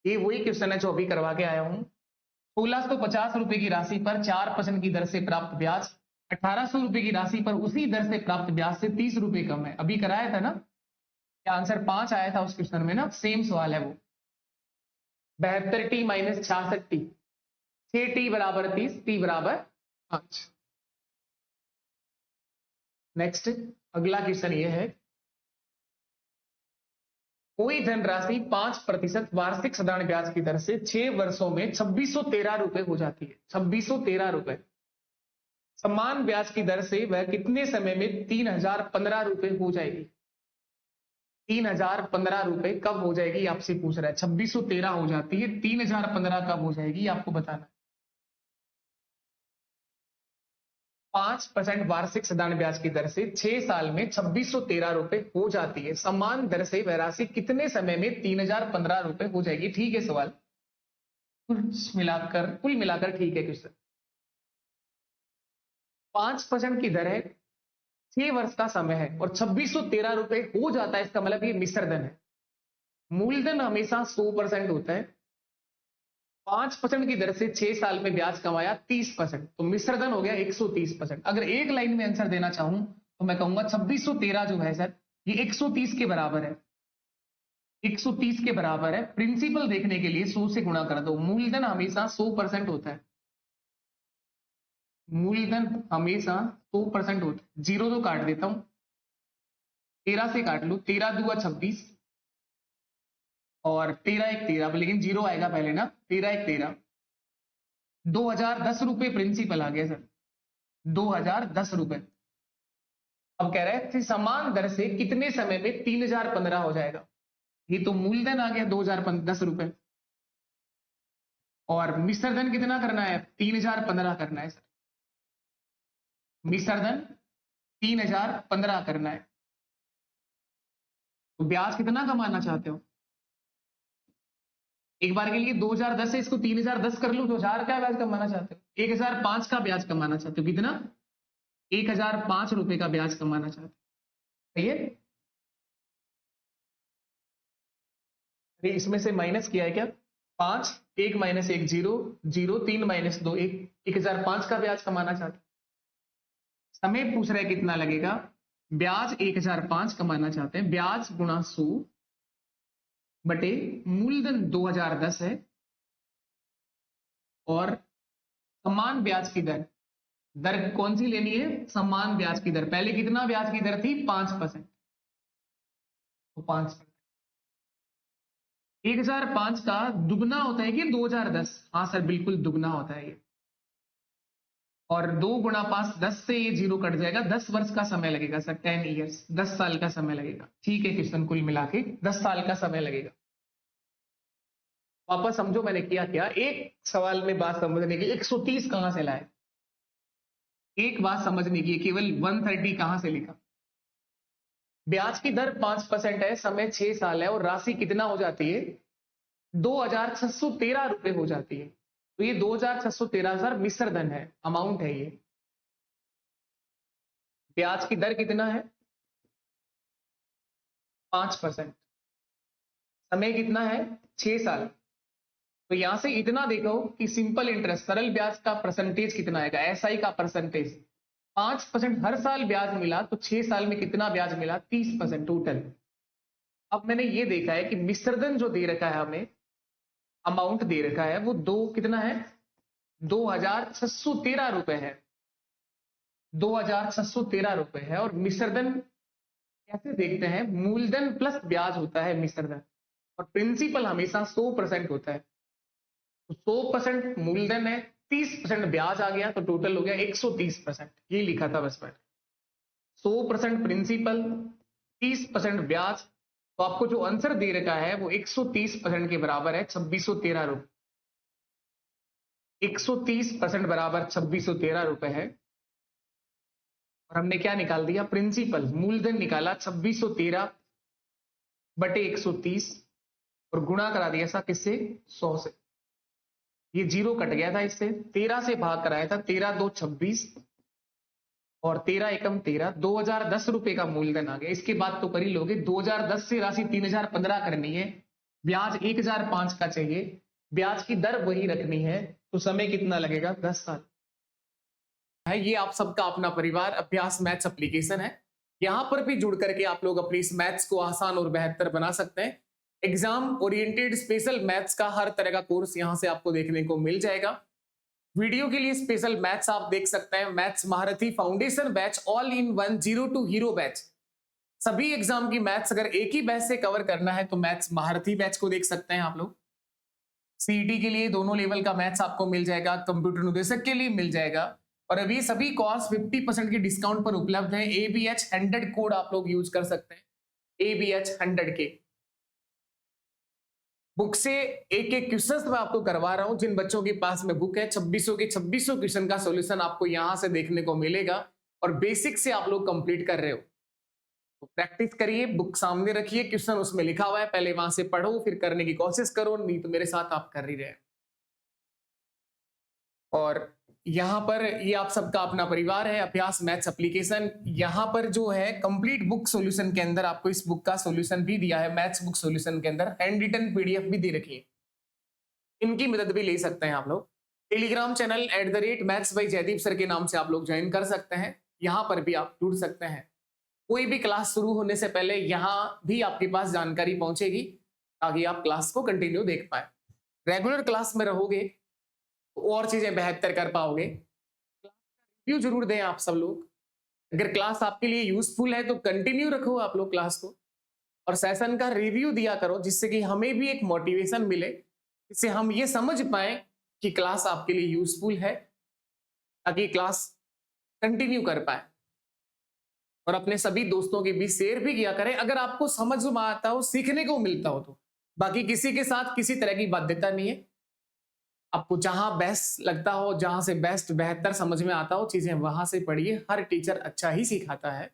ये वही क्वेश्चन है जो अभी करवा के आया हूं। 1650 रुपए की राशि पर 4% की दर से प्राप्त ब्याज 1800 रुपए की राशि पर उसी दर से प्राप्त ब्याज से 30 रुपए कम है। अभी कराया था ना, क्या आंसर 5 आया था उस क्वेश्चन में ना, सेम सवाल है वो। 72t माइनस 66t, 6t बराबर 30, t बराबर 5। नेक्स्ट, अगला क्वेश्चन ये है, कोई धनराशि 5% वार्षिक साधारण ब्याज की दर से 6 वर्षों में 2613 रुपए हो जाती है। 2613 रुपए समान ब्याज की दर से वह कितने समय में 3015 रुपए हो जाएगी? 3015 रुपए कब हो जाएगी आपसे पूछ रहा है। 2613 हो जाती है, 3015 कब हो जाएगी आपको बताना। 5% वार्षिक साधारण ब्याज की दर से 6 साल में 2613 रुपए हो जाती है, समान दर से वह राशि कितने समय में 3015 रुपए हो जाएगी? ठीक है सवाल, कुल मिलाकर ठीक है क्वेश्चन। 5% की दर है, 6 वर्ष का समय है और 2613 रुपए हो जाता है, इसका मतलब ये मिश्रधन है। मूलधन हमेशा 100% होता है। 5% की दर से 6 साल में ब्याज कमाया 30%, तो मिश्रधन हो गया 130%। अगर एक लाइन में आंसर देना चाहूं तो मैं कहूंगा 2613 जो है सर, ये 130 के बराबर है। 130 के बराबर है। प्रिंसिपल देखने के लिए 100 से गुणा कर दो। मूलधन हमेशा 100% होता है, मूलधन हमेशा 100% होता है। जीरो तो काट देता हूं, 13 से काट लो, 13 दूगा 26 और 13 1 13, लेकिन जीरो आएगा पहले ना, 13 1 13, 2010 रुपए प्रिंसिपल आ गया सर, 2010 रुपए। अब कह रहे हैं समान दर से कितने समय में 3015 हो जाएगा? ये तो मूलधन आ गया 2010 रुपए, और मिश्रधन कितना करना है? 3015 करना है सर, मिश्रधन 3015 करना है। तो ब्याज कितना कमाना चाहते हो? एक बार के लिए 2010 से इसको 3010 कर लो, 2000 का ब्याज कमाना चाहते हो? 1005 का ब्याज कमाना चाहते हो? कितना? 1005 रुपए का ब्याज कमाना चाहते हो, सही है? अरे इसमें से माइनस किया है क्या? 5, 1 माइनस 1 0, 0 3 माइनस 2 1, 1005 का ब्याज कमाना चाहते हो। समय पूछ रहे कितना लगेगा? ब्याज 1005 कमाना चाहते हैं, ब्याज गुणा 100 बटे मूलधन 2010 है और समान ब्याज की दर, दर कौन सी लेनी है? समान ब्याज की दर। पहले कितना ब्याज की दर थी? 5%, तो 5%। 1005 का दुगना होता है कि 2010? हाँ सर बिल्कुल दुगना होता है ये, और 2 गुणा 5 10 से ये जीरो कट जाएगा, 10 वर्ष का समय लगेगा सर, 10 ईयर्स, 10 साल का समय लगेगा। ठीक है क्वेश्चन, कुल मिला के 10 साल का समय लगेगा। वापस समझो मैंने किया क्या, एक सवाल में बात समझने की 130 कहां से लाए, एक बात समझने की, केवल 130 कहां से लिखा? ब्याज की दर 5% है, समय 6 साल है और राशि कितना हो जाती है? 2613 रुपए हो जाती है। तो ये 2613 सर मिश्रधन है, अमाउंट है ये। ब्याज की दर कितना है? 5%, समय कितना है? 6 साल। तो यहां से इतना देखो कि सिंपल इंटरेस्ट, सरल ब्याज का परसेंटेज कितना आएगा, एसआई का परसेंटेज 5% हर साल ब्याज मिला, तो 6 साल में कितना ब्याज मिला? 30% टोटल। अब मैंने ये देखा है कि मिश्रधन जो दे रखा है हमें, अमाउंट दे रखा है वो दो कितना है, 2613 रुपए है। 2613 रुपए है। और मिश्रधन कैसे देखते हैं, मूलधन प्लस ब्याज होता है मिश्रधन, और प्रिंसिपल हमेशा 100% होता है। तो 100% मूलधन है, 30% ब्याज आ गया, तो टोटल हो गया 130%। ये लिखा था बस मैंने, 100% प्रिंसिपल, 30% ब्याज। तो आपको जो आंसर दे रखा है वो 130% के बराबर है 2613 रुपए। 130% बराबर 2613 रुपए है। और हमने क्या निकाल दिया, प्रिंसिपल, मूलधन निकाला 2613 बटे 130, और गुणा करा दिया था किससे, 100 से। ये जीरो कट गया था इससे, 13 से भाग कराया था, 13 दो 26 और 13 एकम 13, 2010 रुपए का मूलधन आ गया। इसके बाद तो कर ही लोगे, 2010 से राशि 3015 करनी है, ब्याज 1005 का चाहिए, ब्याज की दर वही रखनी है, तो समय कितना लगेगा, 10 साल है। ये आप सबका अपना परिवार अभ्यास मैथ्स एप्लीकेशन है। यहां पर भी जुड़ करके आप लोग अपनी इस मैथ्स को आसान और बेहतर बना सकते हैं। एग्जाम ओरिएंटेड स्पेशल मैथ्स का हर तरह का कोर्स यहां से आपको देखने को मिल जाएगा। वीडियो के लिए स्पेशल मैथ्स आप देख सकते हैं, मैथ्स महारथी foundation batch, all in one, zero to hero batch. सभी एग्जाम की मैथ्स अगर एक ही बैच से कवर करना है तो मैथ्स महारथी बैच को देख सकते हैं आप लोग। सीईटी के लिए दोनों लेवल का मैथ्स आपको मिल जाएगा, कंप्यूटर निदेशक के लिए मिल जाएगा। और अभी सभी कोर्स 50% की डिस्काउंट पर उपलब्ध है। ABH 100 कोड आप लोग यूज कर सकते हैं, ABH 100 के। बुक से एक एक क्वेश्चन मैं आपको करवा रहा हूं। जिन बच्चों के पास में बुक है, 2600 के 2600 क्वेश्चन का सॉल्यूशन आपको यहां से देखने को मिलेगा, और बेसिक से आप लोग कंप्लीट कर रहे हो तो प्रैक्टिस करिए, बुक सामने रखिए, क्वेश्चन उसमें लिखा हुआ है, पहले वहां से पढ़ो, फिर करने की कोशिश करो, नहीं तो मेरे साथ आप कर ही रहे। और यहाँ पर ये आप सबका अपना परिवार है अभ्यास मैथ्स एप्लीकेशन। यहाँ पर जो है कंप्लीट बुक सॉल्यूशन के अंदर आपको इस बुक का सॉल्यूशन भी दिया है, मैथ्स बुक सॉल्यूशन के अंदर हैंड रिटन PDF भी दे रखी है, इनकी मदद भी ले सकते हैं आप लोग। टेलीग्राम चैनल @मैथ्स बाय जयदीप सर के नाम से आप लोग ज्वाइन कर सकते हैं, यहाँ पर भी आप जुड़ सकते हैं। कोई भी क्लास शुरू होने से पहले यहाँ भी आपके पास जानकारी पहुंचेगी, ताकि आप क्लास को कंटिन्यू देख पाए। रेगुलर क्लास में रहोगे और चीजें बेहतर कर पाओगे। रिव्यू जरूर दें आप सब लोग। अगर क्लास आपके लिए यूजफुल है तो कंटिन्यू रखो आप लोग क्लास को, और सेशन का रिव्यू दिया करो, जिससे कि हमें भी एक मोटिवेशन मिले, जिससे हम ये समझ पाए कि क्लास आपके लिए यूजफुल है, ताकि क्लास कंटिन्यू कर पाए। और अपने सभी दोस्तों के बीच शेयर भी किया करें, अगर आपको समझ में आता हो, सीखने को मिलता हो तो। बाकी किसी के साथ किसी तरह की बाध्यता नहीं है, आपको जहां बेस्ट लगता हो, जहां से बेस्ट बेहतर समझ में आता हो चीजें, वहां से पढ़िए। हर टीचर अच्छा ही सिखाता है।